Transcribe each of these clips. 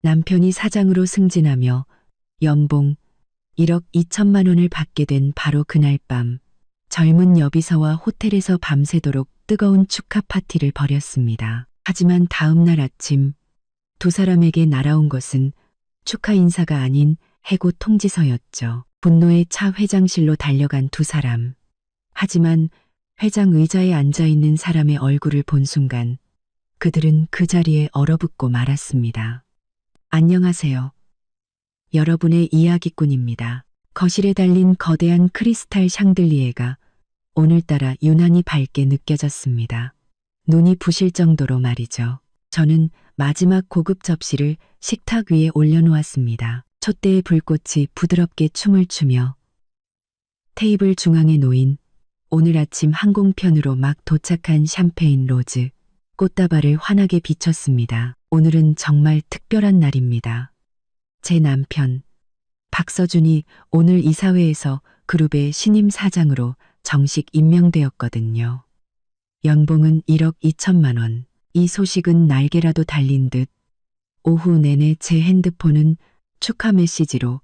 남편이 사장으로 승진하며 연봉 1억 2천만 원을 받게 된 바로 그날 밤, 젊은 여비서와 호텔에서 밤새도록 뜨거운 축하 파티를 벌였습니다. 하지만 다음 날 아침 두 사람에게 날아온 것은 축하 인사가 아닌 해고 통지서였죠. 분노에 차 회장실로 달려간 두 사람. 하지만 회장 의자에 앉아있는 사람의 얼굴을 본 순간 그들은 그 자리에 얼어붙고 말았습니다. 안녕하세요. 여러분의 이야기꾼입니다. 거실에 달린 거대한 크리스탈 샹들리에가 오늘따라 유난히 밝게 느껴졌습니다. 눈이 부실 정도로 말이죠. 저는 마지막 고급 접시를 식탁 위에 올려놓았습니다. 촛대의 불꽃이 부드럽게 춤을 추며 테이블 중앙에 놓인 오늘 아침 항공편으로 막 도착한 샴페인 로즈, 꽃다발을 환하게 비췄습니다. 오늘은 정말 특별한 날입니다. 제 남편, 박서준이 오늘 이사회에서 그룹의 신임 사장으로 정식 임명되었거든요. 연봉은 1억 2천만 원. 이 소식은 날개라도 달린 듯 오후 내내 제 핸드폰은 축하 메시지로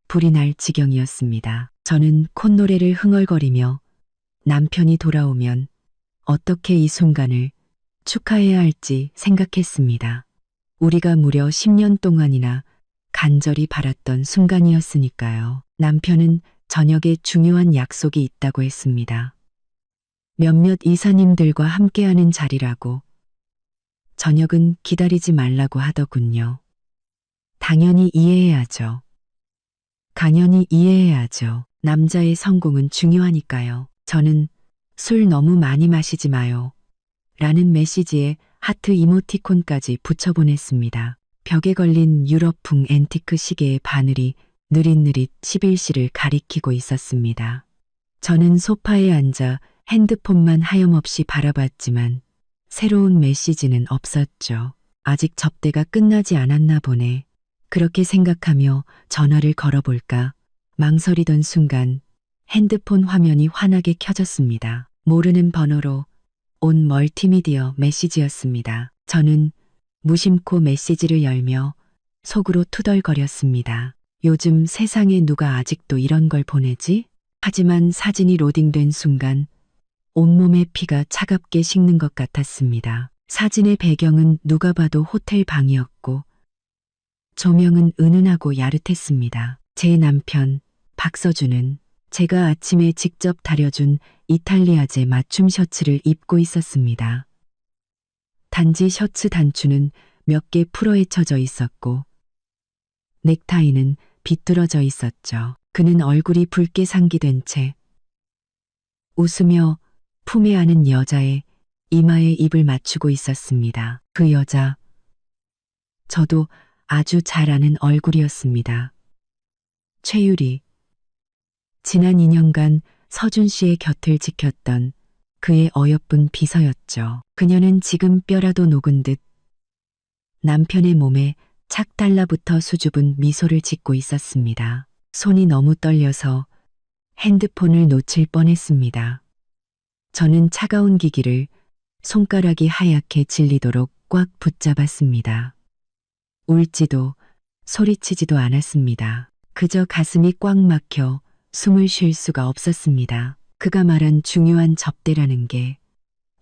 불이 날 지경이었습니다. 저는 콧노래를 흥얼거리며 남편이 돌아오면 어떻게 이 순간을 축하해야 할지 생각했습니다. 우리가 무려 10년 동안이나 간절히 바랐던 순간이었으니까요. 남편은 저녁에 중요한 약속이 있다고 했습니다. 몇몇 이사님들과 함께하는 자리라고. 저녁은 기다리지 말라고 하더군요. 당연히 이해해야죠. 당연히 이해해야죠. 남자의 성공은 중요하니까요. 저는 술 너무 많이 마시지 마요. 라는 메시지에 하트 이모티콘까지 붙여보냈습니다. 벽에 걸린 유럽풍 앤티크 시계의 바늘이 느릿느릿 11시를 가리키고 있었습니다. 저는 소파에 앉아 핸드폰만 하염없이 바라봤지만 새로운 메시지는 없었죠. 아직 접대가 끝나지 않았나 보네. 그렇게 생각하며 전화를 걸어볼까 망설이던 순간 핸드폰 화면이 환하게 켜졌습니다. 모르는 번호로 온 멀티미디어 메시지였습니다. 저는 무심코 메시지를 열며 속으로 투덜거렸습니다. 요즘 세상에 누가 아직도 이런 걸 보내지? 하지만 사진이 로딩된 순간 온몸의 피가 차갑게 식는 것 같았습니다. 사진의 배경은 누가 봐도 호텔 방이었고 조명은 은은하고 야릇했습니다. 제 남편 박서준은 제가 아침에 직접 다려준 이탈리아제 맞춤 셔츠를 입고 있었습니다. 단지 셔츠 단추는 몇 개 풀어헤쳐져 있었고 넥타이는 비뚤어져 있었죠. 그는 얼굴이 붉게 상기된 채 웃으며 품에 안은 여자의 이마에 입을 맞추고 있었습니다. 그 여자, 저도 아주 잘 아는 얼굴이었습니다. 최유리. 지난 2년간 서준 씨의 곁을 지켰던 그의 어여쁜 비서였죠. 그녀는 지금 뼈라도 녹은 듯 남편의 몸에 착 달라붙어 수줍은 미소를 짓고 있었습니다. 손이 너무 떨려서 핸드폰을 놓칠 뻔했습니다. 저는 차가운 기기를 손가락이 하얗게 질리도록 꽉 붙잡았습니다. 울지도 소리치지도 않았습니다. 그저 가슴이 꽉 막혀 숨을 쉴 수가 없었습니다. 그가 말한 중요한 접대라는 게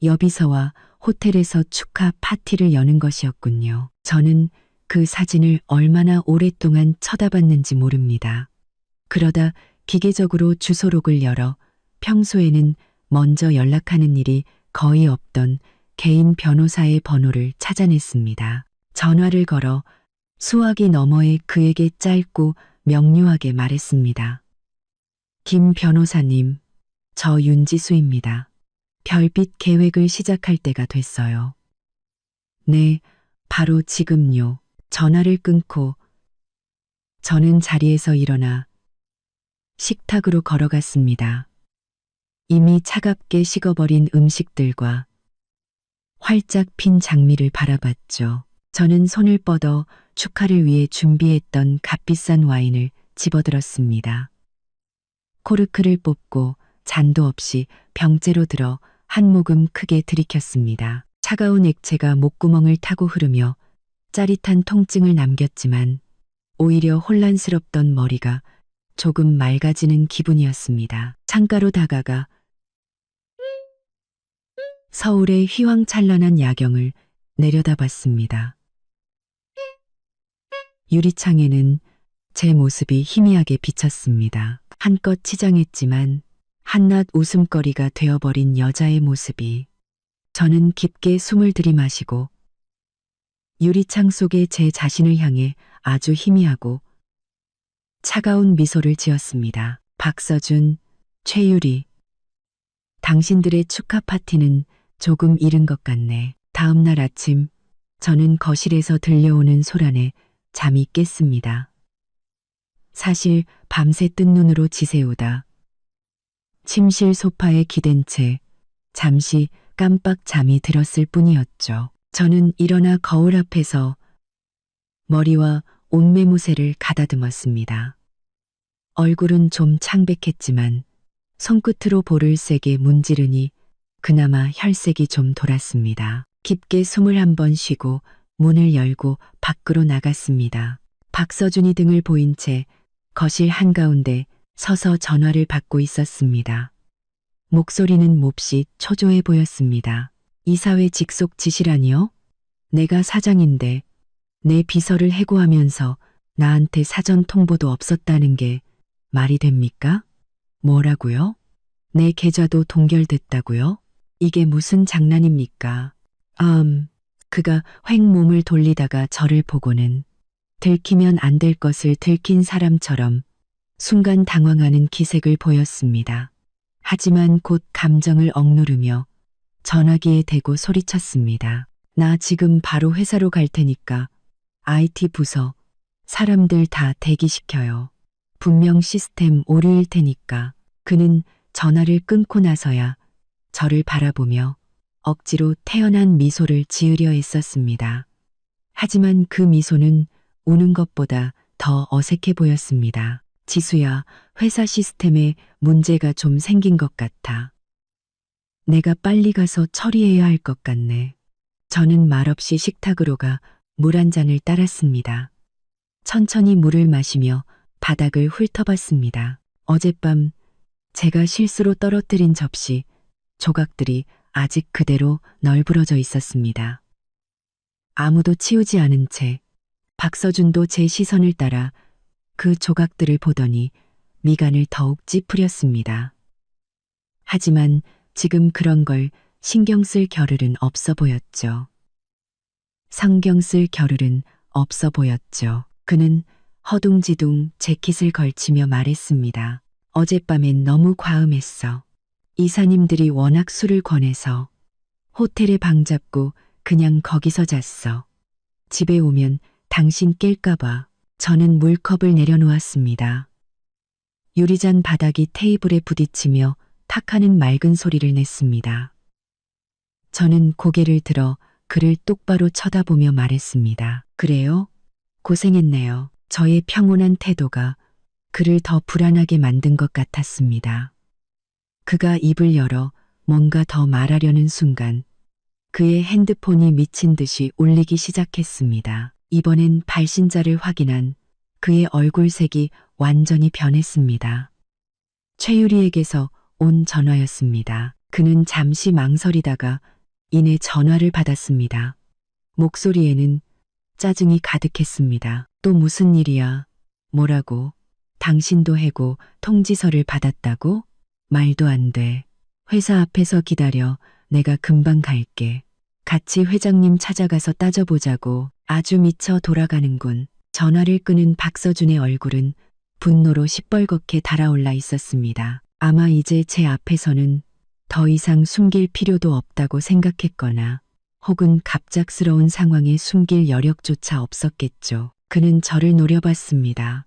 여비서와 호텔에서 축하 파티를 여는 것이었군요. 저는 그 사진을 얼마나 오랫동안 쳐다봤는지 모릅니다. 그러다 기계적으로 주소록을 열어 평소에는 먼저 연락하는 일이 거의 없던 개인 변호사의 번호를 찾아냈습니다. 전화를 걸어 수화기 너머에 그에게 짧고 명료하게 말했습니다. 김 변호사님, 저 윤지수입니다. 별빛 계획을 시작할 때가 됐어요. 네, 바로 지금요. 전화를 끊고 저는 자리에서 일어나 식탁으로 걸어갔습니다. 이미 차갑게 식어버린 음식들과 활짝 핀 장미를 바라봤죠. 저는 손을 뻗어 축하를 위해 준비했던 값비싼 와인을 집어들었습니다. 코르크를 뽑고 잔도 없이 병째로 들어 한 모금 크게 들이켰습니다. 차가운 액체가 목구멍을 타고 흐르며 짜릿한 통증을 남겼지만 오히려 혼란스럽던 머리가 조금 맑아지는 기분이었습니다. 창가로 다가가 서울의 휘황찬란한 야경을 내려다봤습니다. 유리창에는 제 모습이 희미하게 비쳤습니다. 한껏 치장했지만 한낱 웃음거리가 되어버린 여자의 모습이. 저는 깊게 숨을 들이마시고 유리창 속의 제 자신을 향해 아주 희미하고 차가운 미소를 지었습니다. 박서준, 최유리, 당신들의 축하 파티는 조금 이른 것 같네. 다음 날 아침 저는 거실에서 들려오는 소란에 잠이 깼습니다. 사실 밤새 뜬 눈으로 지새우다 침실 소파에 기댄 채 잠시 깜빡 잠이 들었을 뿐이었죠. 저는 일어나 거울 앞에서 머리와 옷매무새를 가다듬었습니다. 얼굴은 좀 창백했지만 손끝으로 볼을 세게 문지르니 그나마 혈색이 좀 돌았습니다. 깊게 숨을 한 번 쉬고 문을 열고 밖으로 나갔습니다. 박서준이 등을 보인 채 거실 한가운데 서서 전화를 받고 있었습니다. 목소리는 몹시 초조해 보였습니다. 이사회 직속 지시라니요? 내가 사장인데 내 비서를 해고하면서 나한테 사전 통보도 없었다는 게 말이 됩니까? 뭐라고요? 내 계좌도 동결됐다고요? 이게 무슨 장난입니까? 그가 횡 몸을 돌리다가 저를 보고는 들키면 안 될 것을 들킨 사람처럼 순간 당황하는 기색을 보였습니다. 하지만 곧 감정을 억누르며 전화기에 대고 소리쳤습니다. 나 지금 바로 회사로 갈 테니까 IT 부서 사람들 다 대기시켜요. 분명 시스템 오류일 테니까. 그는 전화를 끊고 나서야 저를 바라보며 억지로 태연한 미소를 지으려 했었습니다. 하지만 그 미소는 우는 것보다 더 어색해 보였습니다. 지수야, 회사 시스템에 문제가 좀 생긴 것 같아. 내가 빨리 가서 처리해야 할 것 같네. 저는 말없이 식탁으로 가 물 한 잔을 따랐습니다. 천천히 물을 마시며 바닥을 훑어봤습니다. 어젯밤 제가 실수로 떨어뜨린 접시 조각들이 아직 그대로 널브러져 있었습니다. 아무도 치우지 않은 채 박서준도 제 시선을 따라 그 조각들을 보더니 미간을 더욱 찌푸렸습니다. 하지만 지금 그런 걸 신경 쓸 겨를은 없어 보였죠. 성경 쓸 겨를은 없어 보였죠. 그는 허둥지둥 재킷을 걸치며 말했습니다. 어젯밤엔 너무 과음했어. 이사님들이 워낙 술을 권해서 호텔에 방 잡고 그냥 거기서 잤어. 집에 오면 당신 깰까봐. 저는 물컵을 내려놓았습니다. 유리잔 바닥이 테이블에 부딪히며 탁하는 맑은 소리를 냈습니다. 저는 고개를 들어 그를 똑바로 쳐다보며 말했습니다. 그래요? 고생했네요. 저의 평온한 태도가 그를 더 불안하게 만든 것 같았습니다. 그가 입을 열어 뭔가 더 말하려는 순간 그의 핸드폰이 미친 듯이 울리기 시작했습니다. 이번엔 발신자를 확인한 그의 얼굴색이 완전히 변했습니다. 최유리에게서 온 전화였습니다. 그는 잠시 망설이다가 이내 전화를 받았습니다. 목소리에는 짜증이 가득했습니다. 또 무슨 일이야? 뭐라고? 당신도 해고 통지서를 받았다고? 말도 안 돼. 회사 앞에서 기다려. 내가 금방 갈게. 같이 회장님 찾아가서 따져보자고. 아주 미쳐 돌아가는군. 전화를 끄는 박서준의 얼굴은 분노로 시뻘겋게 달아올라 있었습니다. 아마 이제 제 앞에서는 더 이상 숨길 필요도 없다고 생각했거나 혹은 갑작스러운 상황에 숨길 여력조차 없었겠죠. 그는 저를 노려봤습니다.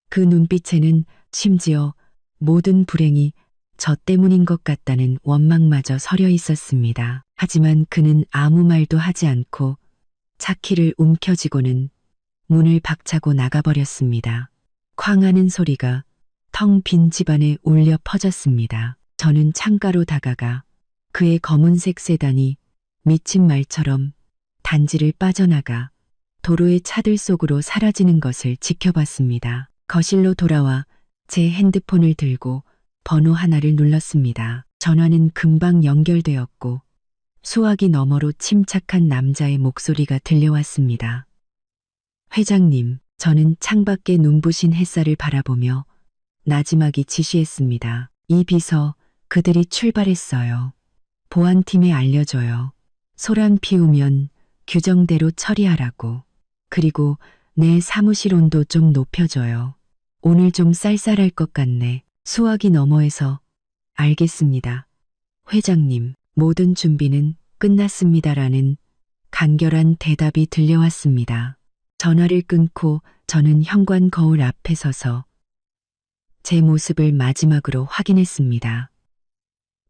그 눈빛에는 심지어 모든 불행이 저 때문인 것 같다는 원망마저 서려 있었습니다. 하지만 그는 아무 말도 하지 않고 차키를 움켜쥐고는 문을 박차고 나가버렸습니다. 쾅 하는 소리가 텅 빈 집안에 울려 퍼졌습니다. 저는 창가로 다가가 그의 검은색 세단이 미친 말처럼 단지를 빠져나가 도로의 차들 속으로 사라지는 것을 지켜봤습니다. 거실로 돌아와 제 핸드폰을 들고 번호 하나를 눌렀습니다. 전화는 금방 연결되었고 수화기 너머로 침착한 남자의 목소리가 들려왔습니다. 회장님, 저는 창밖에 눈부신 햇살을 바라보며 나지막이 지시했습니다. 이 비서, 그들이 출발했어요. 보안팀에 알려줘요. 소란 피우면 규정대로 처리하라고. 그리고 내 사무실 온도 좀 높여줘요. 오늘 좀 쌀쌀할 것 같네. 수화기 너머에서 알겠습니다. 회장님, 모든 준비는 끝났습니다라는 간결한 대답이 들려왔습니다. 전화를 끊고 저는 현관 거울 앞에 서서 제 모습을 마지막으로 확인했습니다.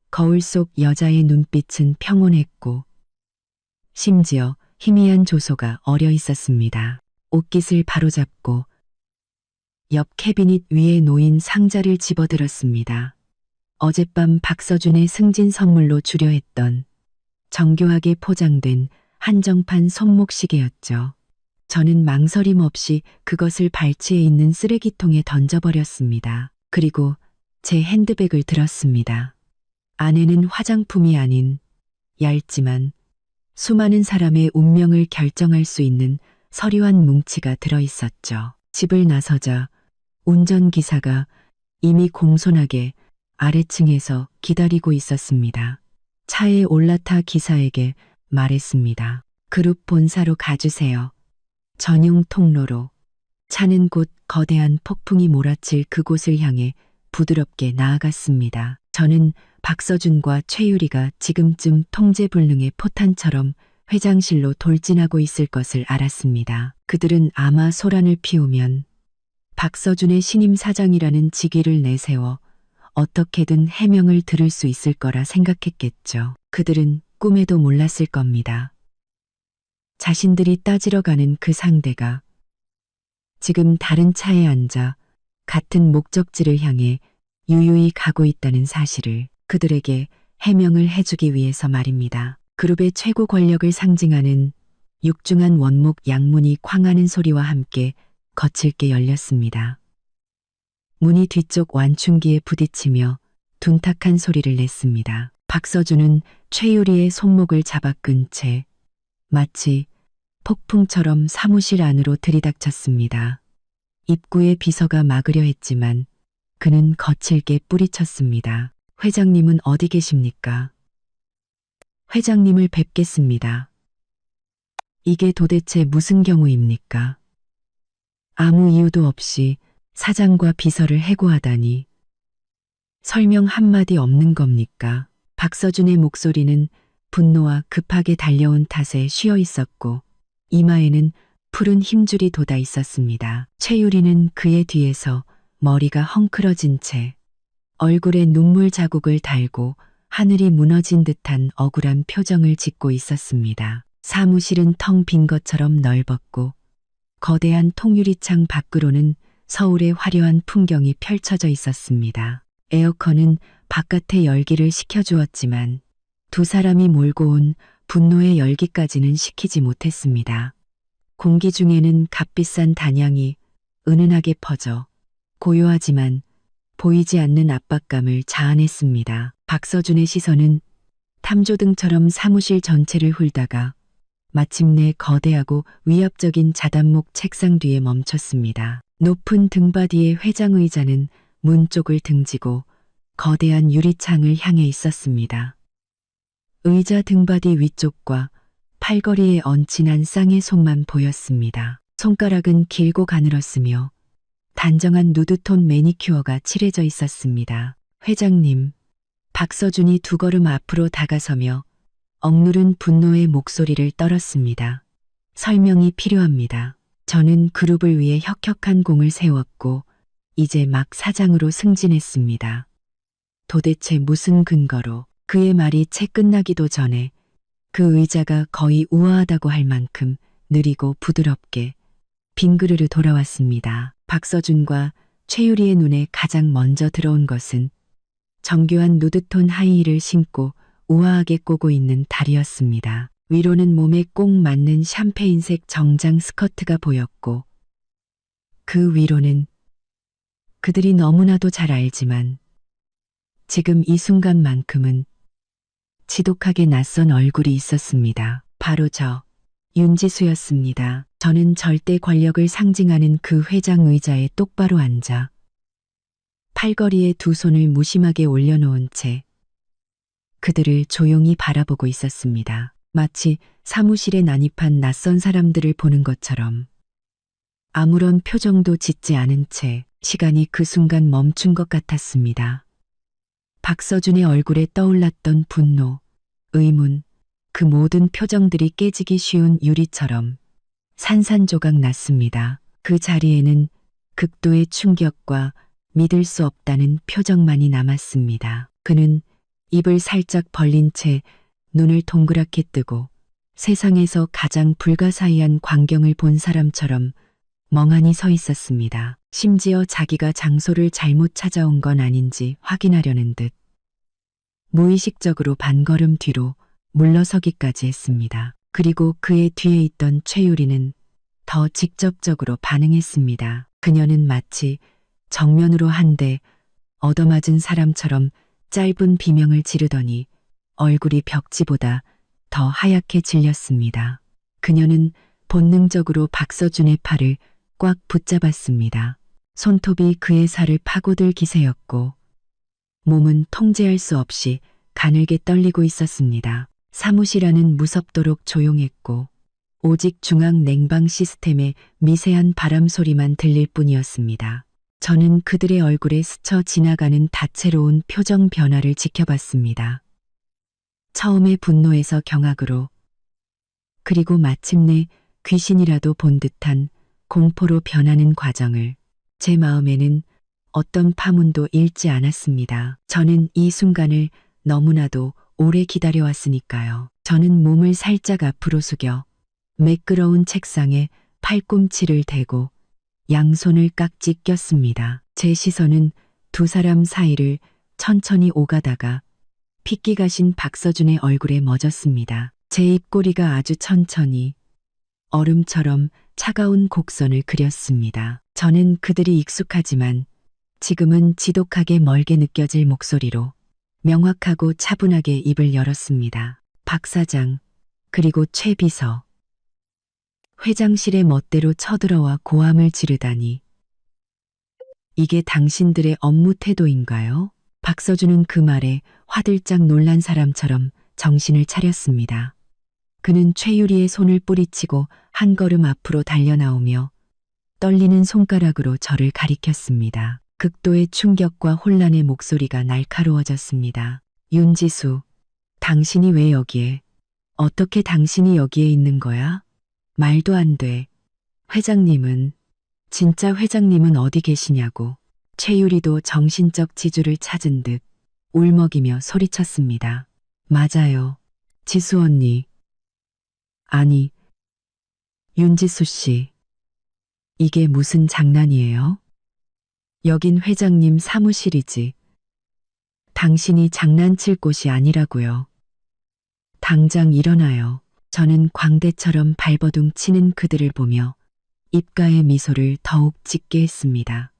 거울 속 여자의 눈빛은 평온했고 심지어 희미한 조소가 어려 있었습니다. 옷깃을 바로잡고 옆 캐비닛 위에 놓인 상자를 집어들었습니다. 어젯밤 박서준의 승진 선물로 주려 했던 정교하게 포장된 한정판 손목시계였죠. 저는 망설임 없이 그것을 발치에 있는 쓰레기통에 던져버렸습니다. 그리고 제 핸드백을 들었습니다. 안에는 화장품이 아닌 얇지만 수많은 사람의 운명을 결정할 수 있는 서류한 뭉치가 들어있었죠. 집을 나서자 운전기사가 이미 공손하게 아래층에서 기다리고 있었습니다. 차에 올라타 기사에게 말했습니다. 그룹 본사로 가주세요. 전용 통로로. 차는 곧 거대한 폭풍이 몰아칠 그곳을 향해 부드럽게 나아갔습니다. 저는 박서준과 최유리가 지금쯤 통제불능의 포탄처럼 회장실로 돌진하고 있을 것을 알았습니다. 그들은 아마 소란을 피우면 박서준의 신임 사장이라는 직위를 내세워 어떻게든 해명을 들을 수 있을 거라 생각했겠죠. 그들은 꿈에도 몰랐을 겁니다. 자신들이 따지러 가는 그 상대가 지금 다른 차에 앉아 같은 목적지를 향해 유유히 가고 있다는 사실을 그들에게 해명을 해주기 위해서 말입니다. 그룹의 최고 권력을 상징하는 육중한 원목 양문이 쾅하는 소리와 함께 거칠게 열렸습니다. 문이 뒤쪽 완충기에 부딪히며 둔탁한 소리를 냈습니다. 박서준은 최유리의 손목을 잡아 끈 채 마치 폭풍처럼 사무실 안으로 들이닥쳤습니다. 입구에 비서가 막으려 했지만 그는 거칠게 뿌리쳤습니다. 회장님은 어디 계십니까? 회장님을 뵙겠습니다. 이게 도대체 무슨 경우입니까? 아무 이유도 없이 사장과 비서를 해고하다니. 설명 한마디 없는 겁니까? 박서준의 목소리는 분노와 급하게 달려온 탓에 쉬어 있었고 이마에는 푸른 힘줄이 돋아 있었습니다. 최유리는 그의 뒤에서 머리가 헝클어진 채 얼굴에 눈물 자국을 달고 하늘이 무너진 듯한 억울한 표정을 짓고 있었습니다. 사무실은 텅 빈 것처럼 넓었고 거대한 통유리창 밖으로는 서울의 화려한 풍경이 펼쳐져 있었습니다. 에어컨은 바깥의 열기를 식혀주었지만 두 사람이 몰고 온 분노의 열기까지는 식히지 못했습니다. 공기 중에는 값비싼 단향이 은은하게 퍼져 고요하지만 보이지 않는 압박감을 자아냈습니다. 박서준의 시선은 탐조등처럼 사무실 전체를 훑다가 마침내 거대하고 위압적인 자단목 책상 뒤에 멈췄습니다. 높은 등받이의 회장 의자는 문 쪽을 등지고 거대한 유리창을 향해 있었습니다. 의자 등받이 위쪽과 팔걸이에 얹힌 쌍의 손만 보였습니다. 손가락은 길고 가늘었으며 단정한 누드톤 매니큐어가 칠해져 있었습니다. 회장님, 박서준이 두 걸음 앞으로 다가서며 억누른 분노의 목소리를 떨었습니다. 설명이 필요합니다. 저는 그룹을 위해 혁혁한 공을 세웠고 이제 막 사장으로 승진했습니다. 도대체 무슨 근거로? 그의 말이 채 끝나기도 전에 그 의자가 거의 우아하다고 할 만큼 느리고 부드럽게 빙그르르 돌아왔습니다. 박서준과 최유리의 눈에 가장 먼저 들어온 것은 정교한 누드톤 하이힐을 신고 우아하게 꼬고 있는 달이었습니다. 위로는 몸에 꼭 맞는 샴페인색 정장 스커트가 보였고 그 위로는 그들이 너무나도 잘 알지만 지금 이 순간만큼은 지독하게 낯선 얼굴이 있었습니다. 바로 저 윤지수였습니다. 저는 절대 권력을 상징하는 그 회장 의자에 똑바로 앉아 팔걸이에 두 손을 무심하게 올려놓은 채 그들을 조용히 바라보고 있었습니다. 마치 사무실에 난입한 낯선 사람들을 보는 것처럼 아무런 표정도 짓지 않은 채 시간이 그 순간 멈춘 것 같았습니다. 박서준의 얼굴에 떠올랐던 분노, 의문, 그 모든 표정들이 깨지기 쉬운 유리처럼 산산조각 났습니다. 그 자리에는 극도의 충격과 믿을 수 없다는 표정만이 남았습니다. 그는 입을 살짝 벌린 채 눈을 동그랗게 뜨고 세상에서 가장 불가사의한 광경을 본 사람처럼 멍하니 서 있었습니다. 심지어 자기가 장소를 잘못 찾아온 건 아닌지 확인하려는 듯 무의식적으로 반걸음 뒤로 물러서기까지 했습니다. 그리고 그의 뒤에 있던 최유리는 더 직접적으로 반응했습니다. 그녀는 마치 정면으로 한 대 얻어맞은 사람처럼 짧은 비명을 지르더니 얼굴이 벽지보다 더 하얗게 질렸습니다. 그녀는 본능적으로 박서준의 팔을 꽉 붙잡았습니다. 손톱이 그의 살을 파고들 기세였고 몸은 통제할 수 없이 가늘게 떨리고 있었습니다. 사무실 안은 무섭도록 조용했고 오직 중앙 냉방 시스템의 미세한 바람 소리만 들릴 뿐이었습니다. 저는 그들의 얼굴에 스쳐 지나가는 다채로운 표정 변화를 지켜봤습니다. 처음에 분노에서 경악으로, 그리고 마침내 귀신이라도 본 듯한 공포로 변하는 과정을 제 마음에는 어떤 파문도 일지 않았습니다. 저는 이 순간을 너무나도 오래 기다려왔으니까요. 저는 몸을 살짝 앞으로 숙여 매끄러운 책상에 팔꿈치를 대고 양손을 깍지 꼈습니다. 제 시선은 두 사람 사이를 천천히 오가다가 핏기 가신 박서준의 얼굴에 멎었습니다. 제 입꼬리가 아주 천천히 얼음처럼 차가운 곡선을 그렸습니다. 저는 그들이 익숙하지만 지금은 지독하게 멀게 느껴질 목소리로 명확하고 차분하게 입을 열었습니다. 박 사장, 그리고 최 비서. 회장실의 멋대로 쳐들어와 고함을 지르다니. 이게 당신들의 업무 태도인가요? 박서준은 그 말에 화들짝 놀란 사람처럼 정신을 차렸습니다. 그는 최유리의 손을 뿌리치고 한 걸음 앞으로 달려나오며 떨리는 손가락으로 저를 가리켰습니다. 극도의 충격과 혼란의 목소리가 날카로워졌습니다. 윤지수, 당신이 왜 여기에? 어떻게 당신이 여기에 있는 거야? 말도 안 돼. 진짜 회장님은 어디 계시냐고. 최유리도 정신적 지주를 찾은 듯 울먹이며 소리쳤습니다. 맞아요. 지수 언니. 아니, 윤지수 씨. 이게 무슨 장난이에요? 여긴 회장님 사무실이지. 당신이 장난칠 곳이 아니라고요. 당장 일어나요. 저는 광대처럼 발버둥 치는 그들을 보며 입가의 미소를 더욱 짙게 했습니다.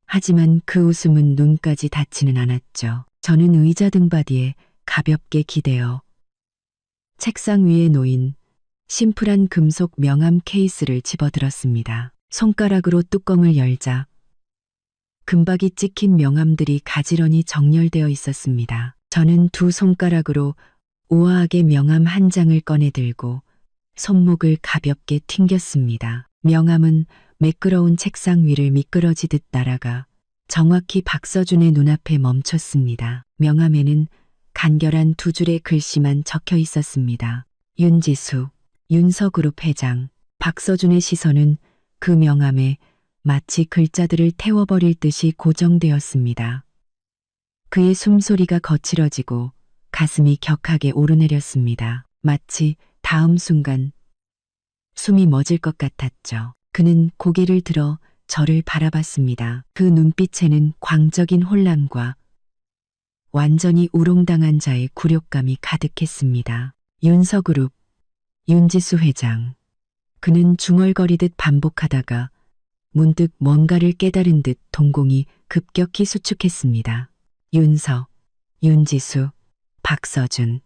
하지만 그 웃음은 눈까지 닿지는 않았죠. 저는 의자 등받이에 가볍게 기대어 책상 위에 놓인 심플한 금속 명함 케이스를 집어들었습니다. 손가락으로 뚜껑을 열자 금박이 찍힌 명함들이 가지런히 정렬되어 있었습니다. 저는 두 손가락으로 우아하게 명함 한 장을 꺼내 들고 손목을 가볍게 튕겼습니다. 명함은 매끄러운 책상 위를 미끄러지듯 날아가 정확히 박서준의 눈앞에 멈췄습니다. 명함에는 간결한 두 줄의 글씨만 적혀 있었습니다. 윤지수, 윤서그룹 회장. 박서준의 시선은 그 명함에 마치 글자들을 태워버릴 듯이 고정되었습니다. 그의 숨소리가 거칠어지고 가슴이 격하게 오르내렸습니다. 마치 다음 순간 숨이 멎을 것 같았죠. 그는 고개를 들어 저를 바라봤습니다. 그 눈빛에는 광적인 혼란과 완전히 우롱당한 자의 굴욕감이 가득했습니다. 윤서그룹, 윤지수 회장. 그는 중얼거리듯 반복하다가 문득 뭔가를 깨달은 듯 동공이 급격히 수축했습니다. 윤석, 윤지수, 박서준.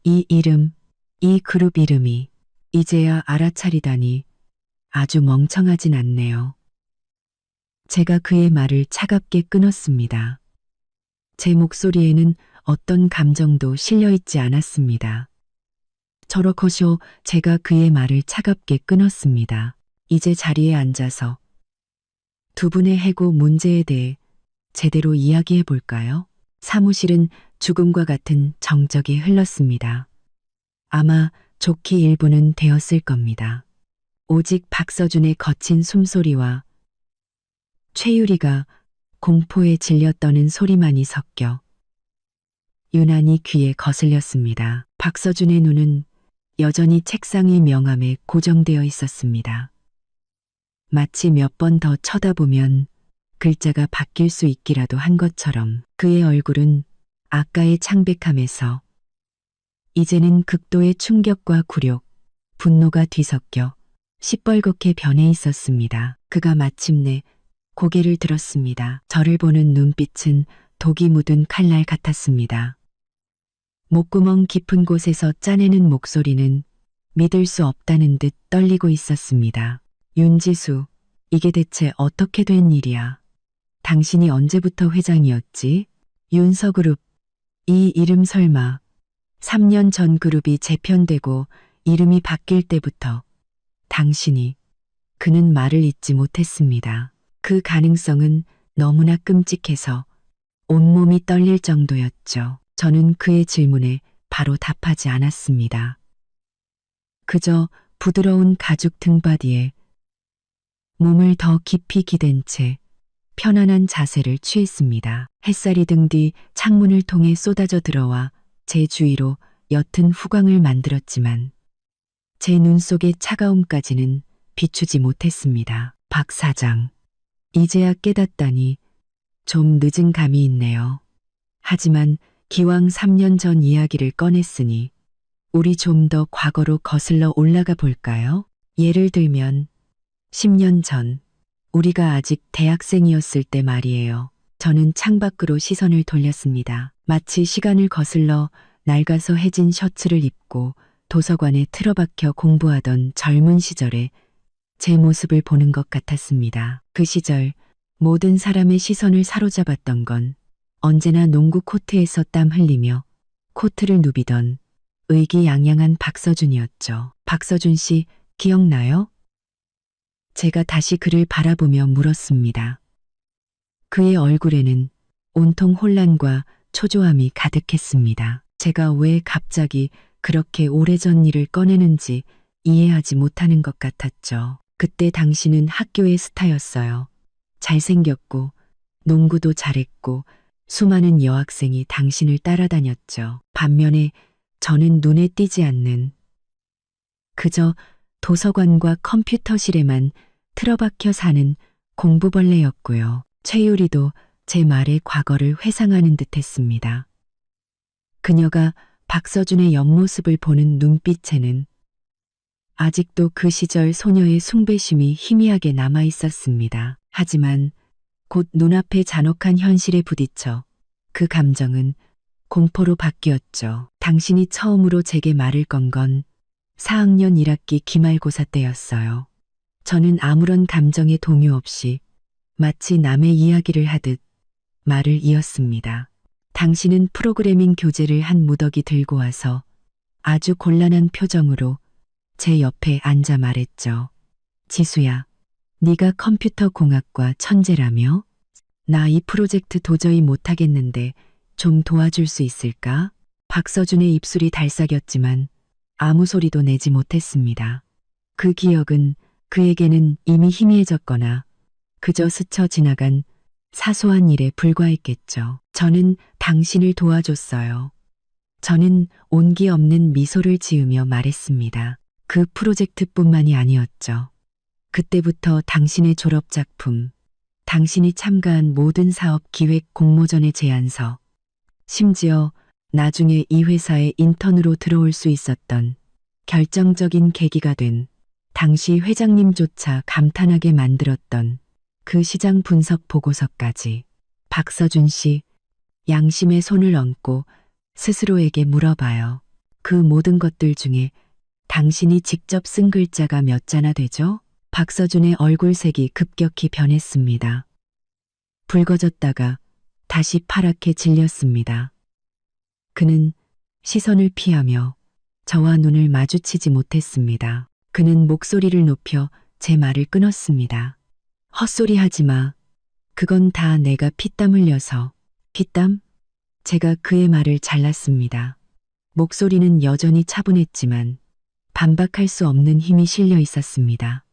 이 이름, 이 그룹 이름이 이제야 알아차리다니 아주 멍청하진 않네요. 제가 그의 말을 차갑게 끊었습니다. 제 목소리에는 어떤 감정도 실려 있지 않았습니다. 저렇것이오. 제가 그의 말을 차갑게 끊었습니다. 이제 자리에 앉아서 두 분의 해고 문제에 대해 제대로 이야기해 볼까요? 사무실은 죽음과 같은 정적이 흘렀습니다. 아마 좋게 1분은 되었을 겁니다. 오직 박서준의 거친 숨소리와 최유리가 공포에 질려 떠는 소리만이 섞여 유난히 귀에 거슬렸습니다. 박서준의 눈은 여전히 책상의 명암에 고정되어 있었습니다. 마치 몇 번 더 쳐다보면 글자가 바뀔 수 있기라도 한 것처럼 그의 얼굴은 아까의 창백함에서 이제는 극도의 충격과 굴욕, 분노가 뒤섞여 시뻘겋게 변해 있었습니다. 그가 마침내 고개를 들었습니다. 저를 보는 눈빛은 독이 묻은 칼날 같았습니다. 목구멍 깊은 곳에서 짜내는 목소리는 믿을 수 없다는 듯 떨리고 있었습니다. 윤지수, 이게 대체 어떻게 된 일이야? 당신이 언제부터 회장이었지? 윤서그룹, 이 이름 설마 3년 전 그룹이 재편되고 이름이 바뀔 때부터 당신이. 그는 말을 잇지 못했습니다. 그 가능성은 너무나 끔찍해서 온몸이 떨릴 정도였죠. 저는 그의 질문에 바로 답하지 않았습니다. 그저 부드러운 가죽 등받이에 몸을 더 깊이 기댄 채 편안한 자세를 취했습니다. 햇살이 등 뒤 창문을 통해 쏟아져 들어와 제 주위로 옅은 후광을 만들었지만 제 눈 속의 차가움까지는 비추지 못했습니다. 박 사장. 이제야 깨닫다니 좀 늦은 감이 있네요. 하지만 기왕 3년 전 이야기를 꺼냈으니 우리 좀 더 과거로 거슬러 올라가 볼까요? 예를 들면 10년 전 우리가 아직 대학생이었을 때 말이에요. 저는 창밖으로 시선을 돌렸습니다. 마치 시간을 거슬러 낡아서 해진 셔츠를 입고 도서관에 틀어박혀 공부하던 젊은 시절에 제 모습을 보는 것 같았습니다. 그 시절 모든 사람의 시선을 사로잡았던 건 언제나 농구 코트에서 땀 흘리며 코트를 누비던 의기양양한 박서준이었죠. 박서준 씨, 기억나요? 제가 다시 그를 바라보며 물었습니다. 그의 얼굴에는 온통 혼란과 초조함이 가득했습니다. 제가 왜 갑자기 그렇게 오래전 일을 꺼내는지 이해하지 못하는 것 같았죠. 그때 당신은 학교의 스타였어요. 잘생겼고 농구도 잘했고 수많은 여학생이 당신을 따라다녔죠. 반면에 저는 눈에 띄지 않는 그저 도서관과 컴퓨터실에만 틀어박혀 사는 공부벌레였고요. 최유리도 제 말의 과거를 회상하는 듯했습니다. 그녀가 박서준의 옆모습을 보는 눈빛에는 아직도 그 시절 소녀의 숭배심이 희미하게 남아 있었습니다. 하지만 곧 눈앞의 잔혹한 현실에 부딪혀 그 감정은 공포로 바뀌었죠. 당신이 처음으로 제게 말을 건 건 4학년 1학기 기말고사 때였어요. 저는 아무런 감정의 동요 없이 마치 남의 이야기를 하듯 말을 이었습니다. 당신은 프로그래밍 교재를 한 무더기 들고 와서 아주 곤란한 표정으로 제 옆에 앉아 말했죠. 지수야, 네가 컴퓨터 공학과 천재라며? 나 이 프로젝트 도저히 못하겠는데 좀 도와줄 수 있을까? 박서준의 입술이 달싹였지만 아무 소리도 내지 못했습니다. 그 기억은 그에게는 이미 희미해졌거나 그저 스쳐 지나간 사소한 일에 불과했겠죠. 저는 당신을 도와줬어요. 저는 온기 없는 미소를 지으며 말했습니다. 그 프로젝트뿐만이 아니었죠. 그때부터 당신의 졸업작품, 당신이 참가한 모든 사업 기획 공모전의 제안서, 심지어 나중에 이 회사에 인턴으로 들어올 수 있었던 결정적인 계기가 된 당시 회장님조차 감탄하게 만들었던 그 시장 분석 보고서까지 박서준 씨 양심의 손을 얹고 스스로에게 물어봐요. 그 모든 것들 중에 당신이 직접 쓴 글자가 몇 자나 되죠? 박서준의 얼굴색이 급격히 변했습니다. 붉어졌다가 다시 파랗게 질렸습니다. 그는 시선을 피하며 저와 눈을 마주치지 못했습니다. 그는 목소리를 높여 제 말을 끊었습니다. 헛소리 하지 마. 그건 다 내가 피땀 흘려서. 피땀? 제가 그의 말을 잘랐습니다. 목소리는 여전히 차분했지만 반박할 수 없는 힘이 실려 있었습니다.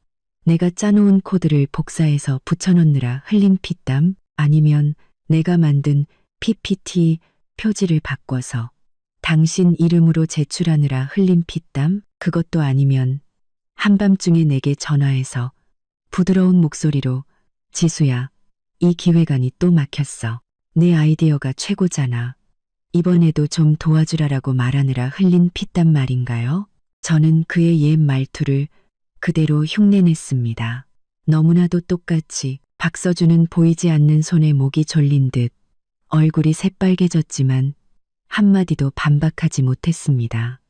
내가 짜놓은 코드를 복사해서 붙여넣느라 흘린 피땀, 아니면 내가 만든 PPT 표지를 바꿔서 당신 이름으로 제출하느라 흘린 피땀, 그것도 아니면 한밤중에 내게 전화해서 부드러운 목소리로 지수야, 이 기획안이 또 막혔어. 내 아이디어가 최고잖아. 이번에도 좀 도와주라라고 말하느라 흘린 피땀 말인가요? 저는 그의 옛 말투를 그대로 흉내냈습니다. 너무나도 똑같이 박서준은 보이지 않는 손에 목이 졸린 듯 얼굴이 새빨개졌지만 한마디도 반박하지 못했습니다.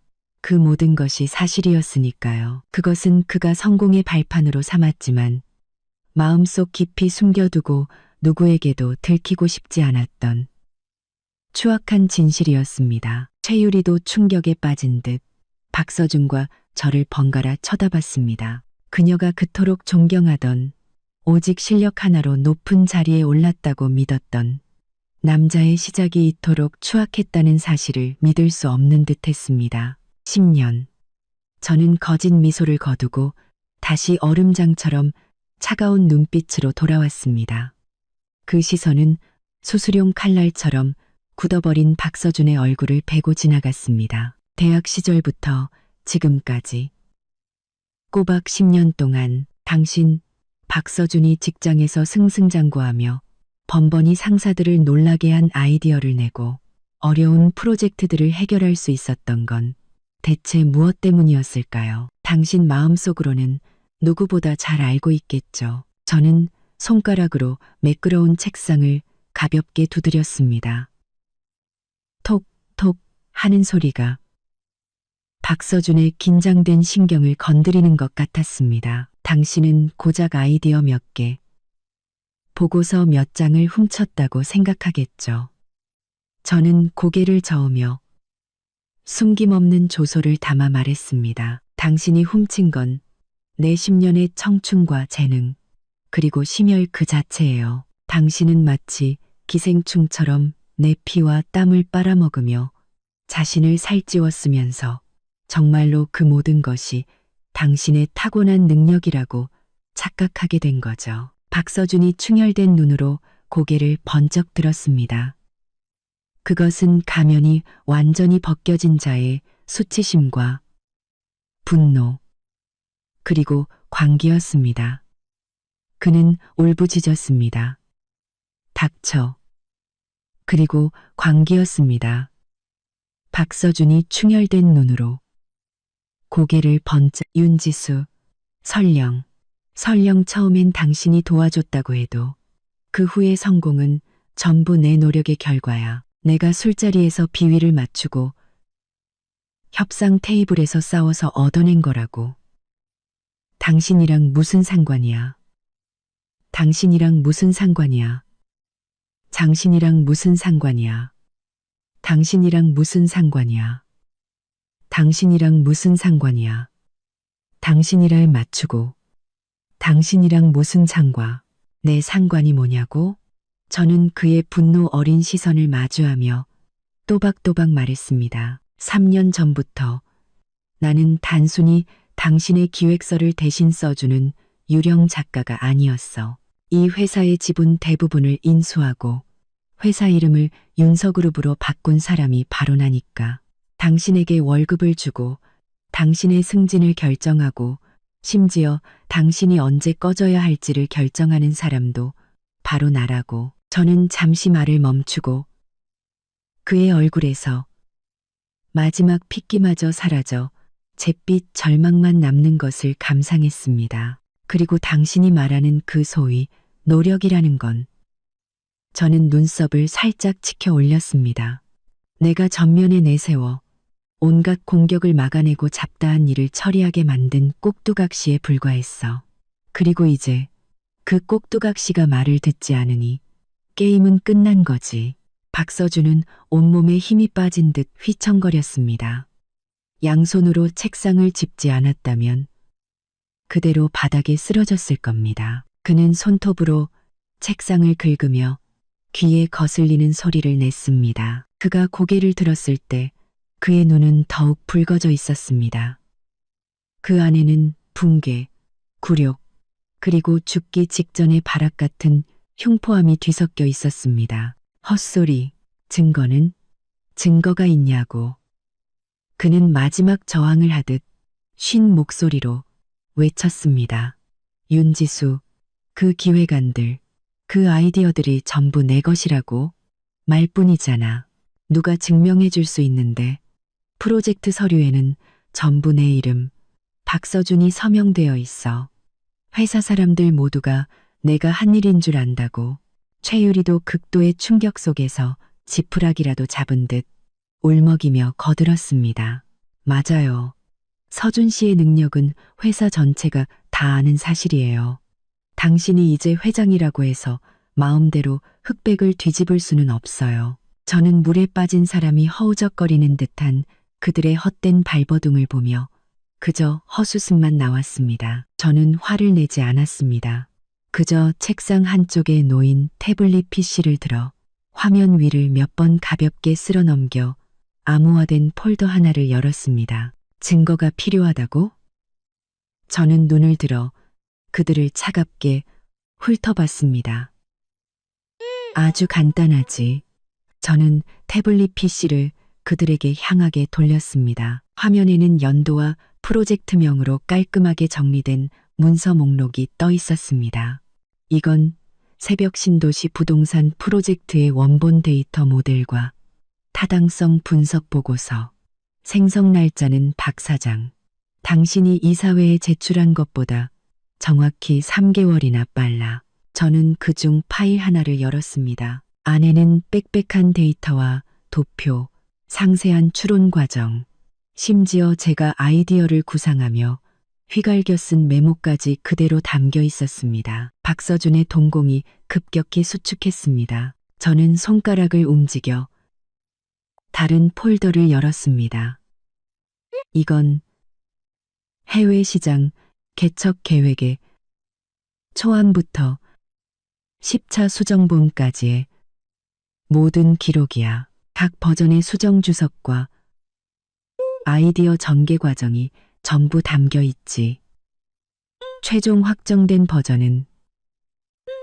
그 모든 것이 사실이었으니까요. 그것은 그가 성공의 발판으로 삼았지만 마음속 깊이 숨겨두고 누구에게도 들키고 싶지 않았던 추악한 진실이었습니다. 최유리도 충격에 빠진 듯 박서준과 저를 번갈아 쳐다봤습니다. 그녀가 그토록 존경하던, 오직 실력 하나로 높은 자리에 올랐다고 믿었던 남자의 시작이 이토록 추악했다는 사실을 믿을 수 없는 듯했습니다. 10년. 저는 거짓 미소를 거두고 다시 얼음장처럼 차가운 눈빛으로 돌아왔습니다. 그 시선은 수술용 칼날처럼 굳어버린 박서준의 얼굴을 베고 지나갔습니다. 대학 시절부터 지금까지 꼬박 10년 동안 당신 박서준이 직장에서 승승장구하며 번번이 상사들을 놀라게 한 아이디어를 내고 어려운 프로젝트들을 해결할 수 있었던 건 대체 무엇 때문이었을까요? 당신 마음속으로는 누구보다 잘 알고 있겠죠. 저는 손가락으로 매끄러운 책상을 가볍게 두드렸습니다. 톡톡 하는 소리가 박서준의 긴장된 신경을 건드리는 것 같았습니다. 당신은 고작 아이디어 몇 개, 보고서 몇 장을 훔쳤다고 생각하겠죠. 저는 고개를 저으며 숨김없는 조소를 담아 말했습니다. 당신이 훔친 건 내 10년의 청춘과 재능, 그리고 심혈 그 자체예요. 당신은 마치 기생충처럼 내 피와 땀을 빨아먹으며 자신을 살찌웠으면서 정말로 그 모든 것이 당신의 타고난 능력이라고 착각하게 된 거죠. 박서준이 충혈된 눈으로 고개를 번쩍 들었습니다. 그것은 가면이 완전히 벗겨진 자의 수치심과 분노, 그리고 광기였습니다. 그는 울부짖었습니다. 닥쳐. 그리고 광기였습니다. 박서준이 충혈된 눈으로 고개를 번쩍. 윤지수, 설령 처음엔 당신이 도와줬다고 해도 그 후의 성공은 전부 내 노력의 결과야. 내가 술자리에서 비위를 맞추고 협상 테이블에서 싸워서 얻어낸 거라고. 당신이랑 무슨 상관이야? 당신이랑 무슨 상관이야? 당신이랑 무슨 상관이야? 당신이랑 무슨 상관이야? 당신이랑 무슨 상관이야? 당신이랑 맞추고 당신이랑 무슨 상관? 내 상관이 뭐냐고? 저는 그의 분노 어린 시선을 마주하며 또박또박 말했습니다. 3년 전부터 나는 단순히 당신의 기획서를 대신 써주는 유령 작가가 아니었어. 이 회사의 지분 대부분을 인수하고 회사 이름을 윤서그룹으로 바꾼 사람이 바로 나니까. 당신에게 월급을 주고 당신의 승진을 결정하고 심지어 당신이 언제 꺼져야 할지를 결정하는 사람도 바로 나라고. 저는 잠시 말을 멈추고 그의 얼굴에서 마지막 핏기마저 사라져 잿빛 절망만 남는 것을 감상했습니다. 그리고 당신이 말하는 그 소위 노력이라는 건 저는 눈썹을 살짝 치켜 올렸습니다. 내가 전면에 내세워 온갖 공격을 막아내고 잡다한 일을 처리하게 만든 꼭두각시에 불과했어. 그리고 이제 그 꼭두각시가 말을 듣지 않으니 게임은 끝난 거지. 박서준은 온몸에 힘이 빠진 듯 휘청거렸습니다. 양손으로 책상을 짚지 않았다면 그대로 바닥에 쓰러졌을 겁니다. 그는 손톱으로 책상을 긁으며 귀에 거슬리는 소리를 냈습니다. 그가 고개를 들었을 때 그의 눈은 더욱 붉어져 있었습니다. 그 안에는 붕괴, 굴욕, 그리고 죽기 직전의 발악 같은 흉포함이 뒤섞여 있었습니다. 헛소리, 증거는? 증거가 있냐고. 그는 마지막 저항을 하듯 쉰 목소리로 외쳤습니다. 윤지수, 그 기획안들, 그 아이디어들이 전부 내 것이라고. 말뿐이잖아. 누가 증명해 줄 수 있는데. 프로젝트 서류에는 전부 내 이름, 박서준이 서명되어 있어. 회사 사람들 모두가 내가 한 일인 줄 안다고. 최유리도 극도의 충격 속에서 지푸라기라도 잡은 듯 울먹이며 거들었습니다. 맞아요. 서준 씨의 능력은 회사 전체가 다 아는 사실이에요. 당신이 이제 회장이라고 해서 마음대로 흑백을 뒤집을 수는 없어요. 저는 물에 빠진 사람이 허우적거리는 듯한 그들의 헛된 발버둥을 보며 그저 헛웃음만 나왔습니다. 저는 화를 내지 않았습니다. 그저 책상 한쪽에 놓인 태블릿 PC를 들어 화면 위를 몇 번 가볍게 쓸어 넘겨 암호화된 폴더 하나를 열었습니다. 증거가 필요하다고? 저는 눈을 들어 그들을 차갑게 훑어봤습니다. 아주 간단하지. 저는 태블릿 PC를 그들에게 향하게 돌렸습니다. 화면에는 연도와 프로젝트명으로 깔끔하게 정리된 문서 목록이 떠 있었습니다. 이건 새벽 신도시 부동산 프로젝트의 원본 데이터 모델과 타당성 분석 보고서, 생성 날짜는 박 사장. 당신이 이사회에 제출한 것보다 정확히 3개월이나 빨라. 저는 그중 파일 하나를 열었습니다. 안에는 빽빽한 데이터와 도표, 상세한 추론 과정, 심지어 제가 아이디어를 구상하며 휘갈겨 쓴 메모까지 그대로 담겨 있었습니다. 박서준의 동공이 급격히 수축했습니다. 저는 손가락을 움직여 다른 폴더를 열었습니다. 이건 해외 시장 개척 계획의 초안부터 10차 수정본까지의 모든 기록이야. 각 버전의 수정 주석과 아이디어 전개 과정이 전부 담겨 있지. 최종 확정된 버전은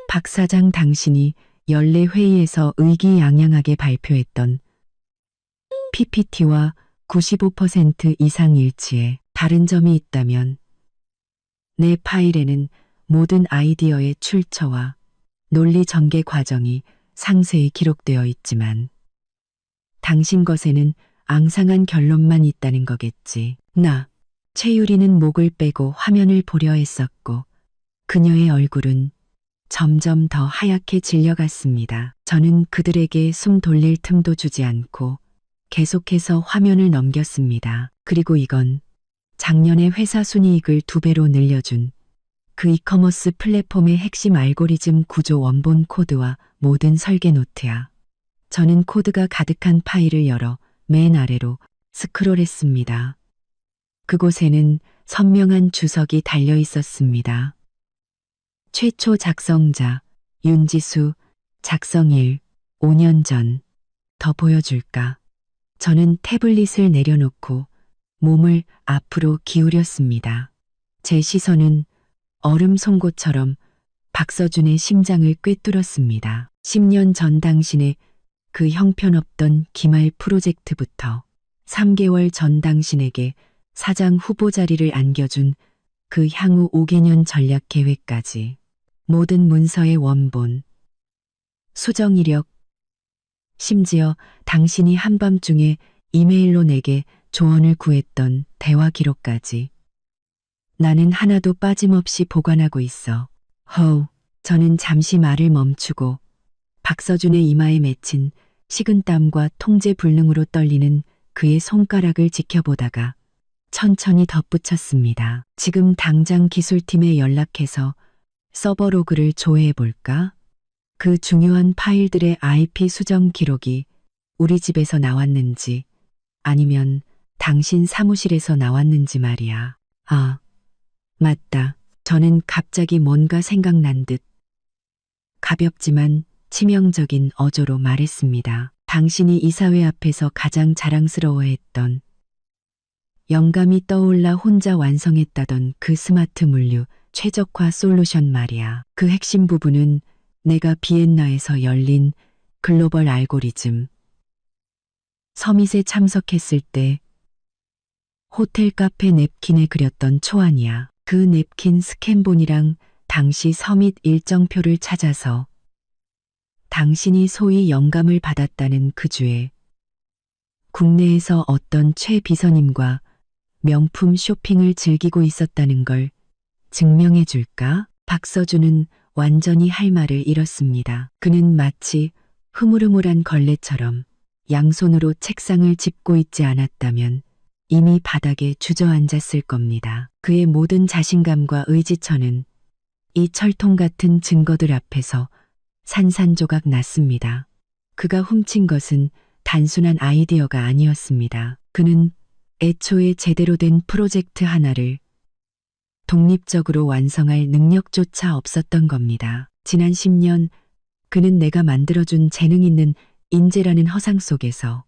박 사장 당신이 연례 회의에서 의기양양하게 발표했던 PPT와 95% 이상 일치해. 다른 점이 있다면 내 파일에는 모든 아이디어의 출처와 논리 전개 과정이 상세히 기록되어 있지만 당신 것에는 앙상한 결론만 있다는 거겠지. 최유리는 목을 빼고 화면을 보려 했었고 그녀의 얼굴은 점점 더 하얗게 질려갔습니다. 저는 그들에게 숨 돌릴 틈도 주지 않고 계속해서 화면을 넘겼습니다. 그리고 이건 작년에 회사 순이익을 2배로 늘려준 그 이커머스 플랫폼의 핵심 알고리즘 구조 원본 코드와 모든 설계 노트야. 저는 코드가 가득한 파일을 열어 맨 아래로 스크롤했습니다. 그곳에는 선명한 주석이 달려 있었습니다. 최초 작성자 윤지수, 작성일 5년 전. 더 보여줄까? 저는 태블릿을 내려놓고 몸을 앞으로 기울였습니다. 제 시선은 얼음 송곳처럼 박서준의 심장을 꿰뚫었습니다. 10년 전 당신의 그 형편없던 기말 프로젝트부터 3개월 전 당신에게 사장 후보 자리를 안겨준 그 향후 5개년 전략 계획까지 모든 문서의 원본, 수정 이력, 심지어 당신이 한밤중에 이메일로 내게 조언을 구했던 대화 기록까지. 나는 하나도 빠짐없이 보관하고 있어. 허우. 저는 잠시 말을 멈추고 박서준의 이마에 맺힌 식은땀과 통제 불능으로 떨리는 그의 손가락을 지켜보다가 천천히 덧붙였습니다. 지금 당장 기술팀에 연락해서 서버 로그를 조회해볼까? 그 중요한 파일들의 IP 수정 기록이 우리 집에서 나왔는지 아니면 당신 사무실에서 나왔는지 말이야. 아, 맞다. 저는 갑자기 뭔가 생각난 듯 가볍지만 치명적인 어조로 말했습니다. 당신이 이사회 앞에서 가장 자랑스러워했던 영감이 떠올라 혼자 완성했다던 그 스마트 물류 최적화 솔루션 말이야. 그 핵심 부분은 내가 비엔나에서 열린 글로벌 알고리즘 서밋에 참석했을 때 호텔 카페 냅킨에 그렸던 초안이야. 그 냅킨 스캔본이랑 당시 서밋 일정표를 찾아서 당신이 소위 영감을 받았다는 그 주에 국내에서 어떤 최 비서님과 명품 쇼핑을 즐기고 있었다는 걸 증명해 줄까? 박서준은 완전히 할 말을 잃었습니다. 그는 마치 흐물흐물한 걸레처럼 양손으로 책상을 짚고 있지 않았다면 이미 바닥에 주저앉았을 겁니다. 그의 모든 자신감과 의지처는 이 철통 같은 증거들 앞에서 산산조각 났습니다. 그가 훔친 것은 단순한 아이디어가 아니었습니다. 그는 애초에 제대로 된 프로젝트 하나를 독립적으로 완성할 능력조차 없었던 겁니다. 지난 10년 그는 내가 만들어준 재능 있는 인재라는 허상 속에서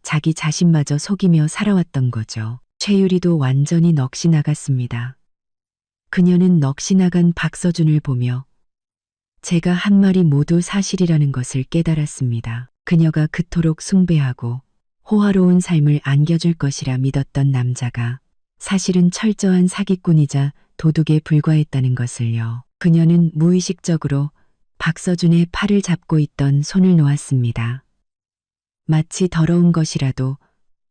자기 자신마저 속이며 살아왔던 거죠. 최유리도 완전히 넋이 나갔습니다. 그녀는 넋이 나간 박서준을 보며 제가 한 말이 모두 사실이라는 것을 깨달았습니다. 그녀가 그토록 숭배하고 호화로운 삶을 안겨줄 것이라 믿었던 남자가 사실은 철저한 사기꾼이자 도둑에 불과했다는 것을요. 그녀는 무의식적으로 박서준의 팔을 잡고 있던 손을 놓았습니다. 마치 더러운 것이라도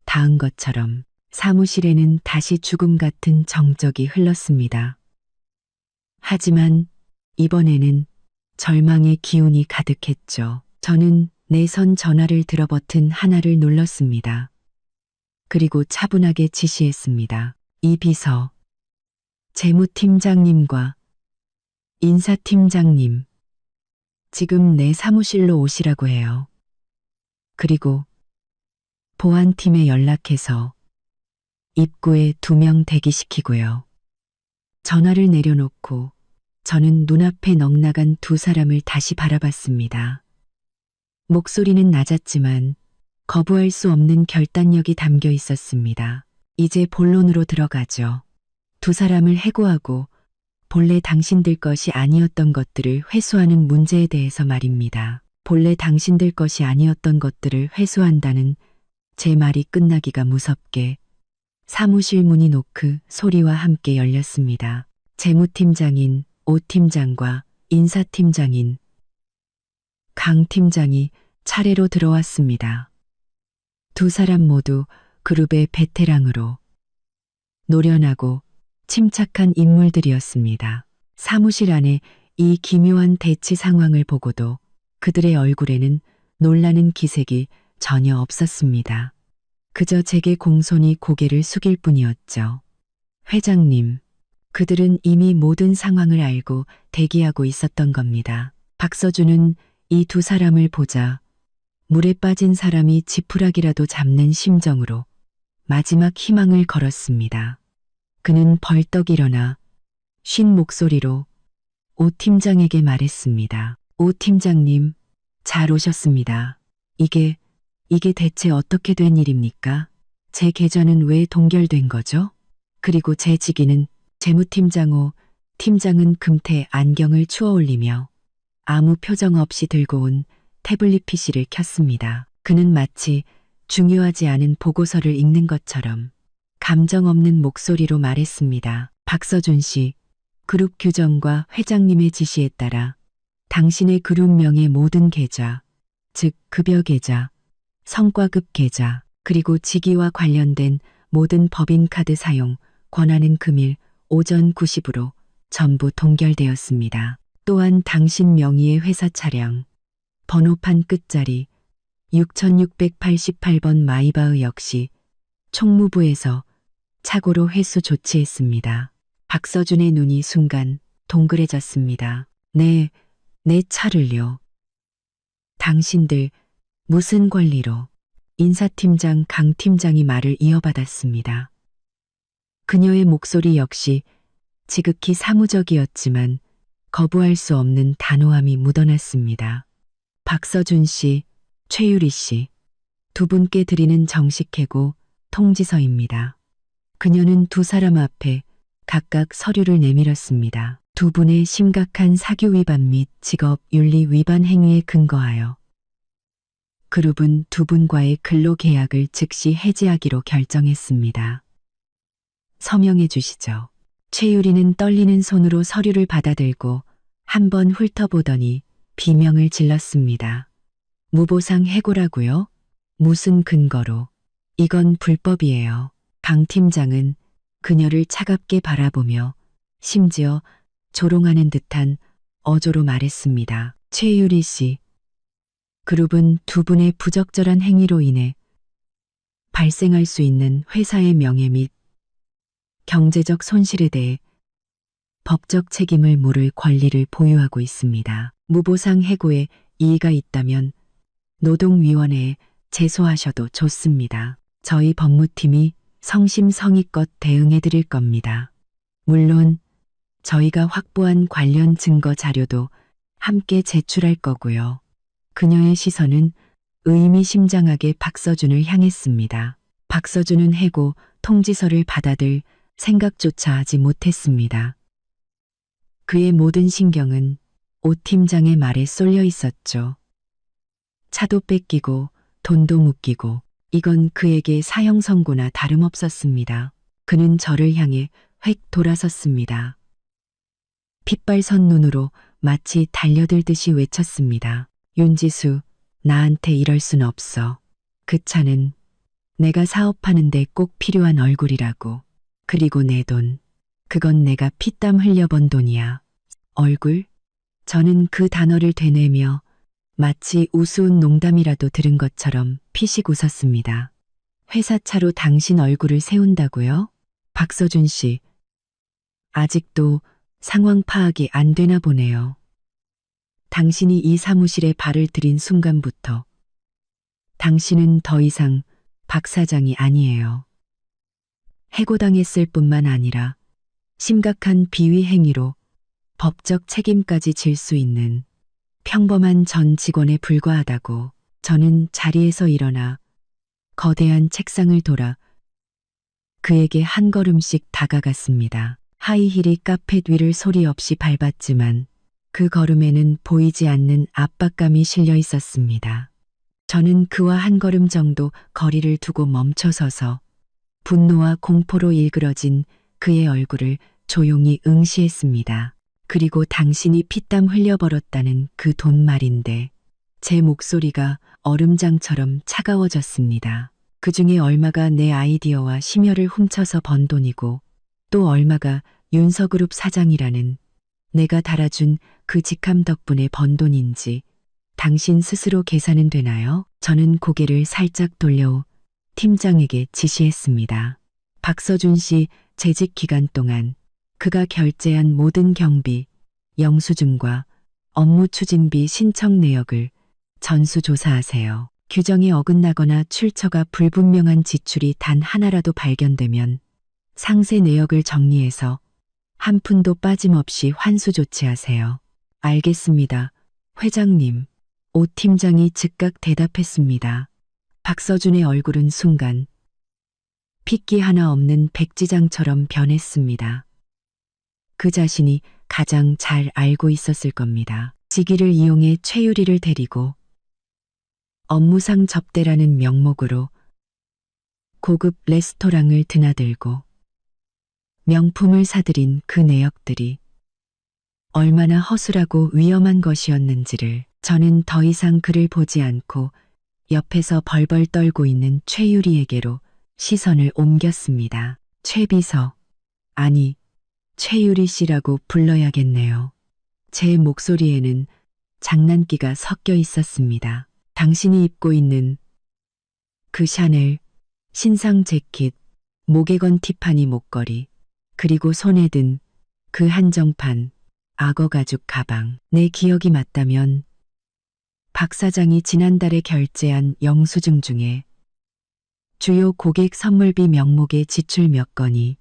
닿은 것처럼 사무실에는 다시 죽음 같은 정적이 흘렀습니다. 하지만 이번에는 절망의 기운이 가득했죠. 저는 내선 전화를 들어 버튼 하나를 눌렀습니다. 그리고 차분하게 지시했습니다. 이 비서, 재무팀장님과 인사팀장님, 지금 내 사무실로 오시라고 해요. 그리고 보안팀에 연락해서 입구에 2명 대기시키고요. 전화를 내려놓고 저는 눈앞에 넋나간 두 사람을 다시 바라봤습니다. 목소리는 낮았지만 거부할 수 없는 결단력이 담겨 있었습니다. 이제 본론으로 들어가죠. 두 사람을 해고하고 본래 당신들 것이 아니었던 것들을 회수하는 문제에 대해서 말입니다. 본래 당신들 것이 아니었던 것들을 회수한다는 제 말이 끝나기가 무섭게 사무실 문이 노크 소리와 함께 열렸습니다. 재무팀장인 오 팀장과 인사팀장인 강 팀장이 차례로 들어왔습니다. 두 사람 모두 그룹의 베테랑으로 노련하고 침착한 인물들이었습니다. 사무실 안에 이 기묘한 대치 상황을 보고도 그들의 얼굴에는 놀라는 기색이 전혀 없었습니다. 그저 제게 공손히 고개를 숙일 뿐이었죠. 회장님, 그들은 이미 모든 상황을 알고 대기하고 있었던 겁니다. 박서준은 이 두 사람을 보자 물에 빠진 사람이 지푸라기라도 잡는 심정으로 마지막 희망을 걸었습니다. 그는 벌떡 일어나 쉰 목소리로 오 팀장에게 말했습니다. 오 팀장님, 잘 오셨습니다. 이게 대체 어떻게 된 일입니까? 제 계좌는 왜 동결된 거죠? 그리고 제 직위는 재무팀장 오 팀장은 금태 안경을 추어 올리며 아무 표정 없이 들고 온 태블릿 PC를 켰습니다. 그는 마치 중요하지 않은 보고서를 읽는 것처럼 감정 없는 목소리로 말했습니다. 박서준 씨, 그룹 규정과 회장님의 지시에 따라 당신의 그룹명의 모든 계좌, 즉 급여 계좌, 성과급 계좌, 그리고 직위와 관련된 모든 법인카드 사용, 권한은 금일 오전 9시부로 전부 동결되었습니다. 또한 당신 명의의 회사 차량, 번호판 끝자리 6688번 마이바흐 역시 총무부에서 착오로 회수 조치했습니다. 박서준의 눈이 순간 동그래졌습니다. 네, 내 차를요. 당신들 무슨 권리로? 인사팀장 강 팀장이 말을 이어받았습니다. 그녀의 목소리 역시 지극히 사무적이었지만 거부할 수 없는 단호함이 묻어났습니다. 박서준 씨, 최유리 씨, 두 분께 드리는 정식 해고 통지서입니다. 그녀는 두 사람 앞에 각각 서류를 내밀었습니다. 두 분의 심각한 사규 위반 및 직업 윤리 위반 행위에 근거하여 그룹은 두 분과의 근로계약을 즉시 해지하기로 결정했습니다. 서명해 주시죠. 최유리는 떨리는 손으로 서류를 받아들고 한번 훑어보더니 비명을 질렀습니다. 무보상 해고라고요? 무슨 근거로? 이건 불법이에요. 강 팀장은 그녀를 차갑게 바라보며 심지어 조롱하는 듯한 어조로 말했습니다. 최유리 씨, 그룹은 두 분의 부적절한 행위로 인해 발생할 수 있는 회사의 명예 및 경제적 손실에 대해 법적 책임을 물을 권리를 보유하고 있습니다. 무보상 해고에 이의가 있다면 노동위원회에 제소하셔도 좋습니다. 저희 법무팀이 성심성의껏 대응해 드릴 겁니다. 물론 저희가 확보한 관련 증거 자료도 함께 제출할 거고요. 그녀의 시선은 의미심장하게 박서준을 향했습니다. 박서준은 해고 통지서를 받아들 생각조차 하지 못했습니다. 그의 모든 신경은 오 팀장의 말에 쏠려 있었죠. 차도 뺏기고 돈도 묶이고 이건 그에게 사형 선고나 다름없었습니다. 그는 저를 향해 획 돌아섰습니다. 핏발선 눈으로 마치 달려들듯이 외쳤습니다. 윤지수, 나한테 이럴 순 없어. 그 차는 내가 사업하는데 꼭 필요한 얼굴이라고. 그리고 내 돈. 그건 내가 피땀 흘려 번 돈이야. 얼굴? 저는 그 단어를 되뇌며 마치 우스운 농담이라도 들은 것처럼 피식 웃었습니다. 회사 차로 당신 얼굴을 세운다고요? 박서준 씨, 아직도 상황 파악이 안 되나 보네요. 당신이 이 사무실에 발을 들인 순간부터 당신은 더 이상 박 사장이 아니에요. 해고당했을 뿐만 아니라 심각한 비위 행위로 법적 책임까지 질 수 있는 평범한 전 직원에 불과하다고. 저는 자리에서 일어나 거대한 책상을 돌아 그에게 한 걸음씩 다가갔습니다. 하이힐이 카펫 위를 소리 없이 밟았지만 그 걸음에는 보이지 않는 압박감이 실려 있었습니다. 저는 그와 한 걸음 정도 거리를 두고 멈춰서서 분노와 공포로 일그러진 그의 얼굴을 조용히 응시했습니다. 그리고 당신이 피땀 흘려버렸다는 그 돈 말인데 제 목소리가 얼음장처럼 차가워졌습니다. 그 중에 얼마가 내 아이디어와 심혈을 훔쳐서 번 돈이고 또 얼마가 윤서그룹 사장이라는 내가 달아준 그 직함 덕분에 번 돈인지 당신 스스로 계산은 되나요? 저는 고개를 살짝 돌려 팀장에게 지시했습니다. 박서준 씨 재직 기간 동안 그가 결제한 모든 경비, 영수증과 업무 추진비 신청 내역을 전수조사하세요. 규정에 어긋나거나 출처가 불분명한 지출이 단 하나라도 발견되면 상세 내역을 정리해서 한 푼도 빠짐없이 환수 조치하세요. 알겠습니다. 회장님. 오 팀장이 즉각 대답했습니다. 박서준의 얼굴은 순간 핏기 하나 없는 백지장처럼 변했습니다. 그 자신이 가장 잘 알고 있었을 겁니다. 직위를 이용해 최유리를 데리고 업무상 접대라는 명목으로 고급 레스토랑을 드나들고 명품을 사들인 그 내역들이 얼마나 허술하고 위험한 것이었는지를 저는 더 이상 그를 보지 않고 옆에서 벌벌 떨고 있는 최유리에게로 시선을 옮겼습니다. 최 비서, 아니, 최유리 씨라고 불러야겠네요. 제 목소리에는 장난기가 섞여 있었습니다. 당신이 입고 있는 그 샤넬, 신상 재킷, 목에 건 티파니 목걸이, 그리고 손에 든 그 한정판, 악어 가죽 가방. 내 기억이 맞다면 박 사장이 지난달에 결제한 영수증 중에 주요 고객 선물비 명목의 지출 몇 건이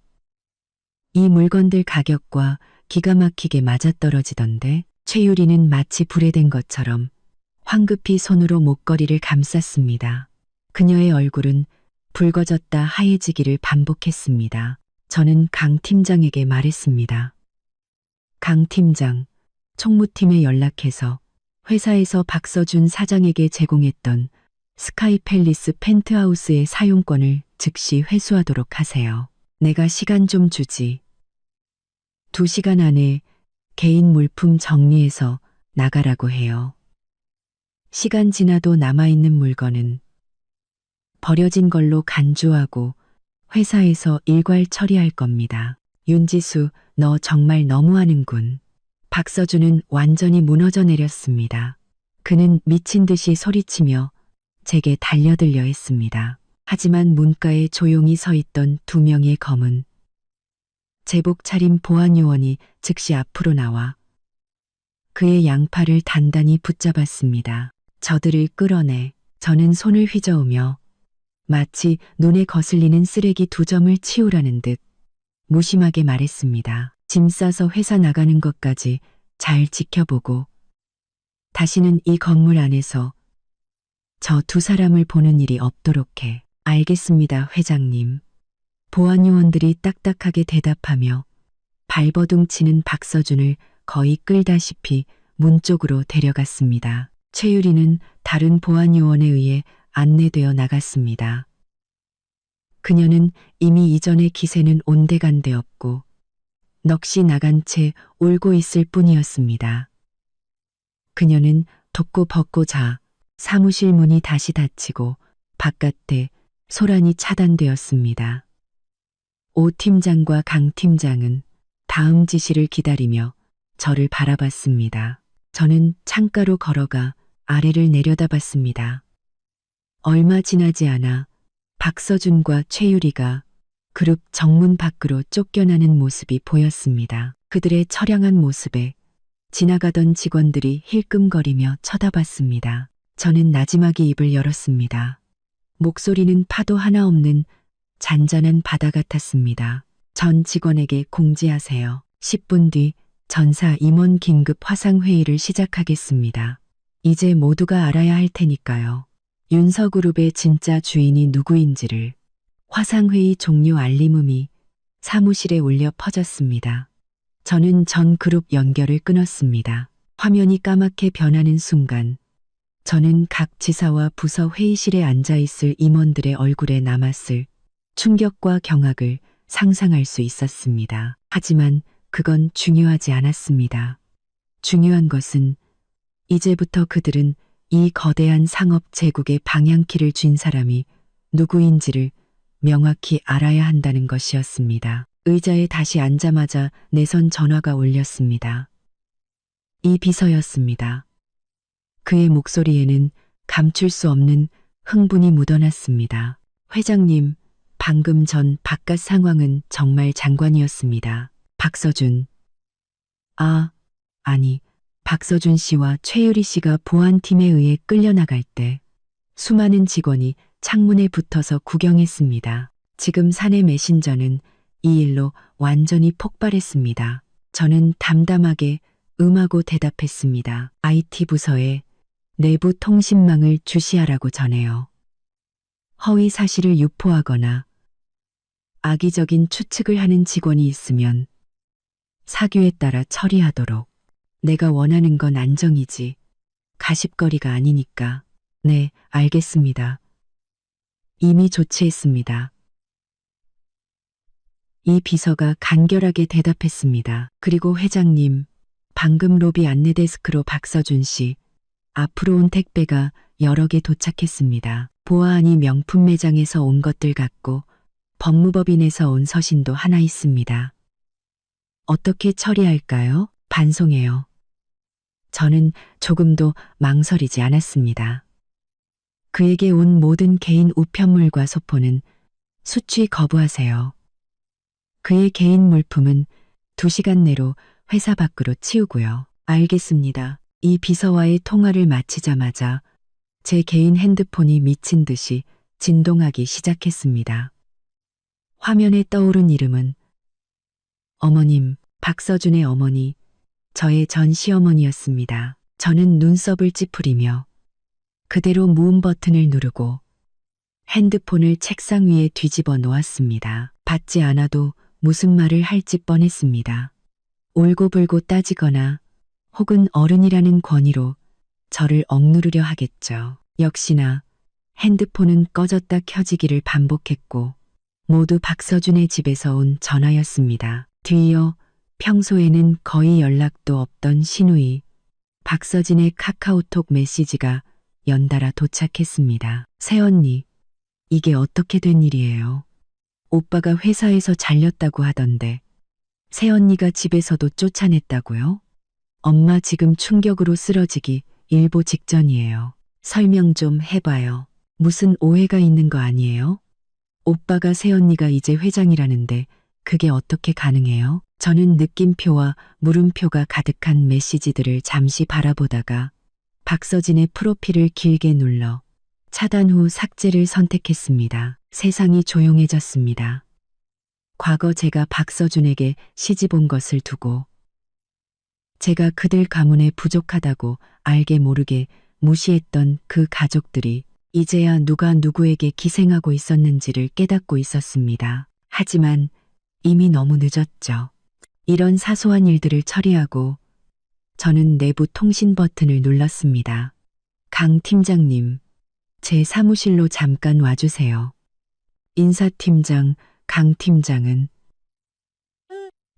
이 물건들 가격과 기가 막히게 맞아떨어지던데. 최유리는 마치 불에 댄 것처럼 황급히 손으로 목걸이를 감쌌습니다. 그녀의 얼굴은 붉어졌다 하얘지기를 반복했습니다. 저는 강 팀장에게 말했습니다. 강 팀장, 총무팀에 연락해서 회사에서 박서준 사장에게 제공했던 스카이 팰리스 펜트하우스의 사용권을 즉시 회수하도록 하세요. 내가 시간 좀 주지. 2시간 안에 개인 물품 정리해서 나가라고 해요. 시간 지나도 남아있는 물건은 버려진 걸로 간주하고 회사에서 일괄 처리할 겁니다. 윤지수, 너 정말 너무하는군. 박서준은 완전히 무너져 내렸습니다. 그는 미친 듯이 소리치며 제게 달려들려 했습니다. 하지만 문가에 조용히 서 있던 2명의 검은 제복 차림 보안요원이 즉시 앞으로 나와 그의 양팔을 단단히 붙잡았습니다. 저들을 끌어내 저는 손을 휘저으며 마치 눈에 거슬리는 쓰레기 2점을 치우라는 듯 무심하게 말했습니다. 짐 싸서 회사 나가는 것까지 잘 지켜보고 다시는 이 건물 안에서 저 2 사람을 보는 일이 없도록 해. 알겠습니다, 회장님. 보안요원들이 딱딱하게 대답하며 발버둥 치는 박서준을 거의 끌다시피 문 쪽으로 데려갔습니다. 최유리는 다른 보안요원에 의해 안내되어 나갔습니다. 그녀는 이미 이전의 기세는 온데간데 없고 넋이 나간 채 울고 있을 뿐이었습니다. 그녀는 돋고 벗고 자 사무실 문이 다시 닫히고 바깥에 소란이 차단되었습니다. 오 팀장과 강 팀장은 다음 지시를 기다리며 저를 바라봤습니다. 저는 창가로 걸어가 아래를 내려다봤습니다. 얼마 지나지 않아 박서준과 최유리가 그룹 정문 밖으로 쫓겨나는 모습이 보였습니다. 그들의 처량한 모습에 지나가던 직원들이 힐끔거리며 쳐다봤습니다. 저는 나지막이 입을 열었습니다. 목소리는 파도 하나 없는 잔잔한 바다 같았습니다. 전 직원에게 공지하세요. 10분 뒤 전사 임원 긴급 화상회의를 시작하겠습니다. 이제 모두가 알아야 할 테니까요. 윤서그룹의 진짜 주인이 누구인지를. 화상회의 종료 알림음이 사무실에 울려 퍼졌습니다. 저는 전 그룹 연결을 끊었습니다. 화면이 까맣게 변하는 순간 저는 각 지사와 부서 회의실에 앉아있을 임원들의 얼굴에 남았을 충격과 경악을 상상할 수 있었습니다. 하지만 그건 중요하지 않았습니다. 중요한 것은 이제부터 그들은 이 거대한 상업 제국의 방향키를 쥔 사람이 누구인지를 명확히 알아야 한다는 것이었습니다. 의자에 다시 앉자마자 내선 전화가 울렸습니다. 이 비서였습니다. 그의 목소리에는 감출 수 없는 흥분이 묻어났습니다. 회장님, 방금 전 바깥 상황은 정말 장관이었습니다. 박서준. 아니, 박서준 씨와 최유리 씨가 보안팀에 의해 끌려나갈 때 수많은 직원이 창문에 붙어서 구경했습니다. 지금 사내 메신저는 이 일로 완전히 폭발했습니다. 저는 담담하게 음하고 대답했습니다. IT 부서에 내부 통신망을 주시하라고 전해요. 허위 사실을 유포하거나 악의적인 추측을 하는 직원이 있으면 사규에 따라 처리하도록. 내가 원하는 건 안정이지 가십거리가 아니니까. 네, 알겠습니다. 이미 조치했습니다. 이 비서가 간결하게 대답했습니다. 그리고 회장님, 방금 로비 안내 데스크로 박서준 씨 앞으로 온 택배가 여러 개 도착했습니다. 보아하니 명품 매장에서 온 것들 같고 법무법인에서 온 서신도 하나 있습니다. 어떻게 처리할까요? 반송해요. 저는 조금도 망설이지 않았습니다. 그에게 온 모든 개인 우편물과 소포는 수취 거부하세요. 그의 개인 물품은 2시간 내로 회사 밖으로 치우고요. 알겠습니다. 이 비서와의 통화를 마치자마자 제 개인 핸드폰이 미친 듯이 진동하기 시작했습니다. 화면에 떠오른 이름은 어머님, 박서준의 어머니, 저의 전 시어머니였습니다. 저는 눈썹을 찌푸리며 그대로 무음 버튼을 누르고 핸드폰을 책상 위에 뒤집어 놓았습니다. 받지 않아도 무슨 말을 할지 뻔했습니다. 올고불고 따지거나 혹은 어른이라는 권위로 저를 억누르려 하겠죠. 역시나 핸드폰은 꺼졌다 켜지기를 반복했고 모두 박서준의 집에서 온 전화였습니다. 뒤이어 평소에는 거의 연락도 없던 신우이 박서진의 카카오톡 메시지가 연달아 도착했습니다. 새언니, 이게 어떻게 된 일이에요? 오빠가 회사에서 잘렸다고 하던데 새언니가 집에서도 쫓아냈다고요? 엄마 지금 충격으로 쓰러지기 일보 직전이에요. 설명 좀 해봐요. 무슨 오해가 있는 거 아니에요? 오빠가 새언니가 이제 회장이라는데 그게 어떻게 가능해요? 저는 느낌표와 물음표가 가득한 메시지들을 잠시 바라보다가 박서진의 프로필을 길게 눌러 차단 후 삭제를 선택했습니다. 세상이 조용해졌습니다. 과거 제가 박서준에게 시집 온 것을 두고 제가 그들 가문에 부족하다고 알게 모르게 무시했던 그 가족들이 이제야 누가 누구에게 기생하고 있었는지를 깨닫고 있었습니다. 하지만 이미 너무 늦었죠. 이런 사소한 일들을 처리하고 저는 내부 통신 버튼을 눌렀습니다. 강 팀장님, 제 사무실로 잠깐 와주세요. 인사팀장 강 팀장은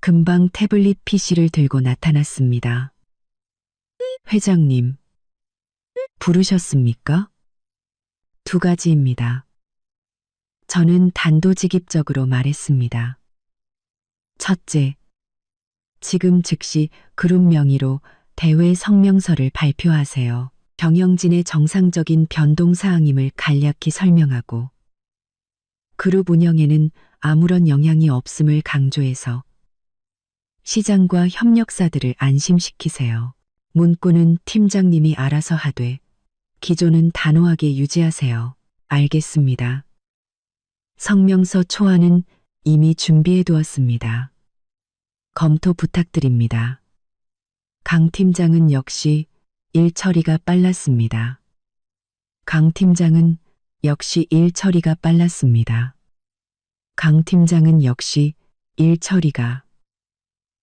금방 태블릿 PC를 들고 나타났습니다. 회장님, 부르셨습니까? 2가지입니다. 저는 단도직입적으로 말했습니다. 첫째, 지금 즉시 그룹 명의로 대회 성명서를 발표하세요. 경영진의 정상적인 변동사항임을 간략히 설명하고 그룹 운영에는 아무런 영향이 없음을 강조해서 시장과 협력사들을 안심시키세요. 문구는 팀장님이 알아서 하되 기조는 단호하게 유지하세요. 알겠습니다. 성명서 초안은 이미 준비해 두었습니다. 검토 부탁드립니다. 강 팀장은 역시 일 처리가 빨랐습니다. 강 팀장은 역시 일 처리가 빨랐습니다. 강 팀장은 역시 일 처리가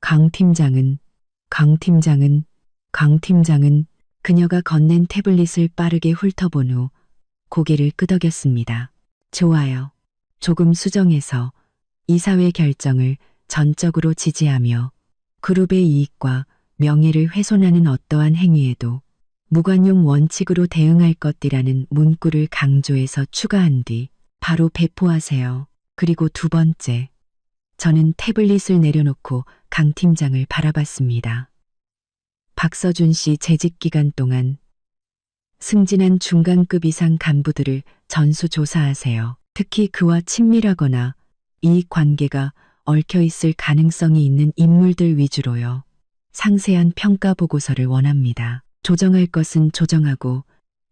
강 팀장은 그녀가 건넨 태블릿을 빠르게 훑어본 후 고개를 끄덕였습니다. 좋아요. 조금 수정해서 이사회 결정을 전적으로 지지하며 그룹의 이익과 명예를 훼손하는 어떠한 행위에도 무관용 원칙으로 대응할 것이라는 문구를 강조해서 추가한 뒤 바로 배포하세요. 그리고 2번째, 저는 태블릿을 내려놓고 강 팀장을 바라봤습니다. 박서준 씨 재직 기간 동안 승진한 중간급 이상 간부들을 전수조사하세요. 특히 그와 친밀하거나 이익 관계가 얽혀 있을 가능성이 있는 인물들 위주로요. 상세한 평가 보고서를 원합니다. 조정할 것은 조정하고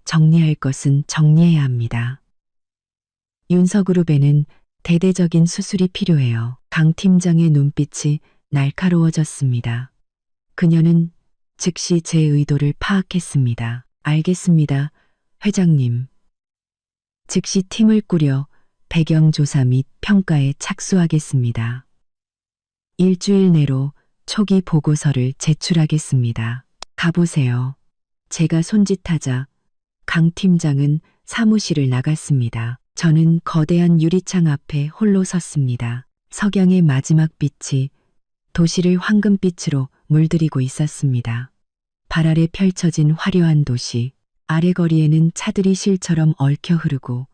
정리할 것은 정리해야 합니다. 윤서그룹에는 대대적인 수술이 필요해요. 강 팀장의 눈빛이 날카로워졌습니다. 그녀는 즉시 제 의도를 파악했습니다. 알겠습니다, 회장님. 즉시 팀을 꾸려 배경 조사 및 평가에 착수하겠습니다. 일주일 내로 초기 보고서를 제출하겠습니다. 가보세요. 제가 손짓하자 강 팀장은 사무실을 나갔습니다. 저는 거대한 유리창 앞에 홀로 섰습니다. 석양의 마지막 빛이 도시를 황금빛으로 물들이고 있었습니다. 발 아래 펼쳐진 화려한 도시, 아래 거리에는 차들이 실처럼 얽혀 흐르고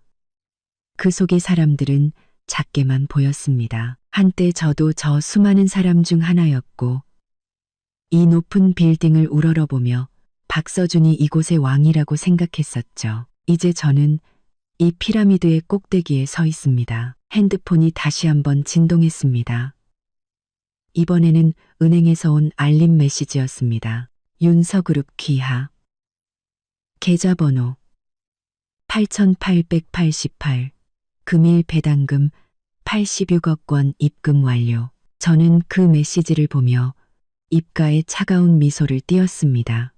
그 속의 사람들은 작게만 보였습니다. 한때 저도 저 수많은 사람 중 하나였고 이 높은 빌딩을 우러러보며 박서준이 이곳의 왕이라고 생각했었죠. 이제 저는 이 피라미드의 꼭대기에 서 있습니다. 핸드폰이 다시 한번 진동했습니다. 이번에는 은행에서 온 알림 메시지였습니다. 윤서그룹 귀하. 계좌번호 8888, 금일 배당금 86억 원 입금 완료. 저는 그 메시지를 보며 입가에 차가운 미소를 띄었습니다.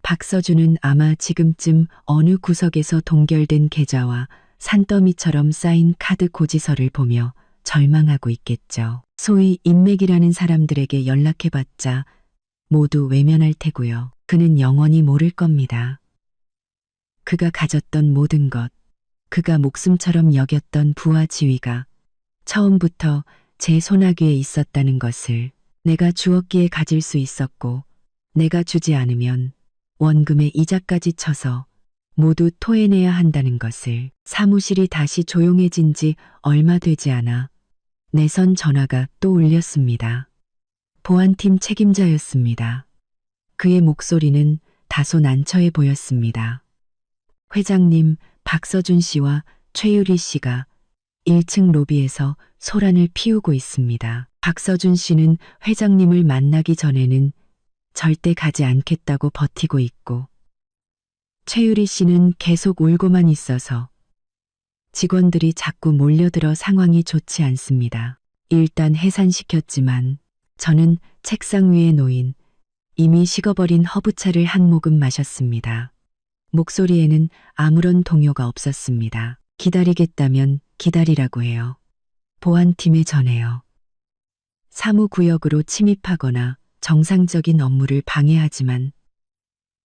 박서준은 아마 지금쯤 어느 구석에서 동결된 계좌와 산더미처럼 쌓인 카드 고지서를 보며 절망하고 있겠죠. 소위 인맥이라는 사람들에게 연락해봤자 모두 외면할 테고요. 그는 영원히 모를 겁니다. 그가 가졌던 모든 것, 그가 목숨처럼 여겼던 부와 지위가 처음부터 제 손아귀에 있었다는 것을, 내가 주었기에 가질 수 있었고 내가 주지 않으면 원금의 이자까지 쳐서 모두 토해내야 한다는 것을. 사무실이 다시 조용해진 지 얼마 되지 않아 내선 전화가 또 울렸습니다. 보안팀 책임자였습니다. 그의 목소리는 다소 난처해 보였습니다. 회장님, 박서준 씨와 최유리 씨가 1층 로비에서 소란을 피우고 있습니다. 박서준 씨는 회장님을 만나기 전에는 절대 가지 않겠다고 버티고 있고 최유리 씨는 계속 울고만 있어서 직원들이 자꾸 몰려들어 상황이 좋지 않습니다. 일단 해산시켰지만 저는 책상 위에 놓인 이미 식어버린 허브차를 한 모금 마셨습니다. 목소리에는 아무런 동요가 없었습니다. 기다리겠다면 기다리라고 해요. 보안팀에 전해요. 사무구역으로 침입하거나 정상적인 업무를 방해하지만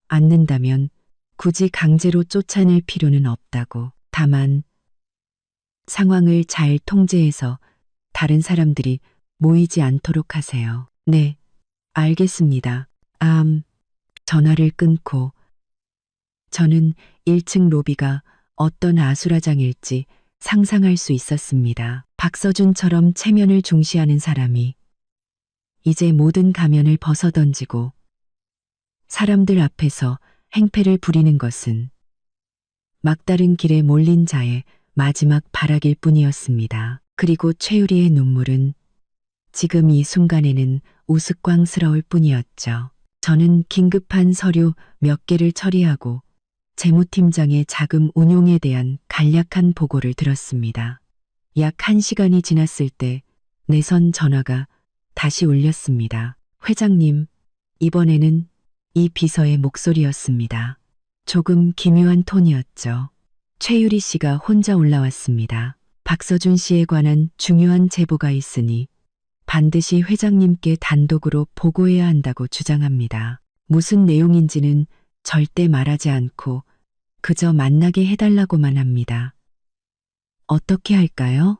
않는다면 굳이 강제로 쫓아낼 필요는 없다고. 다만 상황을 잘 통제해서 다른 사람들이 모이지 않도록 하세요. 네, 알겠습니다. 전화를 끊고 저는 1층 로비가 어떤 아수라장일지 상상할 수 있었습니다. 박서준처럼 체면을 중시하는 사람이 이제 모든 가면을 벗어던지고 사람들 앞에서 행패를 부리는 것은 막다른 길에 몰린 자의 마지막 발악일 뿐이었습니다. 그리고 최유리의 눈물은 지금 이 순간에는 우스꽝스러울 뿐이었죠. 저는 긴급한 서류 몇 개를 처리하고 재무팀장의 자금 운용에 대한 간략한 보고를 들었습니다. 약 1시간이 지났을 때 내선 전화가 다시 울렸습니다. 회장님, 이번에는 이 비서의 목소리였습니다. 조금 기묘한 톤이었죠. 최유리 씨가 혼자 올라왔습니다. 박서준 씨에 관한 중요한 제보가 있으니 반드시 회장님께 단독으로 보고해야 한다고 주장합니다. 무슨 내용인지는 절대 말하지 않고 그저 만나게 해달라고만 합니다. 어떻게 할까요?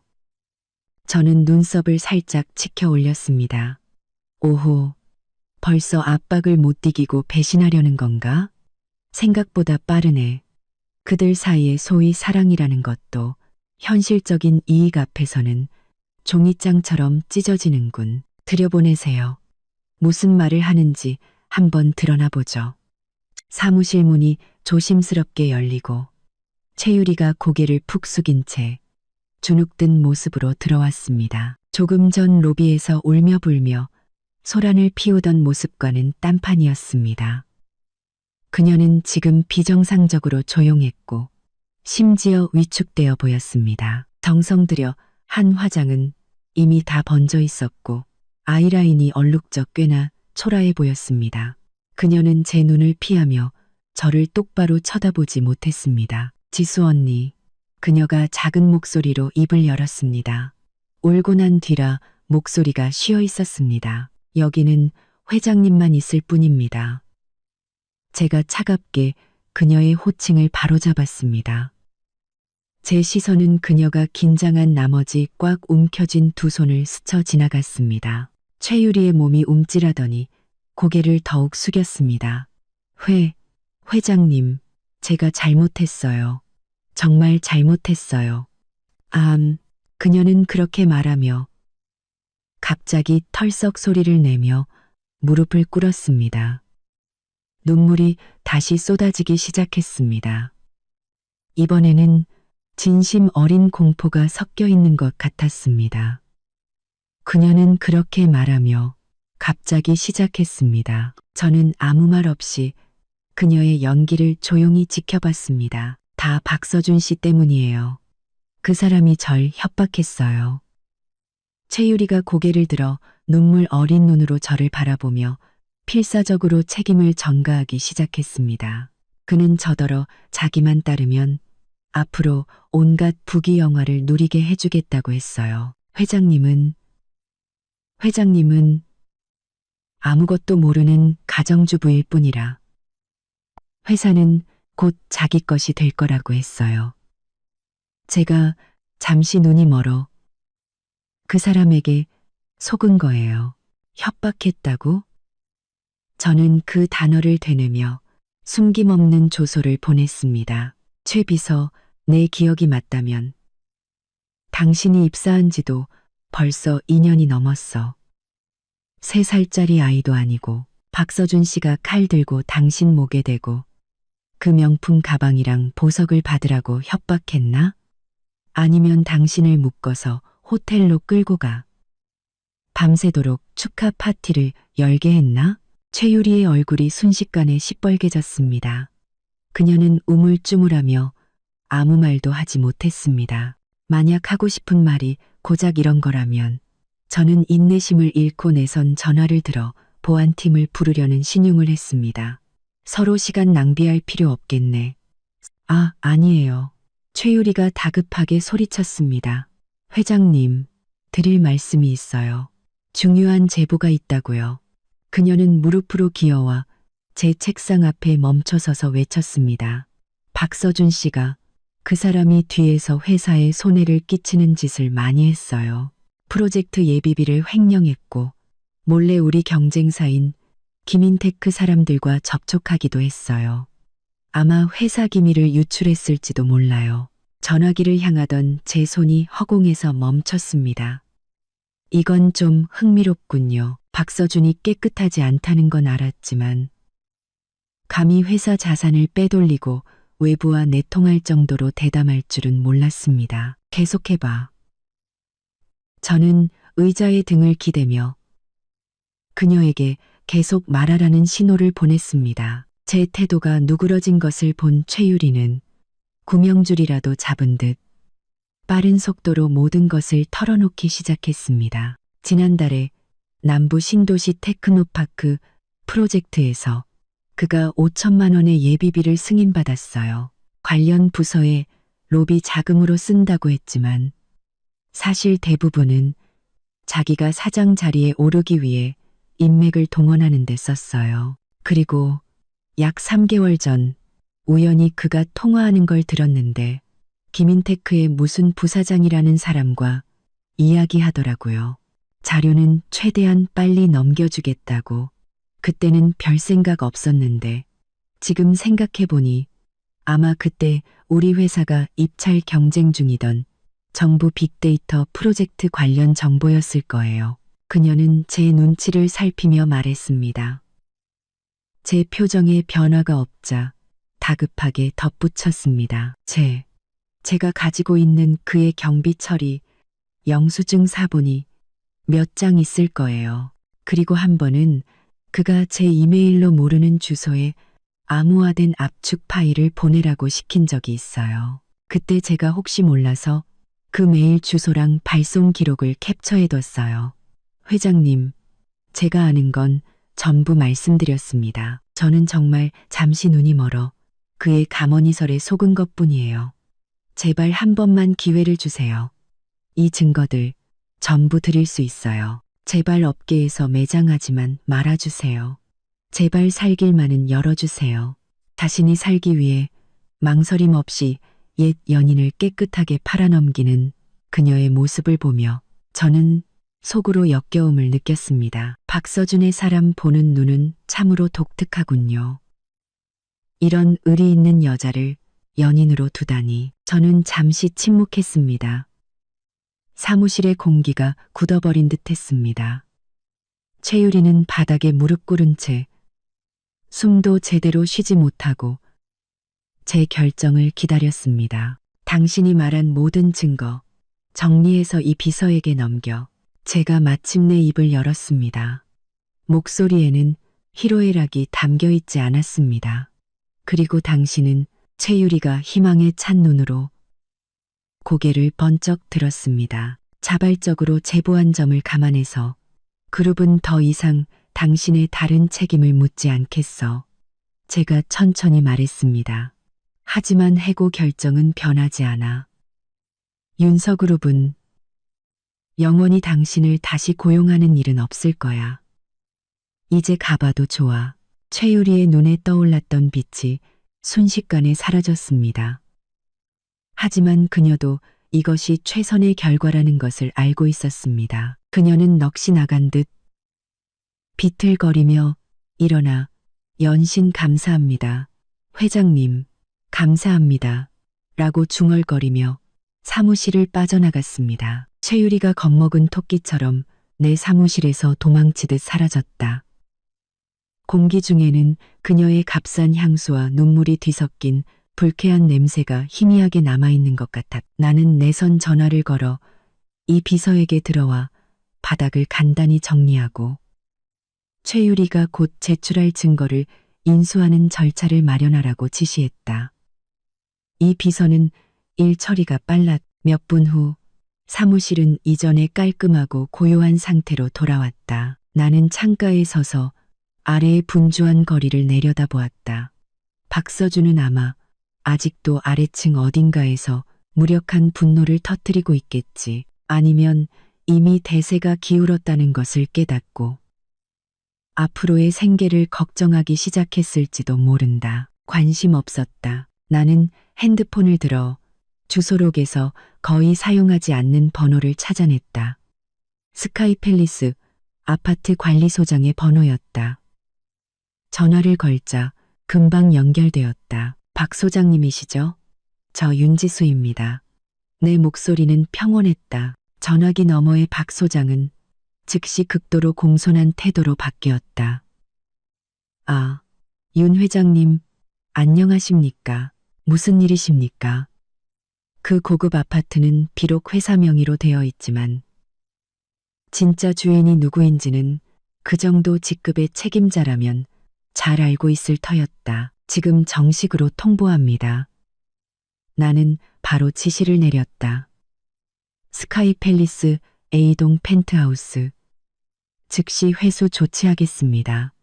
저는 눈썹을 살짝 치켜 올렸습니다. 오호, 벌써 압박을 못 이기고 배신하려는 건가? 생각보다 빠르네. 그들 사이의 소위 사랑이라는 것도 현실적인 이익 앞에서는 종이장처럼 찢어지는군. 들여보내세요. 무슨 말을 하는지 한번 드러나 보죠. 사무실 문이 조심스럽게 열리고 최유리가 고개를 푹 숙인 채 주눅든 모습으로 들어왔습니다. 조금 전 로비에서 울며 불며 소란을 피우던 모습과는 딴판이었습니다. 그녀는 지금 비정상적으로 조용했고 심지어 위축되어 보였습니다. 정성 들여 한 화장은 이미 다 번져 있었고 아이라인이 얼룩져 꽤나 초라해 보였습니다. 그녀는 제 눈을 피하며 저를 똑바로 쳐다보지 못했습니다. 지수 언니, 그녀가 작은 목소리로 입을 열었습니다. 울고 난 뒤라 목소리가 쉬어 있었습니다. 여기는 회장님만 있을 뿐입니다. 제가 차갑게 그녀의 호칭을 바로잡았습니다. 제 시선은 그녀가 긴장한 나머지 꽉 움켜쥔 두 손을 스쳐 지나갔습니다. 최유리의 몸이 움찔하더니 고개를 더욱 숙였습니다. 회장님, 제가 잘못했어요. 정말 잘못했어요. 그녀는 그렇게 말하며 갑자기 털썩 소리를 내며 무릎을 꿇었습니다. 눈물이 다시 쏟아지기 시작했습니다. 이번에는 진심 어린 공포가 섞여 있는 것 같았습니다. 그녀는 그렇게 말하며 갑자기 시작했습니다. 저는 아무 말 없이 그녀의 연기를 조용히 지켜봤습니다. 다 박서준 씨 때문이에요. 그 사람이 절 협박했어요. 최유리가 고개를 들어 눈물 어린 눈으로 저를 바라보며 필사적으로 책임을 전가하기 시작했습니다. 그는 저더러 자기만 따르면 앞으로 온갖 부귀영화를 누리게 해주겠다고 했어요. 회장님은 아무것도 모르는 가정주부일 뿐이라 회사는 곧 자기 것이 될 거라고 했어요. 제가 잠시 눈이 멀어 그 사람에게 속은 거예요. 협박했다고? 저는 그 단어를 되뇌며 숨김없는 조소를 보냈습니다. 최 비서, 내 기억이 맞다면 당신이 입사한 지도 벌써 2년이 넘었어. 3살짜리 아이도 아니고 박서준 씨가 칼 들고 당신 목에 대고 그 명품 가방이랑 보석을 받으라고 협박했나? 아니면 당신을 묶어서 호텔로 끌고 가 밤새도록 축하 파티를 열게 했나? 최유리의 얼굴이 순식간에 시뻘개졌습니다. 그녀는 우물쭈물하며 아무 말도 하지 못했습니다. 만약 하고 싶은 말이 고작 이런 거라면 저는 인내심을 잃고 내선 전화를 들어 보안팀을 부르려는 신용을 했습니다. 서로 시간 낭비할 필요 없겠네. 아니에요. 최유리가 다급하게 소리쳤습니다. 회장님, 드릴 말씀이 있어요. 중요한 제보가 있다고요. 그녀는 무릎으로 기어와 제 책상 앞에 멈춰서서 외쳤습니다. 박서준 씨가 그 사람이 뒤에서 회사에 손해를 끼치는 짓을 많이 했어요. 프로젝트 예비비를 횡령했고 몰래 우리 경쟁사인 김인테크 사람들과 접촉하기도 했어요. 아마 회사 기밀을 유출했을지도 몰라요. 전화기를 향하던 제 손이 허공에서 멈췄습니다. 이건 좀 흥미롭군요. 박서준이 깨끗하지 않다는 건 알았지만 감히 회사 자산을 빼돌리고 외부와 내통할 정도로 대담할 줄은 몰랐습니다. 계속해봐. 저는 의자에 등을 기대며 그녀에게 계속 말하라는 신호를 보냈습니다. 제 태도가 누그러진 것을 본 최유리는 구명줄이라도 잡은 듯 빠른 속도로 모든 것을 털어놓기 시작했습니다. 지난달에 남부 신도시 테크노파크 프로젝트에서 그가 5천만 원의 예비비를 승인받았어요. 관련 부서에 로비 자금으로 쓴다고 했지만 사실 대부분은 자기가 사장 자리에 오르기 위해 인맥을 동원하는 데 썼어요. 그리고 약 3개월 전 우연히 그가 통화하는 걸 들었는데 김인테크의 무슨 부사장이라는 사람과 이야기하더라고요. 자료는 최대한 빨리 넘겨주겠다고. 그때는 별 생각 없었는데 지금 생각해보니 아마 그때 우리 회사가 입찰 경쟁 중이던 정부 빅데이터 프로젝트 관련 정보였을 거예요. 그녀는 제 눈치를 살피며 말했습니다. 제 표정에 변화가 없자 다급하게 덧붙였습니다. 제가 가지고 있는 그의 경비처리 영수증 사본이 몇 장 있을 거예요. 그리고 한 번은 그가 제 이메일로 모르는 주소에 암호화된 압축 파일을 보내라고 시킨 적이 있어요. 그때 제가 혹시 몰라서 그 메일 주소랑 발송 기록을 캡처해뒀어요. 회장님, 제가 아는 건 전부 말씀드렸습니다. 저는 정말 잠시 눈이 멀어 그의 감언이설에 속은 것뿐이에요. 제발 한 번만 기회를 주세요. 이 증거들 전부 드릴 수 있어요. 제발 업계에서 매장하지만 말아주세요. 제발 살 길만은 열어주세요. 자신이 살기 위해 망설임 없이 옛 연인을 깨끗하게 팔아넘기는 그녀의 모습을 보며 저는 속으로 역겨움을 느꼈습니다. 박서준의 사람 보는 눈은 참으로 독특하군요. 이런 의리 있는 여자를 연인으로 두다니. 저는 잠시 침묵했습니다. 사무실의 공기가 굳어버린 듯 했습니다. 최유리는 바닥에 무릎 꿇은 채 숨도 제대로 쉬지 못하고 제 결정을 기다렸습니다. 당신이 말한 모든 증거 정리해서 이 비서에게 넘겨. 제가 마침내 입을 열었습니다. 목소리에는 희로애락이 담겨 있지 않았습니다. 그리고 당신은 최유리가 희망에 찬 눈으로 고개를 번쩍 들었습니다. 자발적으로 제보한 점을 감안해서 그룹은 더 이상 당신의 다른 책임을 묻지 않겠어. 제가 천천히 말했습니다. 하지만 해고 결정은 변하지 않아. 윤서그룹은 영원히 당신을 다시 고용하는 일은 없을 거야. 이제 가봐도 좋아. 최유리의 눈에 떠올랐던 빛이 순식간에 사라졌습니다. 하지만 그녀도 이것이 최선의 결과라는 것을 알고 있었습니다. 그녀는 넋이 나간 듯 비틀거리며 일어나 연신 감사합니다. 회장님, 감사합니다. 라고 중얼거리며 사무실을 빠져나갔습니다. 최유리가 겁먹은 토끼처럼 내 사무실에서 도망치듯 사라졌다. 공기 중에는 그녀의 값싼 향수와 눈물이 뒤섞인 불쾌한 냄새가 희미하게 남아있는 것 같았다. 나는 내선 전화를 걸어 이 비서에게 들어와 바닥을 간단히 정리하고 최유리가 곧 제출할 증거를 인수하는 절차를 마련하라고 지시했다. 이 비서는 일 처리가 빨랐. 몇 분 후 사무실은 이전에 깔끔하고 고요한 상태로 돌아왔다. 나는 창가에 서서 아래의 분주한 거리를 내려다보았다. 박서준은 아마 아직도 아래층 어딘가에서 무력한 분노를 터뜨리고 있겠지. 아니면 이미 대세가 기울었다는 것을 깨닫고 앞으로의 생계를 걱정하기 시작했을지도 모른다. 관심 없었다. 나는 핸드폰을 들어 주소록에서 거의 사용하지 않는 번호를 찾아냈다. 스카이팰리스 아파트 관리소장의 번호였다. 전화를 걸자 금방 연결되었다. 박 소장님이시죠? 저 윤지수입니다. 내 목소리는 평온했다. 전화기 너머의 박 소장은 즉시 극도로 공손한 태도로 바뀌었다. 아, 윤 회장님, 안녕하십니까? 무슨 일이십니까? 그 고급 아파트는 비록 회사 명의로 되어 있지만 진짜 주인이 누구인지는 그 정도 직급의 책임자라면 잘 알고 있을 터였다. 지금 정식으로 통보합니다. 나는 바로 지시를 내렸다. 스카이팰리스 A동 펜트하우스. 즉시 회수 조치하겠습니다.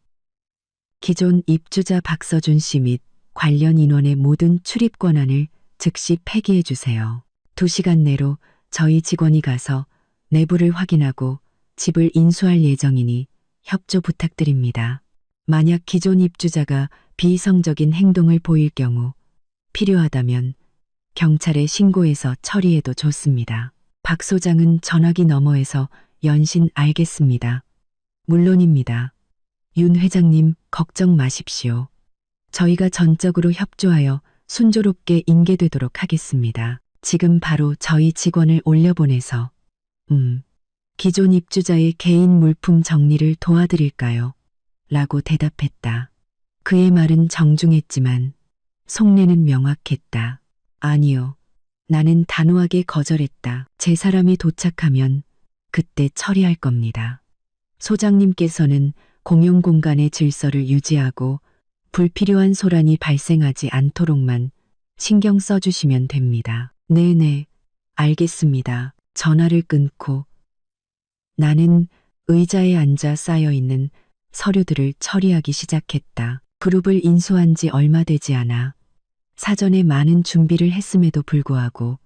기존 입주자 박서준 씨 및 관련 인원의 모든 출입 권한을 즉시 폐기해 주세요. 2시간 내로 저희 직원이 가서 내부를 확인하고 집을 인수할 예정이니 협조 부탁드립니다. 만약 기존 입주자가 비이성적인 행동을 보일 경우 필요하다면 경찰에 신고해서 처리해도 좋습니다. 박 소장은 전화기 너머에서 연신 알겠습니다. 물론입니다. 윤 회장님 걱정 마십시오. 저희가 전적으로 협조하여 순조롭게 인계되도록 하겠습니다. 지금 바로 저희 직원을 올려보내서 기존 입주자의 개인 물품 정리를 도와드릴까요? 라고 대답했다. 그의 말은 정중했지만 속내는 명확했다. 아니요. 나는 단호하게 거절했다. 제 사람이 도착하면 그때 처리할 겁니다. 소장님께서는 공용 공간의 질서를 유지하고 불필요한 소란이 발생하지 않도록만 신경 써주시면 됩니다. 네네, 알겠습니다. 전화를 끊고 나는 의자에 앉아 쌓여있는 서류들을 처리하기 시작했다. 그룹을 인수한 지 얼마 되지 않아 사전에 많은 준비를 했음에도 불구하고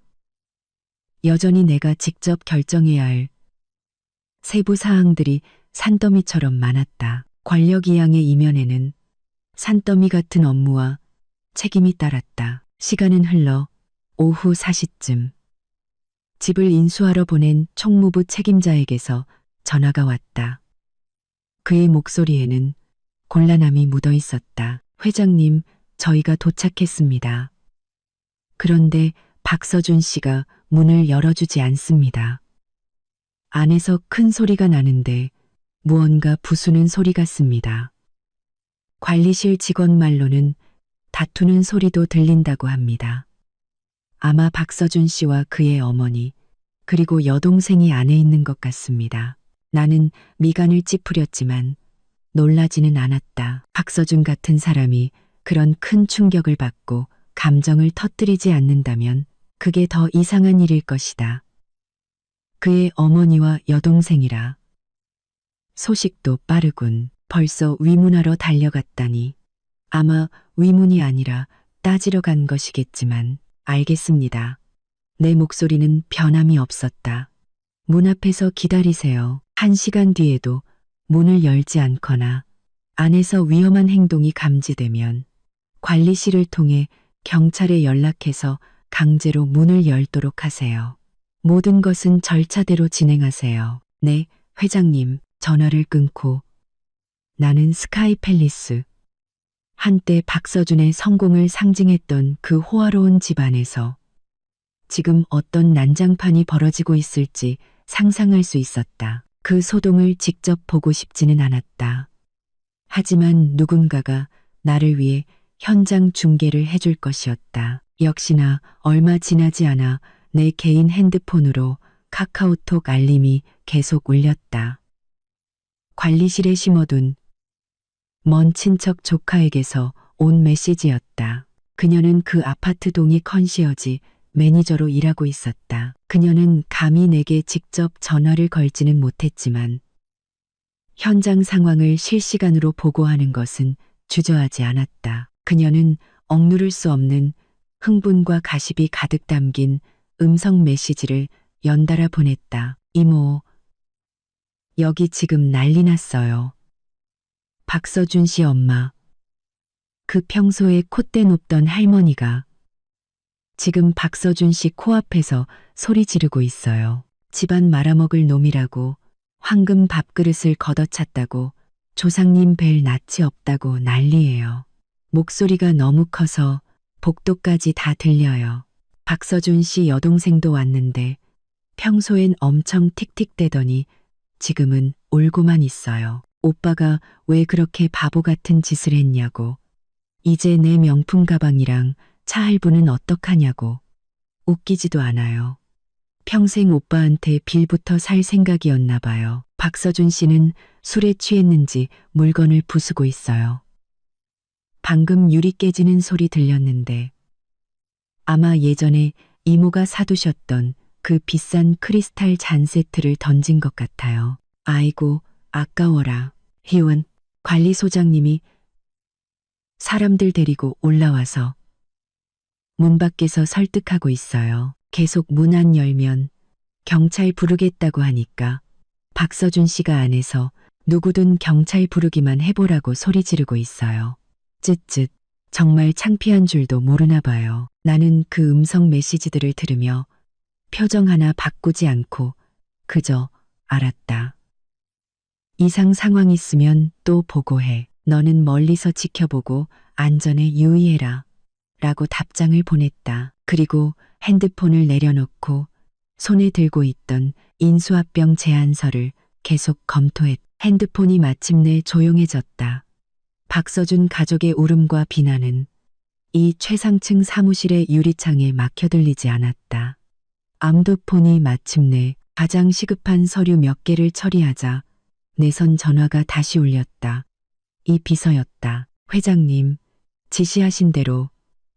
여전히 내가 직접 결정해야 할 세부 사항들이 산더미처럼 많았다. 권력이양의 이면에는 산더미 같은 업무와 책임이 따랐다. 시간은 흘러 오후 4시쯤 집을 인수하러 보낸 총무부 책임자에게서 전화가 왔다. 그의 목소리에는 곤란함이 묻어 있었다. 회장님, 저희가 도착했습니다. 그런데 박서준 씨가 문을 열어주지 않습니다. 안에서 큰 소리가 나는데 무언가 부수는 소리 같습니다. 관리실 직원 말로는 다투는 소리도 들린다고 합니다. 아마 박서준 씨와 그의 어머니, 그리고 여동생이 안에 있는 것 같습니다. 나는 미간을 찌푸렸지만 놀라지는 않았다. 박서준 같은 사람이 그런 큰 충격을 받고 감정을 터뜨리지 않는다면 그게 더 이상한 일일 것이다. 그의 어머니와 여동생이라. 소식도 빠르군. 벌써 위문하러 달려갔다니. 아마 위문이 아니라 따지러 간 것이겠지만 알겠습니다. 내 목소리는 변함이 없었다. 문 앞에서 기다리세요. 1시간 뒤에도 문을 열지 않거나 안에서 위험한 행동이 감지되면 관리실을 통해 경찰에 연락해서 강제로 문을 열도록 하세요. 모든 것은 절차대로 진행하세요. 네, 회장님. 전화를 끊고 나는 스카이 팰리스. 한때 박서준의 성공을 상징했던 그 호화로운 집안에서 지금 어떤 난장판이 벌어지고 있을지 상상할 수 있었다. 그 소동을 직접 보고 싶지는 않았다. 하지만 누군가가 나를 위해 현장 중계를 해줄 것이었다. 역시나 얼마 지나지 않아 내 개인 핸드폰으로 카카오톡 알림이 계속 울렸다. 관리실에 심어둔 먼 친척 조카에게서 온 메시지였다. 그녀는 그 아파트 동의 컨시어지 매니저로 일하고 있었다. 그녀는 감히 내게 직접 전화를 걸지는 못했지만 현장 상황을 실시간으로 보고하는 것은 주저하지 않았다. 그녀는 억누를 수 없는 흥분과 가십이 가득 담긴 음성 메시지를 연달아 보냈다. 이모, 여기 지금 난리 났어요. 박서준 씨 엄마. 그 평소에 콧대 높던 할머니가 지금 박서준 씨 코앞에서 소리 지르고 있어요. 집안 말아먹을 놈이라고, 황금 밥그릇을 걷어찼다고, 조상님 뵐 낯이 없다고 난리예요. 목소리가 너무 커서 복도까지 다 들려요. 박서준 씨 여동생도 왔는데 평소엔 엄청 틱틱대더니 지금은 울고만 있어요. 오빠가 왜 그렇게 바보 같은 짓을 했냐고. 이제 내 명품 가방이랑 차 할부는 어떡하냐고. 웃기지도 않아요. 평생 오빠한테 빌부터 살 생각이었나 봐요. 박서준 씨는 술에 취했는지 물건을 부수고 있어요. 방금 유리 깨지는 소리 들렸는데 아마 예전에 이모가 사두셨던 그 비싼 크리스탈 잔 세트를 던진 것 같아요. 아이고, 아까워라. 희원, 관리소장님이 사람들 데리고 올라와서 문 밖에서 설득하고 있어요. 계속 문 안 열면 경찰 부르겠다고 하니까 박서준 씨가 안에서 누구든 경찰 부르기만 해보라고 소리 지르고 있어요. 쯧쯧, 정말 창피한 줄도 모르나 봐요. 나는 그 음성 메시지들을 들으며 표정 하나 바꾸지 않고 그저 알았다. 이상 상황 있으면 또 보고해. 너는 멀리서 지켜보고 안전에 유의해라. 라고 답장을 보냈다. 그리고 핸드폰을 내려놓고 손에 들고 있던 인수합병 제안서를 계속 검토했다. 핸드폰이 마침내 조용해졌다. 박서준 가족의 울음과 비난은 이 최상층 사무실의 유리창에 막혀들리지 않았다. 암도폰이 마침내 가장 시급한 서류 몇 개를 처리하자 내선 전화가 다시 울렸다. 이 비서였다. 회장님, 지시하신 대로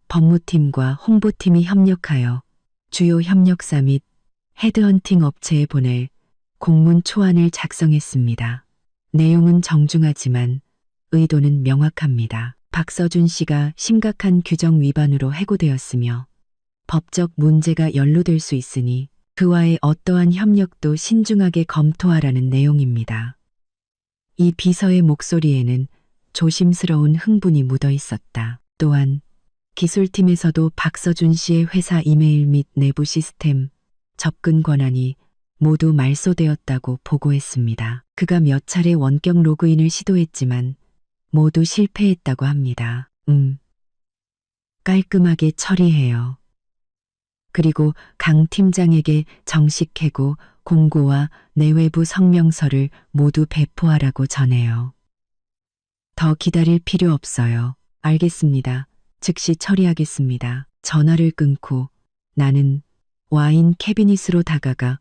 법무팀과 홍보팀이 협력하여 주요 협력사 및 헤드헌팅 업체에 보낼 공문 초안을 작성했습니다. 내용은 정중하지만 의도는 명확합니다. 박서준 씨가 심각한 규정 위반으로 해고되었으며 법적 문제가 연루될 수 있으니 그와의 어떠한 협력도 신중하게 검토하라는 내용입니다. 이 비서의 목소리에는 조심스러운 흥분이 묻어 있었다. 또한 기술팀에서도 박서준 씨의 회사 이메일 및 내부 시스템, 접근 권한이 모두 말소되었다고 보고했습니다. 그가 몇 차례 원격 로그인을 시도했지만 모두 실패했다고 합니다. 깔끔하게 처리해요. 그리고 강 팀장에게 정식 해고 공고와 내외부 성명서를 모두 배포하라고 전해요. 더 기다릴 필요 없어요. 알겠습니다. 즉시 처리하겠습니다. 전화를 끊고 나는 와인 캐비닛으로 다가가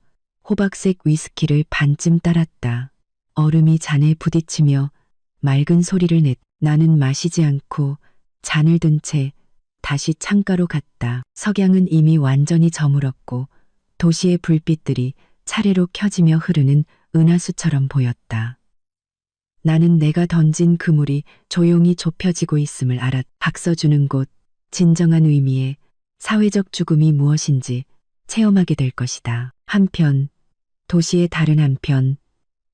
호박색 위스키를 반쯤 따랐다. 얼음이 잔에 부딪히며 맑은 소리를 냈. 나는 마시지 않고 잔을 든 채 다시 창가로 갔다. 석양은 이미 완전히 저물었고 도시의 불빛들이 차례로 켜지며 흐르는 은하수처럼 보였다. 나는 내가 던진 그물이 조용히 좁혀지고 있음을 알았. 박서준은 곧 진정한 의미의 사회적 죽음이 무엇인지 체험하게 될 것이다. 한편, 도시의 다른 한편,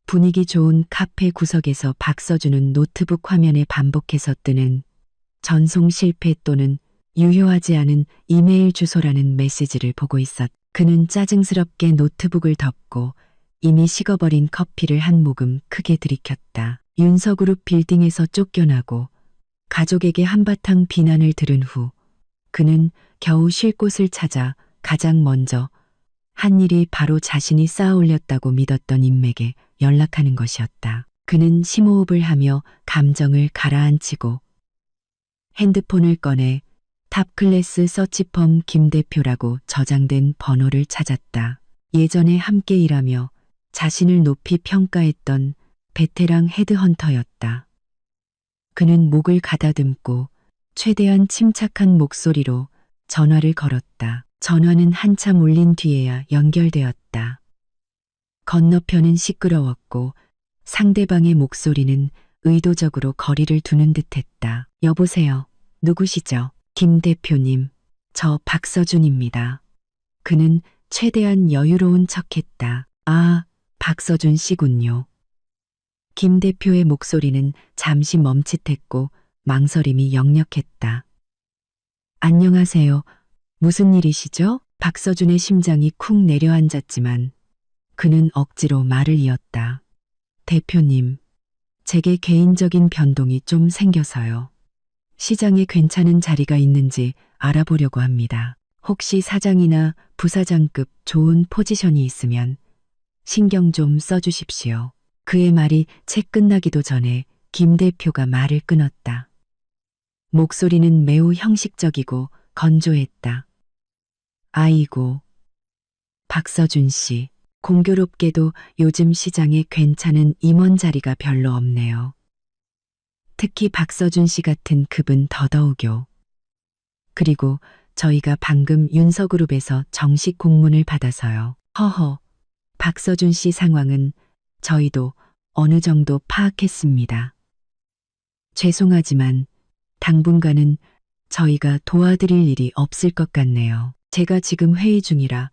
분위기 좋은 카페 구석에서 박서준은 노트북 화면에 반복해서 뜨는 전송 실패 또는 유효하지 않은 이메일 주소라는 메시지를 보고 있었. 그는 짜증스럽게 노트북을 덮고 이미 식어버린 커피를 한 모금 크게 들이켰다. 윤서그룹 빌딩에서 쫓겨나고 가족에게 한바탕 비난을 들은 후 그는 겨우 쉴 곳을 찾아 가장 먼저 한 일이 바로 자신이 쌓아 올렸다고 믿었던 인맥에 연락하는 것이었다. 그는 심호흡을 하며 감정을 가라앉히고 핸드폰을 꺼내 탑클래스 서치펌 김 대표라고 저장된 번호를 찾았다. 예전에 함께 일하며 자신을 높이 평가했던 베테랑 헤드헌터였다. 그는 목을 가다듬고 최대한 침착한 목소리로 전화를 걸었다. 전화는 한참 울린 뒤에야 연결되었다. 건너편은 시끄러웠고 상대방의 목소리는 의도적으로 거리를 두는 듯했다. 여보세요. 누구시죠? 김 대표님, 저 박서준입니다. 그는 최대한 여유로운 척했다. 아, 박서준 씨군요. 김 대표의 목소리는 잠시 멈칫했고 망설임이 역력했다. 안녕하세요. 무슨 일이시죠? 박서준의 심장이 쿵 내려앉았지만 그는 억지로 말을 이었다. 대표님, 제게 개인적인 변동이 좀 생겨서요. 시장에 괜찮은 자리가 있는지 알아보려고 합니다. 혹시 사장이나 부사장급 좋은 포지션이 있으면 신경 좀 써주십시오. 그의 말이 채 끝나기도 전에 김 대표가 말을 끊었다. 목소리는 매우 형식적이고 건조했다. 아이고, 박서준 씨, 공교롭게도 요즘 시장에 괜찮은 임원 자리가 별로 없네요. 특히 박서준 씨 같은 급은 더더욱요. 그리고 저희가 방금 윤서그룹에서 정식 공문을 받아서요. 허허, 박서준 씨 상황은 저희도 어느 정도 파악했습니다. 죄송하지만 당분간은 저희가 도와드릴 일이 없을 것 같네요. 제가 지금 회의 중이라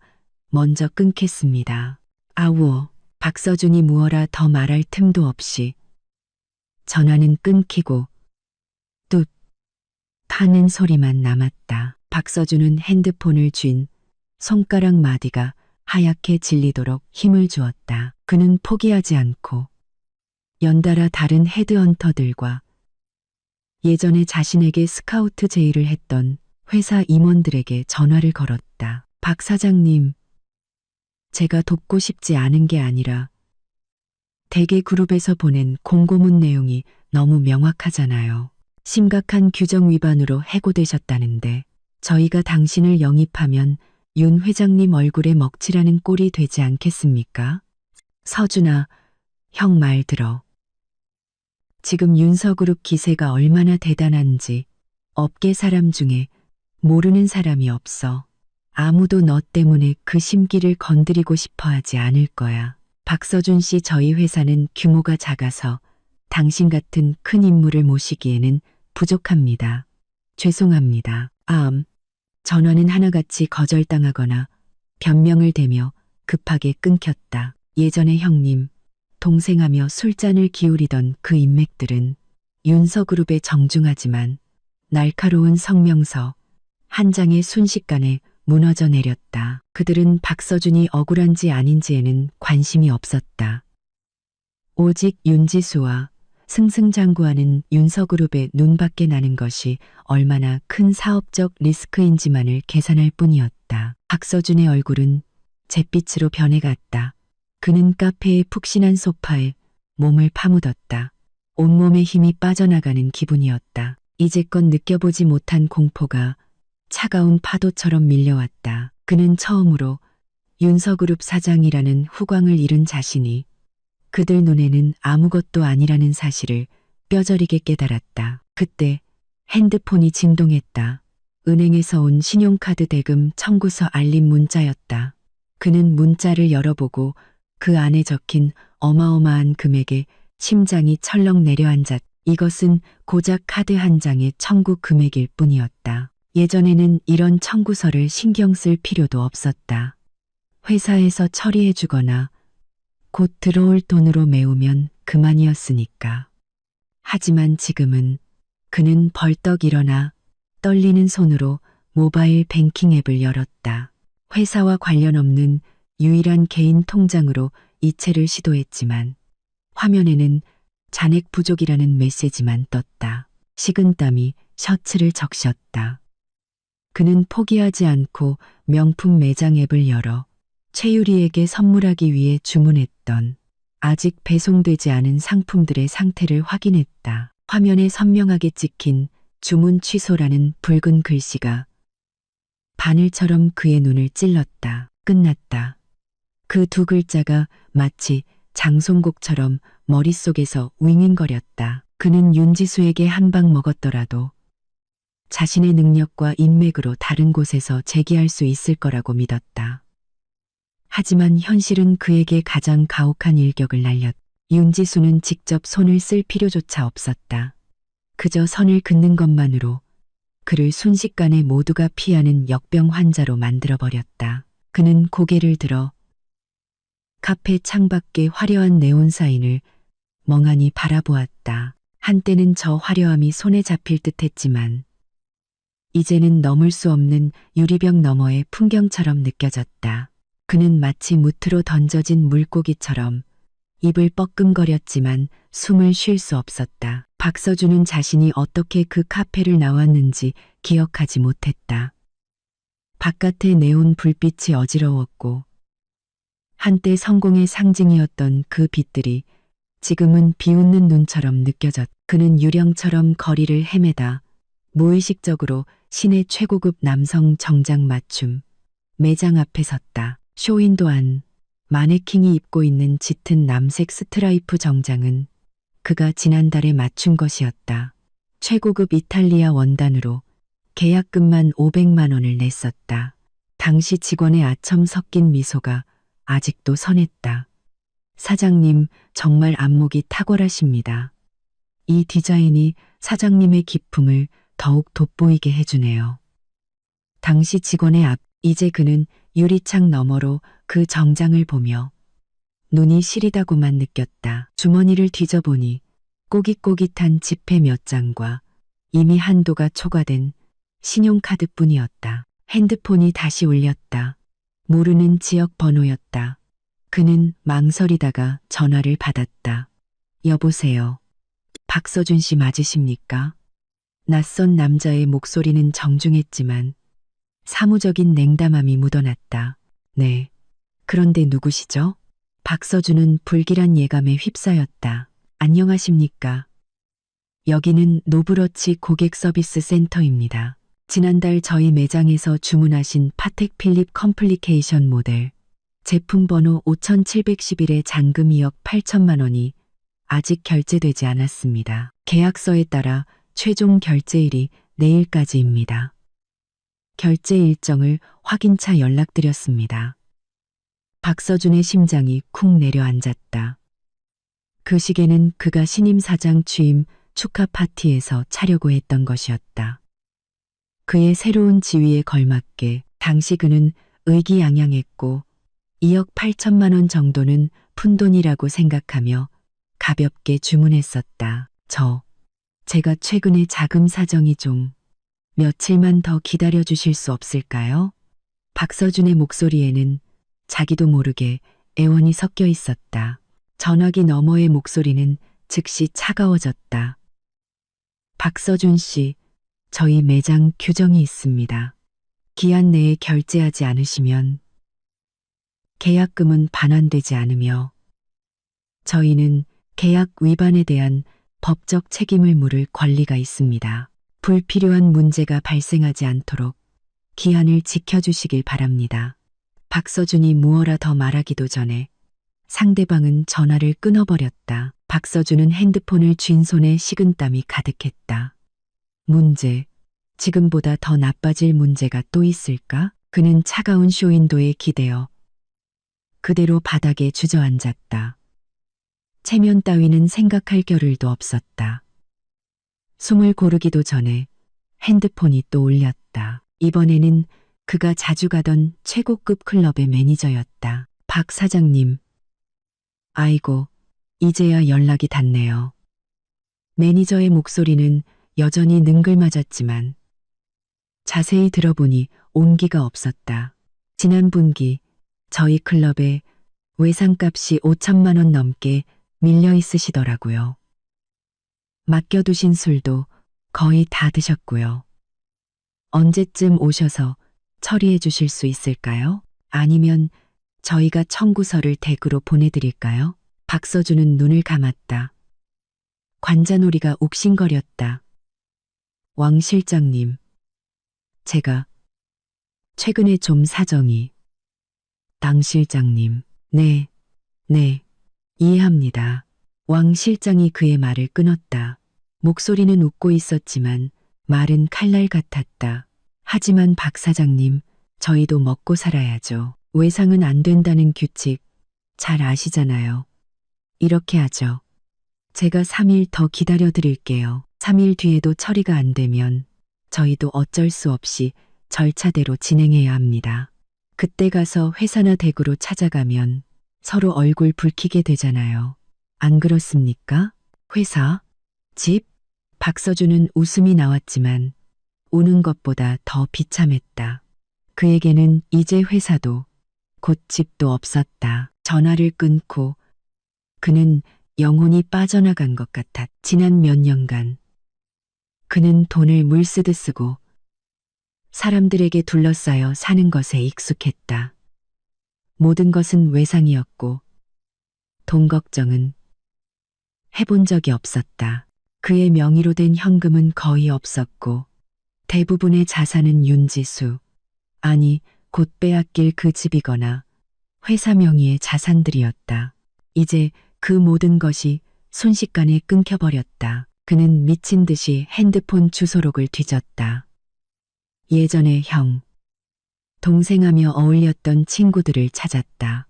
먼저 끊겠습니다. 아우어, 박서준이 무어라 더 말할 틈도 없이 전화는 끊기고 뚝 하는 소리만 남았다. 박서준은 핸드폰을 쥔 손가락 마디가 하얗게 질리도록 힘을 주었다. 그는 포기하지 않고 연달아 다른 헤드헌터들과 예전에 자신에게 스카우트 제의를 했던 회사 임원들에게 전화를 걸었다. 박 사장님, 제가 돕고 싶지 않은 게 아니라 대개 그룹에서 보낸 공고문 내용이 너무 명확하잖아요. 심각한 규정 위반으로 해고되셨다는데 저희가 당신을 영입하면 윤 회장님 얼굴에 먹칠하는 꼴이 되지 않겠습니까? 서준아, 형 말 들어. 지금 윤서그룹 기세가 얼마나 대단한지 업계 사람 중에 모르는 사람이 없어. 아무도 너 때문에 그 심기를 건드리고 싶어 하지 않을 거야. 박서준 씨, 저희 회사는 규모가 작아서 당신 같은 큰 인물을 모시기에는 부족합니다. 죄송합니다. 전화는 하나같이 거절당하거나 변명을 대며 급하게 끊겼다. 예전에 형님, 동생하며 술잔을 기울이던 그 인맥들은 윤서그룹에 정중하지만 날카로운 성명서 한 장에 순식간에 무너져 내렸다. 그들은 박서준이 억울한지 아닌지에는 관심이 없었다. 오직 윤지수와 승승장구하는 윤서그룹의 눈밖에 나는 것이 얼마나 큰 사업적 리스크인지만을 계산할 뿐이었다. 박서준의 얼굴은 잿빛으로 변해갔다. 그는 카페의 푹신한 소파에 몸을 파묻었다. 온몸에 힘이 빠져나가는 기분이었다. 이제껏 느껴보지 못한 공포가 차가운 파도처럼 밀려왔다. 그는 처음으로 윤서그룹 사장이라는 후광을 잃은 자신이 그들 눈에는 아무것도 아니라는 사실을 뼈저리게 깨달았다. 그때 핸드폰이 진동했다. 은행에서 온 신용카드 대금 청구서 알림 문자였다. 그는 문자를 열어보고 그 안에 적힌 어마어마한 금액에 심장이 철렁 내려앉았다. 이것은 고작 카드 한 장의 청구 금액일 뿐이었다. 예전에는 이런 청구서를 신경 쓸 필요도 없었다. 회사에서 처리해주거나 곧 들어올 돈으로 메우면 그만이었으니까. 하지만 지금은 그는 벌떡 일어나 떨리는 손으로 모바일 뱅킹 앱을 열었다. 회사와 관련 없는 유일한 개인 통장으로 이체를 시도했지만 화면에는 잔액 부족이라는 메시지만 떴다. 식은땀이 셔츠를 적셨다. 그는 포기하지 않고 명품 매장 앱을 열어 최유리에게 선물하기 위해 주문했던 아직 배송되지 않은 상품들의 상태를 확인했다. 화면에 선명하게 찍힌 주문 취소라는 붉은 글씨가 바늘처럼 그의 눈을 찔렀다. 끝났다. 그 두 글자가 마치 장송곡처럼 머릿속에서 윙윙거렸다. 그는 윤지수에게 한 방 먹었더라도 자신의 능력과 인맥으로 다른 곳에서 재기할 수 있을 거라고 믿었다. 하지만 현실은 그에게 가장 가혹한 일격을 날렸다. 윤지수는 직접 손을 쓸 필요조차 없었다. 그저 선을 긋는 것만으로 그를 순식간에 모두가 피하는 역병 환자로 만들어버렸다. 그는 고개를 들어 카페 창밖의 화려한 네온 사인을 멍하니 바라보았다. 한때는 저 화려함이 손에 잡힐 듯했지만 이제는 넘을 수 없는 유리벽 너머의 풍경처럼 느껴졌다. 그는 마치 무트로 던져진 물고기처럼 입을 뻐끔거렸지만 숨을 쉴 수 없었다. 박서준은 자신이 어떻게 그 카페를 나왔는지 기억하지 못했다. 바깥의 네온 불빛이 어지러웠고 한때 성공의 상징이었던 그 빛들이 지금은 비웃는 눈처럼 느껴졌다. 그는 유령처럼 거리를 헤매다 무의식적으로 신의 최고급 남성 정장 맞춤 매장 앞에 섰다. 쇼윈도 안 마네킹이 입고 있는 짙은 남색 스트라이프 정장은 그가 지난달에 맞춘 것이었다. 최고급 이탈리아 원단으로 계약금만 500만 원을 냈었다. 당시 직원의 아첨 섞인 미소가 아직도 선했다. 사장님, 정말 안목이 탁월하십니다. 이 디자인이 사장님의 기품을 더욱 돋보이게 해주네요. 당시 직원의 앞, 이제 그는 유리창 너머로 그 정장을 보며 눈이 시리다고만 느꼈다. 주머니를 뒤져보니 꼬깃꼬깃한 지폐 몇 장과 이미 한도가 초과된 신용카드뿐이었다. 핸드폰이 다시 울렸다. 모르는 지역 번호였다. 그는 망설이다가 전화를 받았다. 여보세요. 박서준 씨 맞으십니까? 낯선 남자의 목소리는 정중했지만 사무적인 냉담함이 묻어났다. 네. 그런데 누구시죠? 박서준은 불길한 예감에 휩싸였다. 안녕하십니까? 여기는 노브러치 고객 서비스 센터입니다. 지난달 저희 매장에서 주문하신 파텍 필립 컴플리케이션 모델 제품 번호 5711의 잔금 2억 8천만 원이 아직 결제되지 않았습니다. 계약서에 따라 최종 결제일이 내일까지입니다. 결제 일정을 확인차 연락드렸습니다. 박서준의 심장이 쿵 내려앉았다. 그 시계는 그가 신임 사장 취임 축하 파티에서 차려고 했던 것이었다. 그의 새로운 지위에 걸맞게 당시 그는 의기양양했고 2억 8천만 원 정도는 푼돈이라고 생각하며 가볍게 주문했었다. 제가 최근에 자금 사정이 좀 며칠만 더 기다려 주실 수 없을까요? 박서준의 목소리에는 자기도 모르게 애원이 섞여 있었다. 전화기 너머의 목소리는 즉시 차가워졌다. 박서준 씨, 저희 매장 규정이 있습니다. 기한 내에 결제하지 않으시면 계약금은 반환되지 않으며 저희는 계약 위반에 대한 법적 책임을 물을 권리가 있습니다. 불필요한 문제가 발생하지 않도록 기한을 지켜주시길 바랍니다. 박서준이 무어라 더 말하기도 전에 상대방은 전화를 끊어버렸다. 박서준은 핸드폰을 쥔 손에 식은땀이 가득했다. 문제, 지금보다 더 나빠질 문제가 또 있을까? 그는 차가운 쇼윈도에 기대어 그대로 바닥에 주저앉았다. 체면 따위는 생각할 겨를도 없었다. 숨을 고르기도 전에 핸드폰이 또 울렸다. 이번에는 그가 자주 가던 최고급 클럽의 매니저였다. 박 사장님. 아이고, 이제야 연락이 닿네요. 매니저의 목소리는 여전히 능글맞았지만 자세히 들어보니 온기가 없었다. 지난 분기 저희 클럽에 외상값이 5천만 원 넘게 밀려 있으시더라고요. 맡겨두신 술도 거의 다 드셨고요. 언제쯤 오셔서 처리해 주실 수 있을까요? 아니면 저희가 청구서를 댁으로 보내드릴까요? 박서준은 눈을 감았다. 관자놀이가 욱신거렸다. 왕 실장님, 제가 최근에 좀 사정이. 당 실장님, 네, 이해합니다. 왕 실장이 그의 말을 끊었다. 목소리는 웃고 있었지만 말은 칼날 같았다. 하지만 박 사장님, 저희도 먹고 살아야죠. 외상은 안 된다는 규칙 잘 아시잖아요. 이렇게 하죠. 제가 3일 더 기다려 드릴게요. 3일 뒤에도 처리가 안 되면 저희도 어쩔 수 없이 절차대로 진행해야 합니다. 그때 가서 회사나 댁으로 찾아가면 서로 얼굴 붉히게 되잖아요. 안 그렇습니까? 회사? 집? 박서준은 웃음이 나왔지만 우는 것보다 더 비참했다. 그에게는 이제 회사도 곧 집도 없었다. 전화를 끊고 그는 영혼이 빠져나간 것 같았. 지난 몇 년간 그는 돈을 물쓰듯 쓰고 사람들에게 둘러싸여 사는 것에 익숙했다. 모든 것은 외상이었고 돈 걱정은 해본 적이 없었다. 그의 명의로 된 현금은 거의 없었고 대부분의 자산은 윤지수, 아니 곧 빼앗길 그 집이거나 회사 명의의 자산들이었다. 이제 그 모든 것이 순식간에 끊겨버렸다. 그는 미친 듯이 핸드폰 주소록을 뒤졌다. 예전의 형, 동생하며 어울렸던 친구들을 찾았다.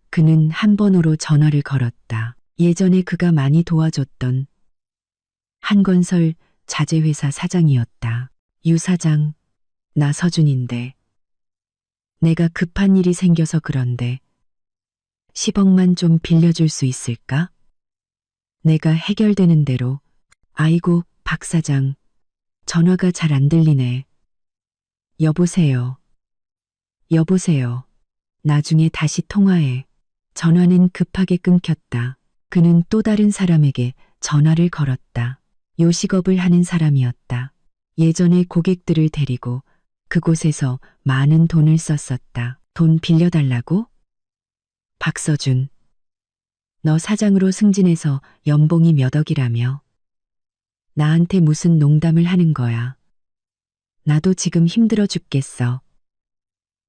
그는 한 번호로 전화를 걸었다. 예전에 그가 많이 도와줬던 한건설 자재회사 사장이었다. 유 사장, 나 서준인데 내가 급한 일이 생겨서 그런데 10억만 좀 빌려줄 수 있을까? 내가 해결되는 대로. 아이고, 박 사장, 전화가 잘 안 들리네. 여보세요. 여보세요. 나중에 다시 통화해. 전화는 급하게 끊겼다. 그는 또 다른 사람에게 전화를 걸었다. 요식업을 하는 사람이었다. 예전에 고객들을 데리고 그곳에서 많은 돈을 썼었다. 돈 빌려달라고? 박서준. 너 사장으로 승진해서 연봉이 몇 억이라며. 나한테 무슨 농담을 하는 거야. 나도 지금 힘들어 죽겠어.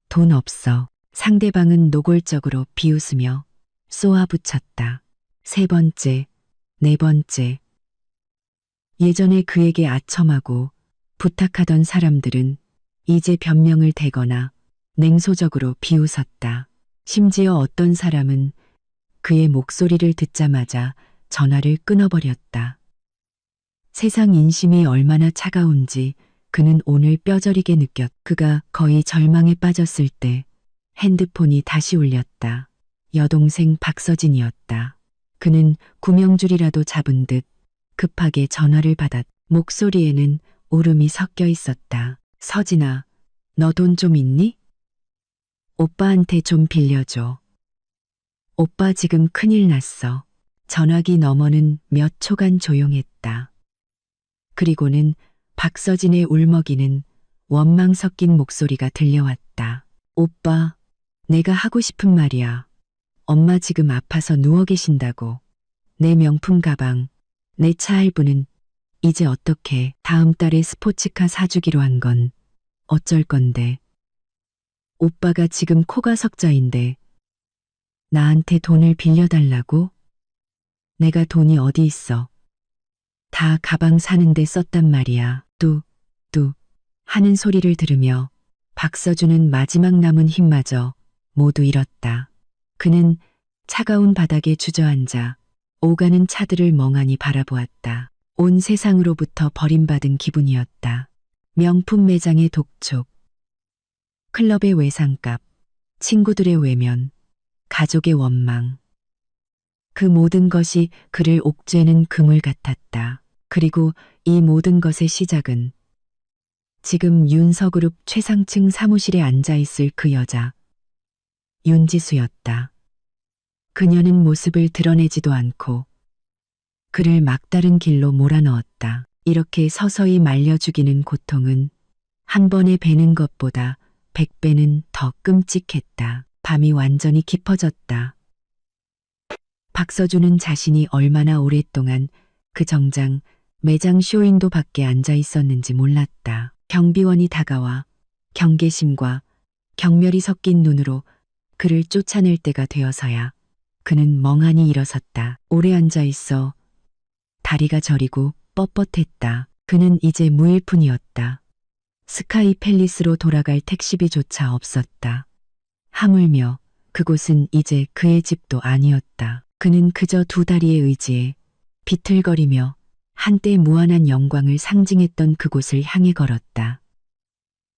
돈 없어. 상대방은 노골적으로 비웃으며 쏘아붙였다. 세 번째, 네 번째. 예전에 그에게 아첨하고 부탁하던 사람들은 이제 변명을 대거나 냉소적으로 비웃었다. 심지어 어떤 사람은 그의 목소리를 듣자마자 전화를 끊어버렸다. 세상 인심이 얼마나 차가운지 그는 오늘 뼈저리게 느꼈. 그가 거의 절망에 빠졌을 때 핸드폰이 다시 울렸다. 여동생 박서진이었다. 그는 구명줄이라도 잡은 듯 급하게 전화를 받았. 목소리에는 울음이 섞여 있었다. 서진아, 너 돈 좀 있니? 오빠한테 좀 빌려줘. 오빠 지금 큰일 났어. 전화기 너머는 몇 초간 조용했다. 그리고는 박서진의 울먹이는 원망 섞인 목소리가 들려왔다. 오빠, 내가 하고 싶은 말이야. 엄마 지금 아파서 누워 계신다고. 내 명품 가방, 내 차 할부는 이제 어떻게 다음 달에 스포츠카 사주기로 한 건 어쩔 건데. 오빠가 지금 코가 석자인데 나한테 돈을 빌려달라고? 내가 돈이 어디 있어. 다 가방 사는데 썼단 말이야. 뚜 하는 소리를 들으며 박서준은 마지막 남은 힘마저 모두 잃었다. 그는 차가운 바닥에 주저앉아 오가는 차들을 멍하니 바라보았다. 온 세상으로부터 버림받은 기분이었다. 명품 매장의 독촉, 클럽의 외상값, 친구들의 외면, 가족의 원망. 그 모든 것이 그를 옥죄는 그물 같았다. 그리고 이 모든 것의 시작은 지금 윤서그룹 최상층 사무실에 앉아있을 그 여자, 윤지수였다. 그녀는 모습을 드러내지도 않고 그를 막다른 길로 몰아넣었다. 이렇게 서서히 말려 죽이는 고통은 한 번에 베는 것보다 100배는 더 끔찍했다. 밤이 완전히 깊어졌다. 박서준은 자신이 얼마나 오랫동안 그 정장 매장 쇼윈도 밖에 앉아 있었는지 몰랐다. 경비원이 다가와 경계심과 경멸이 섞인 눈으로 그를 쫓아낼 때가 되어서야 그는 멍하니 일어섰다. 오래 앉아 있어 다리가 저리고 뻣뻣했다. 그는 이제 무일푼이었다. 스카이 팰리스로 돌아갈 택시비조차 없었다. 하물며 그곳은 이제 그의 집도 아니었다. 그는 그저 두 다리의 의지에 비틀거리며 한때 무한한 영광을 상징했던 그곳을 향해 걸었다.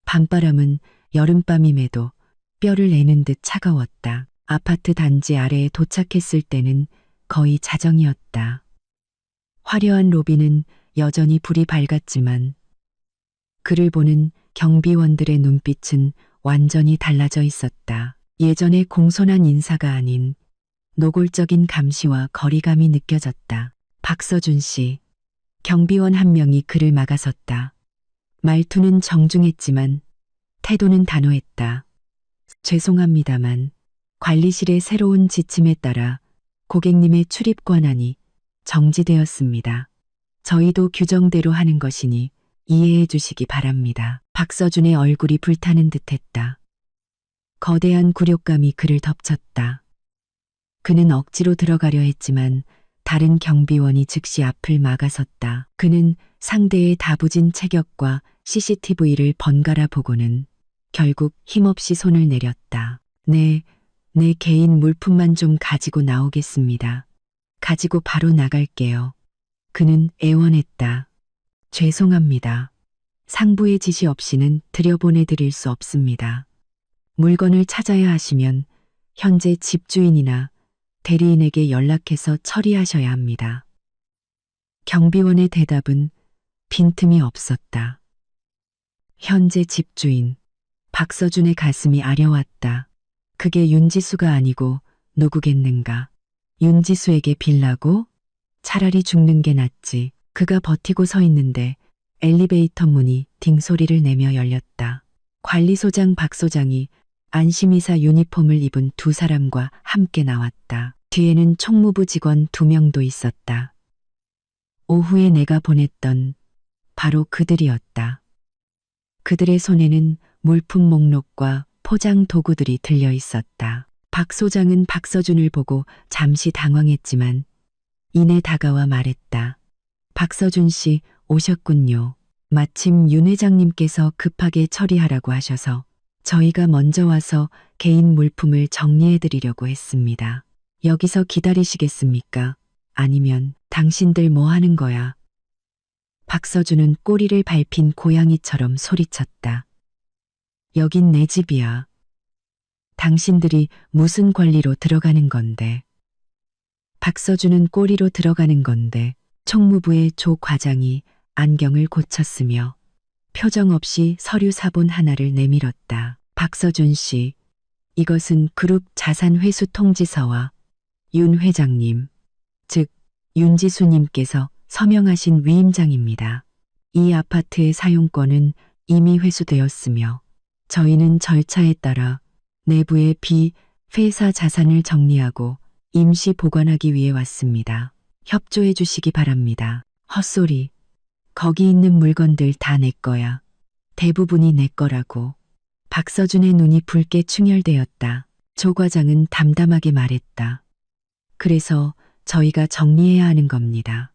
밤바람은 여름밤임에도 뼈를 내는 듯 차가웠다. 아파트 단지 아래에 도착했을 때는 거의 자정이었다. 화려한 로비는 여전히 불이 밝았지만 그를 보는 경비원들의 눈빛은 완전히 달라져 있었다. 예전의 공손한 인사가 아닌 노골적인 감시와 거리감이 느껴졌다. 박서준 씨. 경비원 한 명이 그를 막아섰다. 말투는 정중했지만 태도는 단호했다. 죄송합니다만 관리실의 새로운 지침에 따라 고객님의 출입 권한이 정지되었습니다. 저희도 규정대로 하는 것이니 이해해 주시기 바랍니다. 박서준의 얼굴이 불타는 듯했다. 거대한 굴욕감이 그를 덮쳤다. 그는 억지로 들어가려 했지만 다른 경비원이 즉시 앞을 막아섰다. 그는 상대의 다부진 체격과 CCTV를 번갈아 보고는 결국 힘없이 손을 내렸다. 내 개인 물품만 좀 가지고 나오겠습니다. 가지고 바로 나갈게요. 그는 애원했다. 죄송합니다. 상부의 지시 없이는 들여보내드릴 수 없습니다. 물건을 찾아야 하시면 현재 집주인이나 대리인에게 연락해서 처리하셔야 합니다. 경비원의 대답은 빈틈이 없었다. 현재 집주인. 박서준의 가슴이 아려왔다. 그게 윤지수가 아니고 누구겠는가. 윤지수에게 빌라고? 차라리 죽는 게 낫지. 그가 버티고 서 있는데 엘리베이터 문이 딩소리를 내며 열렸다. 관리소장 박 소장이 안심이사 유니폼을 입은 두 사람과 함께 나왔다. 뒤에는 총무부 직원 2명도 있었다. 오후에 내가 보냈던 바로 그들이었다. 그들의 손에는 물품 목록과 포장 도구들이 들려 있었다. 박 소장은 박서준을 보고 잠시 당황했지만 이내 다가와 말했다. 박서준 씨 오셨군요. 마침 윤 회장님께서 급하게 처리하라고 하셔서 저희가 먼저 와서 개인 물품을 정리해 드리려고 했습니다. 여기서 기다리시겠습니까? 아니면 당신들 뭐 하는 거야? 박서준은 꼬리를 밟힌 고양이처럼 소리쳤다. 여긴 내 집이야. 당신들이 무슨 권리로 들어가는 건데. 박서준은 꼬리로 들어가는 건데 총무부의 조 과장이 안경을 고쳤으며 표정 없이 서류 사본 하나를 내밀었다. 박서준 씨, 이것은 그룹 자산 회수 통지서와 윤 회장님, 즉 윤지수님께서 서명하신 위임장입니다. 이 아파트의 사용권은 이미 회수되었으며 저희는 절차에 따라 내부의 비회사 자산을 정리하고 임시 보관하기 위해 왔습니다. 협조해 주시기 바랍니다. 헛소리. 거기 있는 물건들 다 내 거야. 대부분이 내 거라고. 박서준의 눈이 붉게 충혈되었다. 조 과장은 담담하게 말했다. 그래서 저희가 정리해야 하는 겁니다.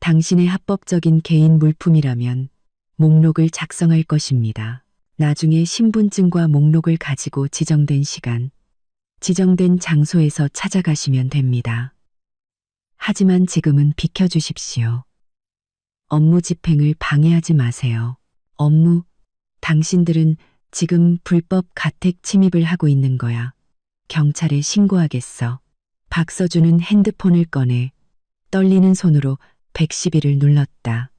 당신의 합법적인 개인 물품이라면 목록을 작성할 것입니다. 나중에 신분증과 목록을 가지고 지정된 시간, 지정된 장소에서 찾아가시면 됩니다. 하지만 지금은 비켜주십시오. 업무 집행을 방해하지 마세요. 업무, 당신들은 지금 불법 가택 침입을 하고 있는 거야. 경찰에 신고하겠어. 박서준은 핸드폰을 꺼내 떨리는 손으로 112를 눌렀다.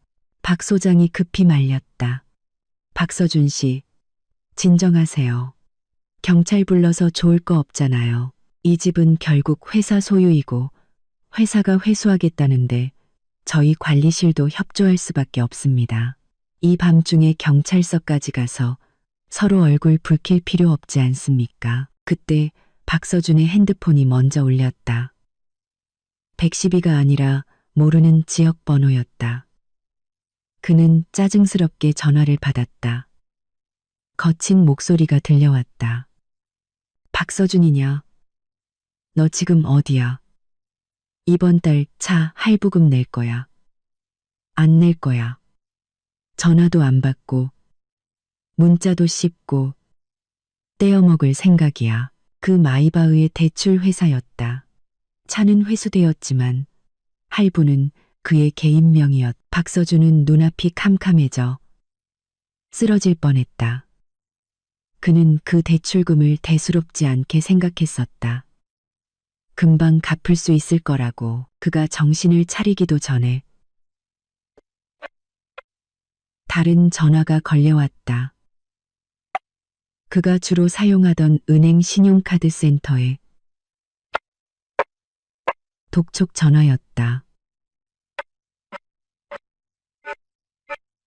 박 소장이 급히 말렸다. 박서준 씨, 진정하세요. 경찰 불러서 좋을 거 없잖아요. 이 집은 결국 회사 소유이고 회사가 회수하겠다는데 저희 관리실도 협조할 수밖에 없습니다. 이 밤중에 경찰서까지 가서 서로 얼굴 붉힐 필요 없지 않습니까? 그때 박서준의 핸드폰이 먼저 울렸다. 112가 아니라 모르는 지역 번호였다. 그는 짜증스럽게 전화를 받았다. 거친 목소리가 들려왔다. 박서준이냐? 너 지금 어디야? 이번 달 차 할부금 낼 거야. 안 낼 거야. 전화도 안 받고 문자도 씹고 떼어먹을 생각이야. 그 마이바흐의 대출 회사였다. 차는 회수되었지만 할부는 그의 개인 명의였. 박서준은 눈앞이 캄캄해져 쓰러질 뻔했다. 그는 그 대출금을 대수롭지 않게 생각했었다. 금방 갚을 수 있을 거라고. 그가 정신을 차리기도 전에 다른 전화가 걸려왔다. 그가 주로 사용하던 은행 신용카드 센터의 독촉 전화였다.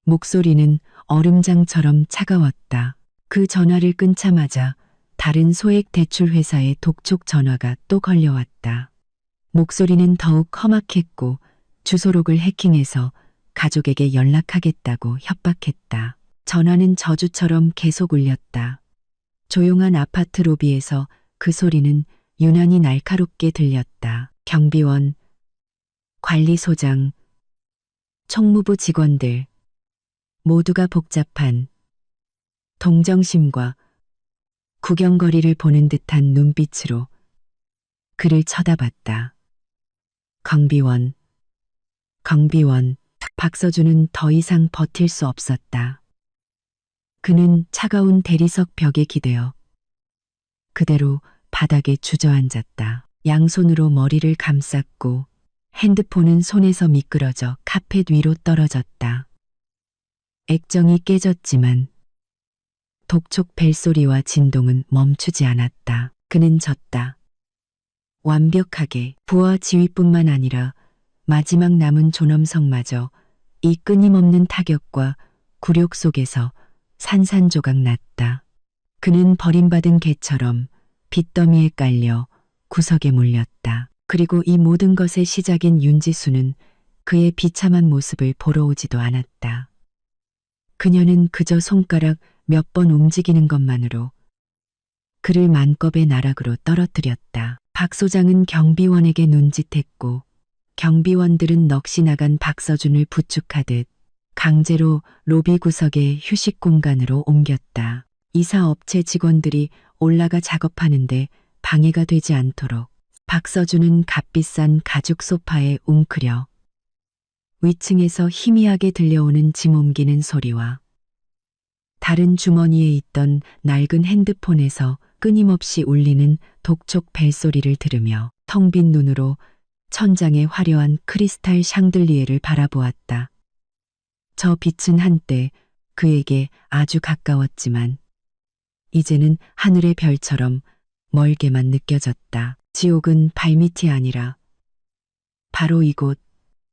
목소리는 얼음장처럼 차가웠다. 그 전화를 끊자마자 다른 소액 대출 회사의 독촉 전화가 또 걸려왔다. 목소리는 더욱 험악했고 주소록을 해킹해서 가족에게 연락하겠다고 협박했다. 전화는 저주처럼 계속 울렸다. 조용한 아파트 로비에서 그 소리는 유난히 날카롭게 들렸다. 경비원, 관리소장, 총무부 직원들 모두가 복잡한 동정심과 구경거리를 보는 듯한 눈빛으로 그를 쳐다봤다. 경비원, 경비원. 박서준은 더 이상 버틸 수 없었다. 그는 차가운 대리석 벽에 기대어 그대로 바닥에 주저앉았다. 양손으로 머리를 감쌌고 핸드폰은 손에서 미끄러져 카펫 위로 떨어졌다. 액정이 깨졌지만 독촉 벨소리와 진동은 멈추지 않았다. 그는 졌다. 완벽하게. 부하 지휘뿐만 아니라 마지막 남은 존엄성마저 이 끊임없는 타격과 굴욕 속에서 산산조각 났다. 그는 버림받은 개처럼 빚더미에 깔려 구석에 몰렸다. 그리고 이 모든 것의 시작인 윤지수는 그의 비참한 모습을 보러 오지도 않았다. 그녀는 그저 손가락 몇 번 움직이는 것만으로 그를 만겁의 나락으로 떨어뜨렸다. 박 소장은 경비원에게 눈짓했고 경비원들은 넋이 나간 박서준을 부축하듯 강제로 로비 구석의 휴식 공간으로 옮겼다. 이사업체 직원들이 올라가 작업하는데 방해가 되지 않도록 박서준은 값비싼 가죽 소파에 웅크려 위층에서 희미하게 들려오는 짐 옮기는 소리와 다른 주머니에 있던 낡은 핸드폰에서 끊임없이 울리는 독촉 벨소리를 들으며 텅 빈 눈으로 천장의 화려한 크리스탈 샹들리에를 바라보았다. 저 빛은 한때 그에게 아주 가까웠지만 이제는 하늘의 별처럼 멀게만 느껴졌다. 지옥은 발밑이 아니라 바로 이곳,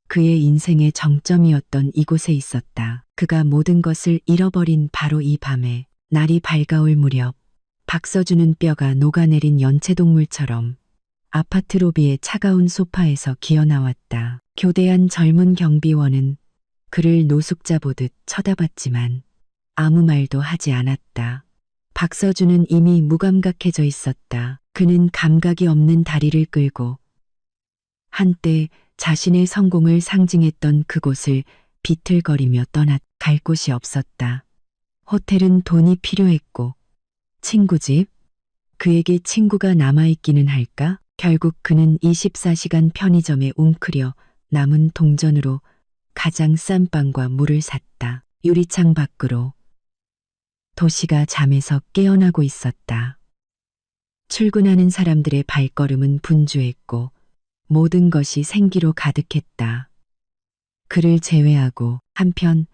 그의 인생의 정점이었던 이곳에 있었다. 그가 모든 것을 잃어버린 바로 이 밤에 날이 밝아올 무렵 박서준은 뼈가 녹아내린 연체동물처럼 아파트 로비의 차가운 소파에서 기어나왔다. 교대한 젊은 경비원은 그를 노숙자 보듯 쳐다봤지만 아무 말도 하지 않았다. 박서준은 이미 무감각해져 있었다. 그는 감각이 없는 다리를 끌고 한때 자신의 성공을 상징했던 그곳을 비틀거리며 갈 곳이 없었다. 호텔은 돈이 필요했고 친구 집? 그에게 친구가 남아있기는 할까? 결국 그는 24시간 편의점에 웅크려 남은 동전으로 가장 싼 빵과 물을 샀다. 유리창 밖으로 도시가 잠에서 깨어나고 있었다. 출근하는 사람들의 발걸음은 분주했고 모든 것이 생기로 가득했다. 그를 제외하고 한편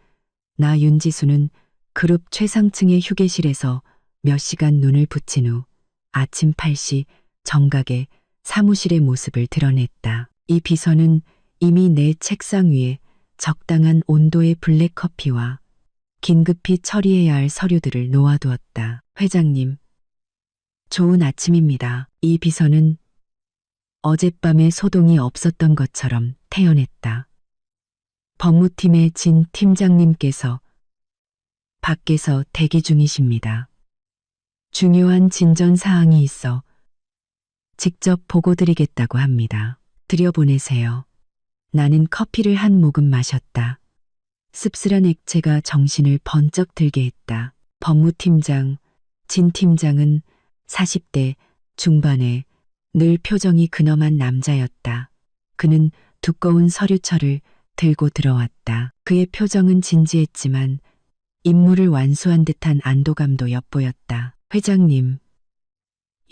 나 윤지수는 그룹 최상층의 휴게실에서 몇 시간 눈을 붙인 후 아침 8시 정각에 사무실의 모습을 드러냈다. 이 비서는 이미 내 책상 위에 적당한 온도의 블랙커피와 긴급히 처리해야 할 서류들을 놓아두었다. 회장님, 좋은 아침입니다. 이 비서는 어젯밤에 소동이 없었던 것처럼 태연했다. 법무팀의 진 팀장님께서 밖에서 대기 중이십니다. 중요한 진전 사항이 있어 직접 보고드리겠다고 합니다. 들여보내세요. 나는 커피를 한 모금 마셨다. 씁쓸한 액체가 정신을 번쩍 들게 했다. 법무팀장, 진 팀장은 40대 중반에 늘 표정이 근엄한 남자였다. 그는 두꺼운 서류철을 들고 들어왔다. 그의 표정은 진지했지만 임무를 완수한 듯한 안도감도 엿보였다. 회장님,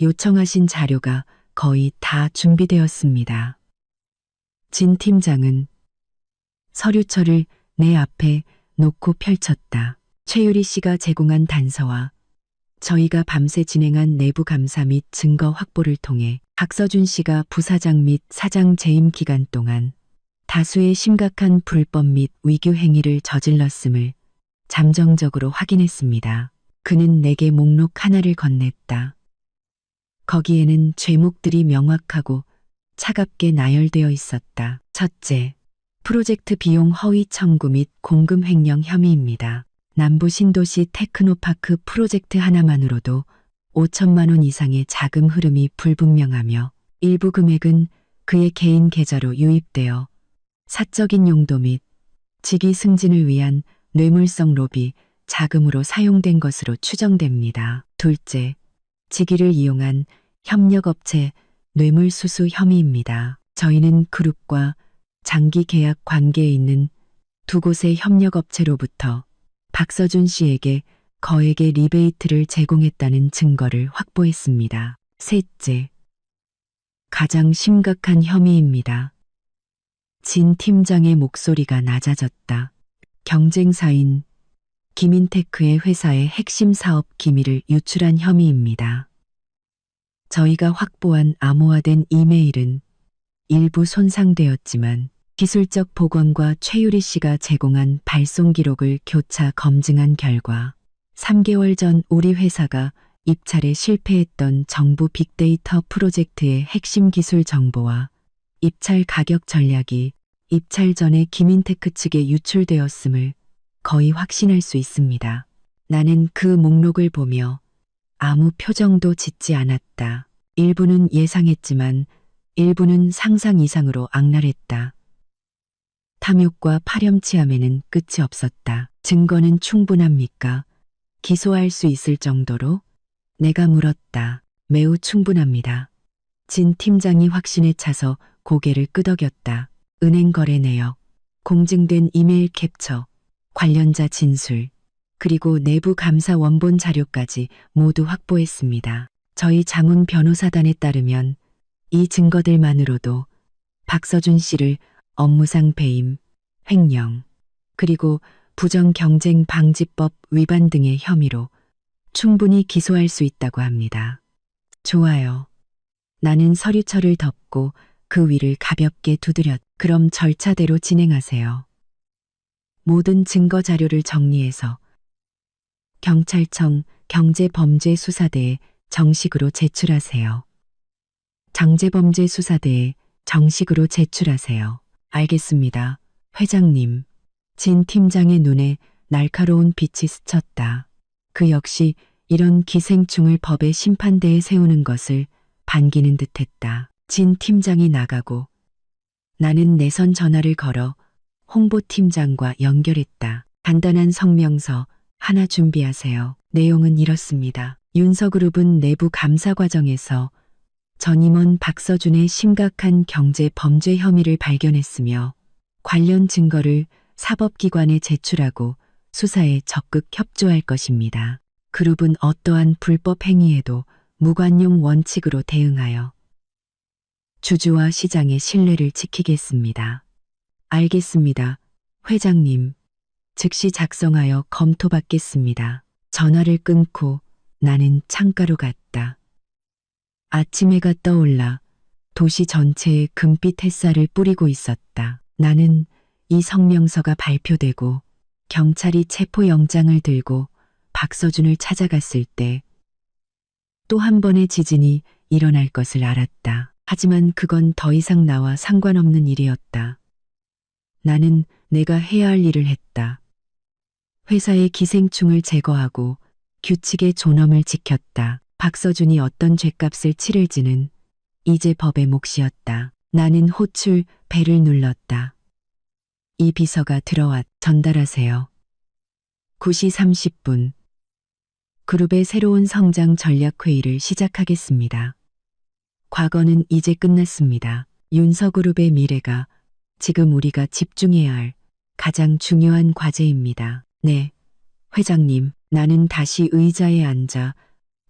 요청하신 자료가 거의 다 준비되었습니다. 진 팀장은 서류철을 내 앞에 놓고 펼쳤다. 최유리 씨가 제공한 단서와 저희가 밤새 진행한 내부 감사 및 증거 확보를 통해 박서준 씨가 부사장 및 사장 재임 기간 동안 다수의 심각한 불법 및 위규 행위를 저질렀음을 잠정적으로 확인했습니다. 그는 내게 목록 하나를 건넸다. 거기에는 죄목들이 명확하고 차갑게 나열되어 있었다. 첫째, 프로젝트 비용 허위 청구 및 공금 횡령 혐의입니다. 남부 신도시 테크노파크 프로젝트 하나만으로도 5천만 원 이상의 자금 흐름이 불분명하며 일부 금액은 그의 개인 계좌로 유입되어 사적인 용도 및 직위 승진을 위한 뇌물성 로비 자금으로 사용된 것으로 추정됩니다. 둘째, 직위를 이용한 협력업체 뇌물수수 혐의입니다. 저희는 그룹과 장기 계약 관계에 있는 두 곳의 협력업체로부터 박서준 씨에게 거액의 리베이트를 제공했다는 증거를 확보했습니다. 셋째, 가장 심각한 혐의입니다. 진 팀장의 목소리가 낮아졌다. 경쟁사인 김인테크의 회사의 핵심 사업 기밀을 유출한 혐의입니다. 저희가 확보한 암호화된 이메일은 일부 손상되었지만 기술적 복원과 최유리 씨가 제공한 발송 기록을 교차 검증한 결과 3개월 전 우리 회사가 입찰에 실패했던 정부 빅데이터 프로젝트의 핵심 기술 정보와 입찰 가격 전략이 입찰 전에 김인테크 측에 유출되었음을 거의 확신할 수 있습니다. 나는 그 목록을 보며 아무 표정도 짓지 않았다. 일부는 예상했지만 일부는 상상 이상으로 악랄했다. 탐욕과 파렴치함에는 끝이 없었다. 증거는 충분합니까? 기소할 수 있을 정도로? 내가 물었다. 매우 충분합니다. 진 팀장이 확신에 차서 고개를 끄덕였다. 은행 거래 내역, 공증된 이메일 캡처, 관련자 진술, 그리고 내부 감사 원본 자료까지 모두 확보했습니다. 저희 자문 변호사단에 따르면 이 증거들만으로도 박서준 씨를 업무상 배임, 횡령, 그리고 부정경쟁방지법 위반 등의 혐의로 충분히 기소할 수 있다고 합니다. 좋아요. 나는 서류철을 덮고 그 위를 가볍게 두드렸다. 그럼 절차대로 진행하세요. 모든 증거 자료를 정리해서 경찰청 경제범죄수사대에 정식으로 제출하세요. 경제범죄수사대에 정식으로 제출하세요. 알겠습니다. 회장님. 진 팀장의 눈에 날카로운 빛이 스쳤다. 그 역시 이런 기생충을 법의 심판대에 세우는 것을 반기는 듯했다. 진 팀장이 나가고 나는 내선 전화를 걸어 홍보팀장과 연결했다. 간단한 성명서 하나 준비하세요. 내용은 이렇습니다. 윤서그룹은 내부 감사 과정에서 전 임원 박서준의 심각한 경제 범죄 혐의를 발견했으며 관련 증거를 사법기관에 제출하고 수사에 적극 협조할 것입니다. 그룹은 어떠한 불법 행위에도 무관용 원칙으로 대응하여 주주와 시장의 신뢰를 지키겠습니다. 알겠습니다. 회장님. 즉시 작성하여 검토받겠습니다. 전화를 끊고 나는 창가로 갔다. 아침 해가 떠올라 도시 전체에 금빛 햇살을 뿌리고 있었다. 나는 이 성명서가 발표되고 경찰이 체포영장을 들고 박서준을 찾아갔을 때 또 한 번의 지진이 일어날 것을 알았다. 하지만 그건 더 이상 나와 상관없는 일이었다. 나는 내가 해야 할 일을 했다. 회사의 기생충을 제거하고 규칙의 존엄을 지켰다. 박서준이 어떤 죗값을 치를지는 이제 법의 몫이었다. 나는 호출 벨을 눌렀다. 이 비서가 들어왔. 전달하세요. 9시 30분. 그룹의 새로운 성장 전략 회의를 시작하겠습니다. 과거는 이제 끝났습니다. 윤서그룹의 미래가 지금 우리가 집중해야 할 가장 중요한 과제입니다. 네, 회장님. 나는 다시 의자에 앉아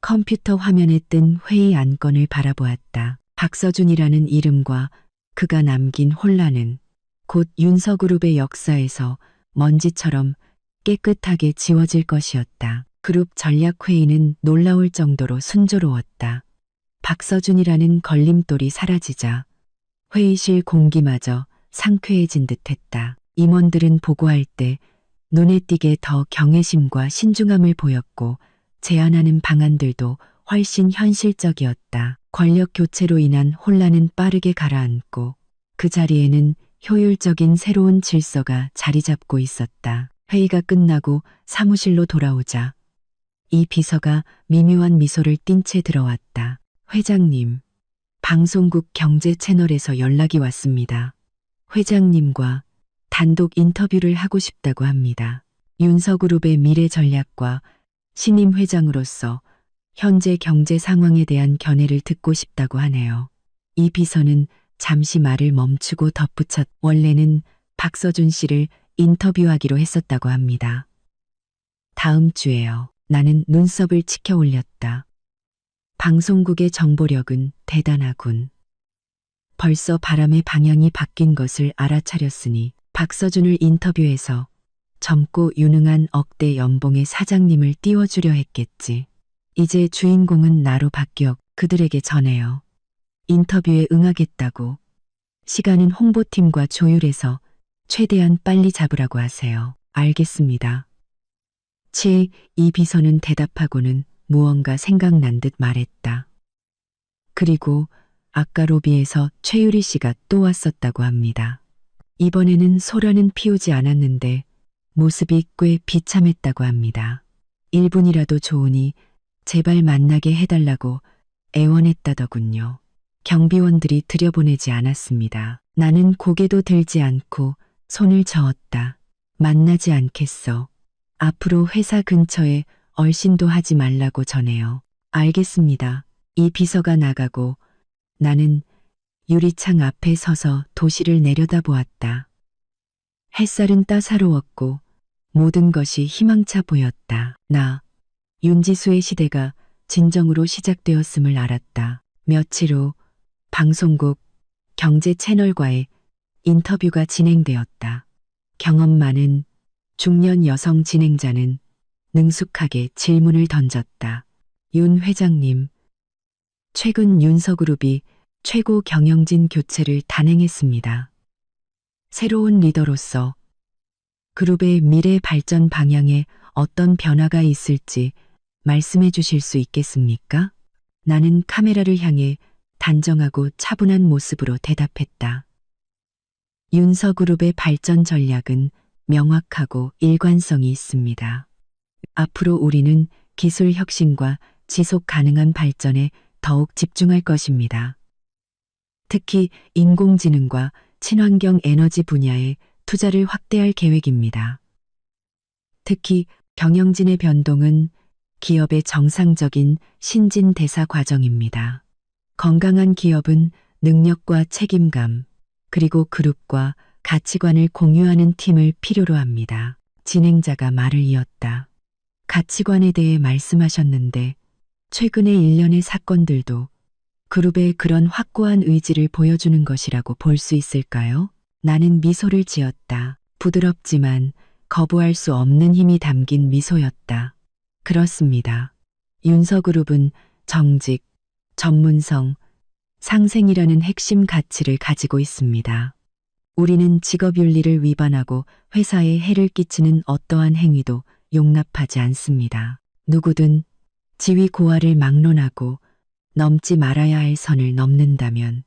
컴퓨터 화면에 뜬 회의 안건을 바라보았다. 박서준이라는 이름과 그가 남긴 혼란은 곧 윤서그룹의 역사에서 먼지처럼 깨끗하게 지워질 것이었다. 그룹 전략회의는 놀라울 정도로 순조로웠다. 박서준이라는 걸림돌이 사라지자 회의실 공기마저 상쾌해진 듯했다. 임원들은 보고할 때 눈에 띄게 더 경외심과 신중함을 보였고 제안하는 방안들도 훨씬 현실적이었다. 권력 교체로 인한 혼란은 빠르게 가라앉고 그 자리에는 효율적인 새로운 질서가 자리 잡고 있었다. 회의가 끝나고 사무실로 돌아오자 이 비서가 미묘한 미소를 띤 채 들어왔다. 회장님, 방송국 경제 채널에서 연락이 왔습니다. 회장님과 단독 인터뷰를 하고 싶다고 합니다. 윤서그룹의 미래 전략과 신임 회장으로서 현재 경제 상황에 대한 견해를 듣고 싶다고 하네요. 이 비서는 잠시 말을 멈추고 덧붙였. 원래는 박서준 씨를 인터뷰하기로 했었다고 합니다. 다음 주에요. 나는 눈썹을 치켜 올렸다. 방송국의 정보력은 대단하군. 벌써 바람의 방향이 바뀐 것을 알아차렸으니 박서준을 인터뷰해서 젊고 유능한 억대 연봉의 사장님을 띄워주려 했겠지. 이제 주인공은 나로 바뀌어 그들에게 전해요. 인터뷰에 응하겠다고. 시간은 홍보팀과 조율해서 최대한 빨리 잡으라고 하세요. 알겠습니다. 이 비서는 대답하고는 무언가 생각난 듯 말했다. 그리고 아까 로비에서 최유리 씨가 또 왔었다고 합니다. 이번에는 소란은 피우지 않았는데 모습이 꽤 비참했다고 합니다. 1분이라도 좋으니 제발 만나게 해달라고 애원했다더군요. 경비원들이 들여보내지 않았습니다. 나는 고개도 들지 않고 손을 저었다. 만나지 않겠어. 앞으로 회사 근처에 얼씬도 하지 말라고 전해요. 알겠습니다. 이 비서가 나가고 나는 유리창 앞에 서서 도시를 내려다보았다. 햇살은 따사로웠고 모든 것이 희망차 보였다. 나, 윤지수의 시대가 진정으로 시작되었음을 알았다. 며칠 후 방송국 경제 채널과의 인터뷰가 진행되었다. 경험 많은 중년 여성 진행자는 능숙하게 질문을 던졌다. 윤 회장님, 최근 윤서그룹이 최고 경영진 교체를 단행했습니다. 새로운 리더로서 그룹의 미래 발전 방향에 어떤 변화가 있을지 말씀해 주실 수 있겠습니까? 나는 카메라를 향해 단정하고 차분한 모습으로 대답했다. 윤서그룹의 발전 전략은 명확하고 일관성이 있습니다. 앞으로 우리는 기술 혁신과 지속 가능한 발전에 더욱 집중할 것입니다. 특히 인공지능과 친환경 에너지 분야에 투자를 확대할 계획입니다. 특히 경영진의 변동은 기업의 정상적인 신진대사 과정입니다. 건강한 기업은 능력과 책임감, 그리고 그룹과 가치관을 공유하는 팀을 필요로 합니다. 진행자가 말을 이었다. 가치관에 대해 말씀하셨는데 최근의 일련의 사건들도 그룹의 그런 확고한 의지를 보여주는 것이라고 볼 수 있을까요? 나는 미소를 지었다. 부드럽지만 거부할 수 없는 힘이 담긴 미소였다. 그렇습니다. 윤서그룹은 정직, 전문성, 상생이라는 핵심 가치를 가지고 있습니다. 우리는 직업윤리를 위반하고 회사에 해를 끼치는 어떠한 행위도 용납하지 않습니다. 누구든 지위 고하를 막론하고 넘지 말아야 할 선을 넘는다면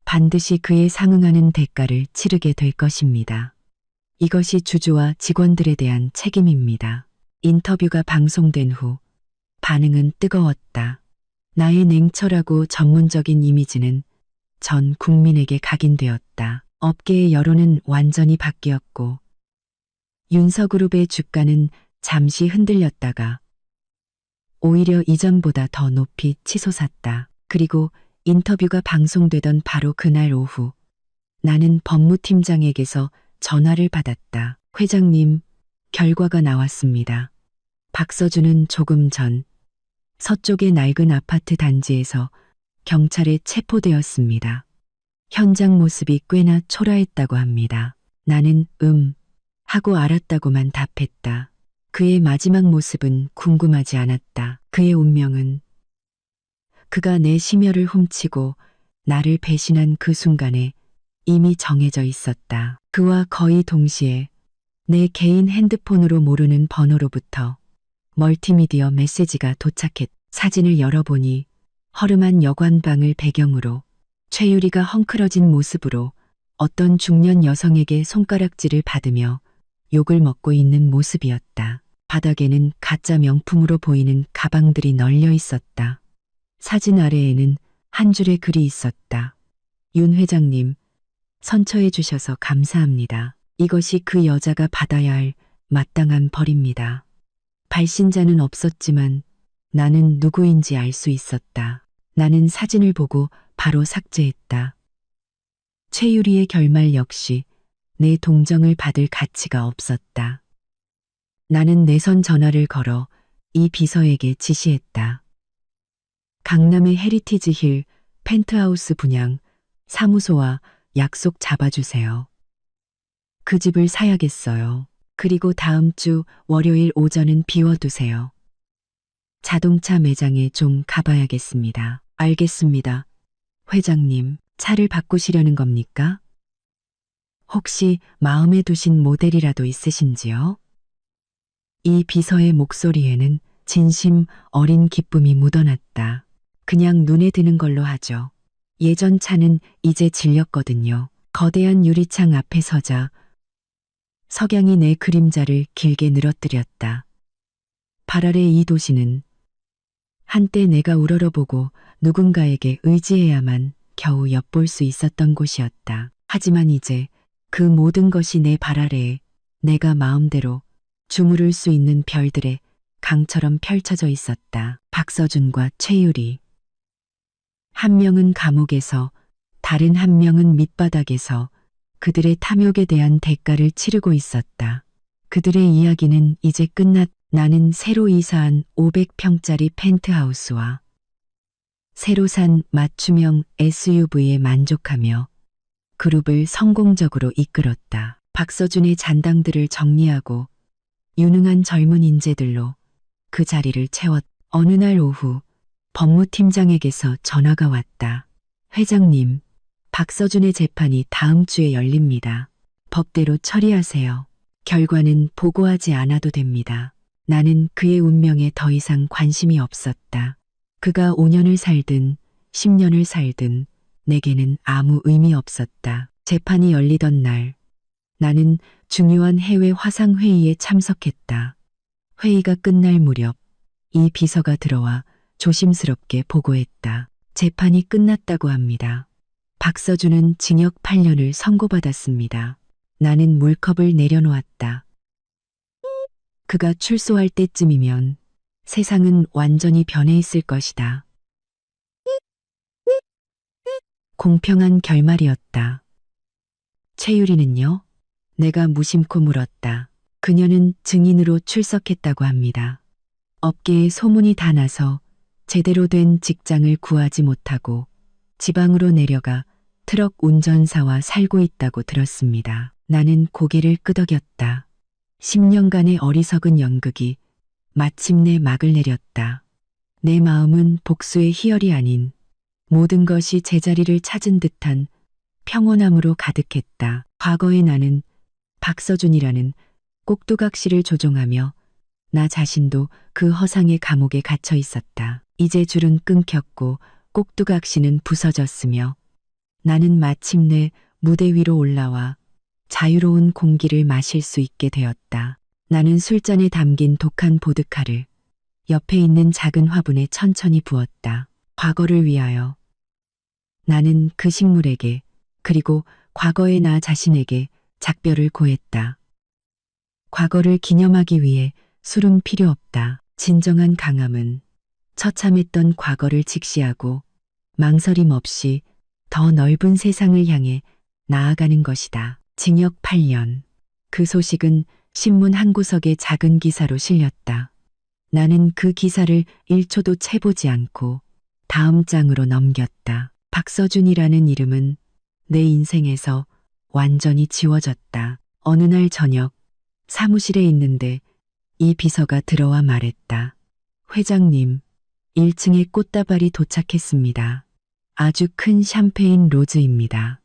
반드시 그에 상응하는 대가를 치르게 될 것입니다. 이것이 주주와 직원들에 대한 책임입니다. 인터뷰가 방송된 후 반응은 뜨거웠다. 나의 냉철하고 전문적인 이미지는 전 국민에게 각인되었다. 업계의 여론은 완전히 바뀌었고 윤서그룹의 주가는 잠시 흔들렸다가 오히려 이전보다 더 높이 치솟았다. 그리고 인터뷰가 방송되던 바로 그날 오후 나는 법무팀장에게서 전화를 받았다. 회장님, 결과가 나왔습니다. 박서준은 조금 전 서쪽의 낡은 아파트 단지에서 경찰에 체포되었습니다. 현장 모습이 꽤나 초라했다고 합니다. 나는 하고 알았다고만 답했다. 그의 마지막 모습은 궁금하지 않았다. 그의 운명은 그가 내 심혈을 훔치고 나를 배신한 그 순간에 이미 정해져 있었다. 그와 거의 동시에 내 개인 핸드폰으로 모르는 번호로부터 멀티미디어 메시지가 도착했. 사진을 열어보니 허름한 여관방을 배경으로 최유리가 헝클어진 모습으로 어떤 중년 여성에게 손가락질을 받으며 욕을 먹고 있는 모습이었다. 바닥에는 가짜 명품으로 보이는 가방들이 널려 있었다. 사진 아래에는 한 줄의 글이 있었다. 윤 회장님, 선처해 주셔서 감사합니다. 이것이 그 여자가 받아야 할 마땅한 벌입니다. 발신자는 없었지만 나는 누구인지 알 수 있었다. 나는 사진을 보고 바로 삭제했다. 최유리의 결말 역시 내 동정을 받을 가치가 없었다. 나는 내선 전화를 걸어 이 비서에게 지시했다. 강남의 헤리티지 힐 펜트하우스 분양 사무소와 약속 잡아주세요. 그 집을 사야겠어요. 그리고 다음 주 월요일 오전은 비워두세요. 자동차 매장에 좀 가봐야겠습니다. 알겠습니다. 회장님, 차를 바꾸시려는 겁니까? 혹시 마음에 두신 모델이라도 있으신지요? 이 비서의 목소리에는 진심 어린 기쁨이 묻어났다. 그냥 눈에 드는 걸로 하죠. 예전 차는 이제 질렸거든요. 거대한 유리창 앞에 서자 석양이 내 그림자를 길게 늘어뜨렸다. 발 아래 이 도시는 한때 내가 우러러보고 누군가에게 의지해야만 겨우 엿볼 수 있었던 곳이었다. 하지만 이제 그 모든 것이 내 발 아래에 내가 마음대로 주무를 수 있는 별들의 강처럼 펼쳐져 있었다. 박서준과 최유리. 한 명은 감옥에서, 다른 한 명은 밑바닥에서 그들의 탐욕에 대한 대가를 치르고 있었다. 그들의 이야기는 이제 끝났. 나는 새로 이사한 500평짜리 펜트하우스와 새로 산 맞춤형 SUV에 만족하며 그룹을 성공적으로 이끌었다. 박서준의 잔당들을 정리하고 유능한 젊은 인재들로 그 자리를 채웠. 어느 날 오후 법무팀장에게서 전화가 왔다. 회장님, 박서준의 재판이 다음 주에 열립니다. 법대로 처리하세요. 결과는 보고하지 않아도 됩니다. 나는 그의 운명에 더 이상 관심이 없었다. 그가 5년을 살든 10년을 살든 내게는 아무 의미 없었다. 재판이 열리던 날, 나는 중요한 해외 화상회의에 참석했다. 회의가 끝날 무렵 이 비서가 들어와 조심스럽게 보고했다. 재판이 끝났다고 합니다. 박서준은 징역 8년을 선고받았습니다. 나는 물컵을 내려놓았다. 그가 출소할 때쯤이면 세상은 완전히 변해 있을 것이다. 공평한 결말이었다. 최유리는요? 내가 무심코 물었다. 그녀는 증인으로 출석했다고 합니다. 업계에 소문이 다 나서 제대로 된 직장을 구하지 못하고 지방으로 내려가 트럭 운전사와 살고 있다고 들었습니다. 나는 고개를 끄덕였다. 10년간의 어리석은 연극이 마침내 막을 내렸다. 내 마음은 복수의 희열이 아닌 모든 것이 제자리를 찾은 듯한 평온함으로 가득했다. 과거의 나는 박서준이라는 꼭두각시를 조종하며 나 자신도 그 허상의 감옥에 갇혀 있었다. 이제 줄은 끊겼고 꼭두각시는 부서졌으며 나는 마침내 무대 위로 올라와 자유로운 공기를 마실 수 있게 되었다. 나는 술잔에 담긴 독한 보드카를 옆에 있는 작은 화분에 천천히 부었다. 과거를 위하여. 나는 그 식물에게 그리고 과거의 나 자신에게 작별을 고했다. 과거를 기념하기 위해 술은 필요 없다. 진정한 강함은 처참했던 과거를 직시하고 망설임 없이 더 넓은 세상을 향해 나아가는 것이다. 징역 8년. 그 소식은 신문 한 구석의 작은 기사로 실렸다. 나는 그 기사를 1초도 채보지 않고 다음 장으로 넘겼다. 박서준이라는 이름은 내 인생에서 완전히 지워졌다. 어느 날 저녁 사무실에 있는데 이 비서가 들어와 말했다. 회장님, 1층에 꽃다발이 도착했습니다. 아주 큰 샴페인 로즈입니다.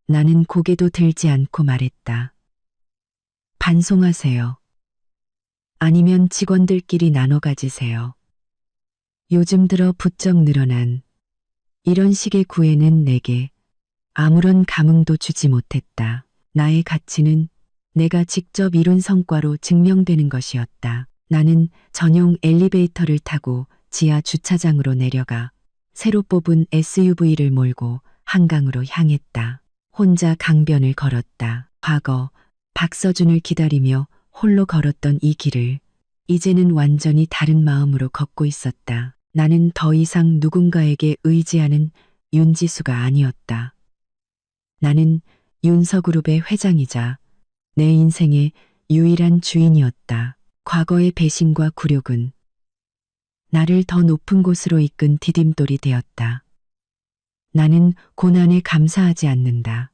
나는 고개도 들지 않고 말했다. 반송하세요. 아니면 직원들끼리 나눠 가지세요. 요즘 들어 부쩍 늘어난 이런 식의 구애는 내게 아무런 감흥도 주지 못했다. 나의 가치는 내가 직접 이룬 성과로 증명되는 것이었다. 나는 전용 엘리베이터를 타고 지하 주차장으로 내려가 새로 뽑은 SUV를 몰고 한강으로 향했다. 혼자 강변을 걸었다. 과거 박서준을 기다리며 홀로 걸었던 이 길을 이제는 완전히 다른 마음으로 걷고 있었다. 나는 더 이상 누군가에게 의지하는 윤지수가 아니었다. 나는 윤서그룹의 회장이자 내 인생의 유일한 주인이었다. 과거의 배신과 굴욕은 나를 더 높은 곳으로 이끈 디딤돌이 되었다. 나는 고난에 감사하지 않는다.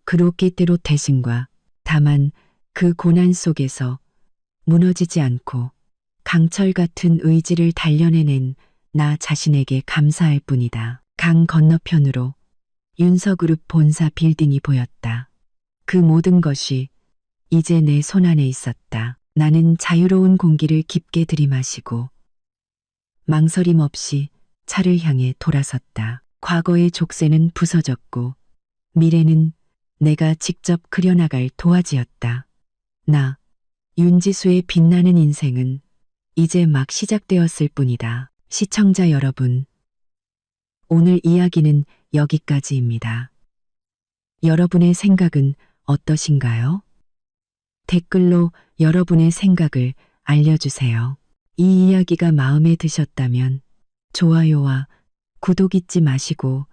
그로기대로 대신과 다만 그 고난 속에서 무너지지 않고 강철 같은 의지를 단련해낸 나 자신에게 감사할 뿐이다. 강 건너편으로 윤서그룹 본사 빌딩이 보였다. 그 모든 것이 이제 내 손안에 있었다. 나는 자유로운 공기를 깊게 들이마시고 망설임 없이 차를 향해 돌아섰다. 과거의 족쇄는 부서졌고 미래는 내가 직접 그려나갈 도화지였다. 나 윤지수의 빛나는 인생은 이제 막 시작되었을 뿐이다. 시청자 여러분, 오늘 이야기는 여기까지입니다. 여러분의 생각은 어떠신가요? 댓글로 여러분의 생각을 알려주세요. 이 이야기가 마음에 드셨다면 좋아요와 구독 잊지 마시고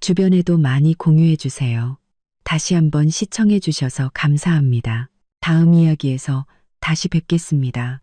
주변에도 많이 공유해 주세요. 다시 한번 시청해 주셔서 감사합니다. 다음 이야기에서 다시 뵙겠습니다.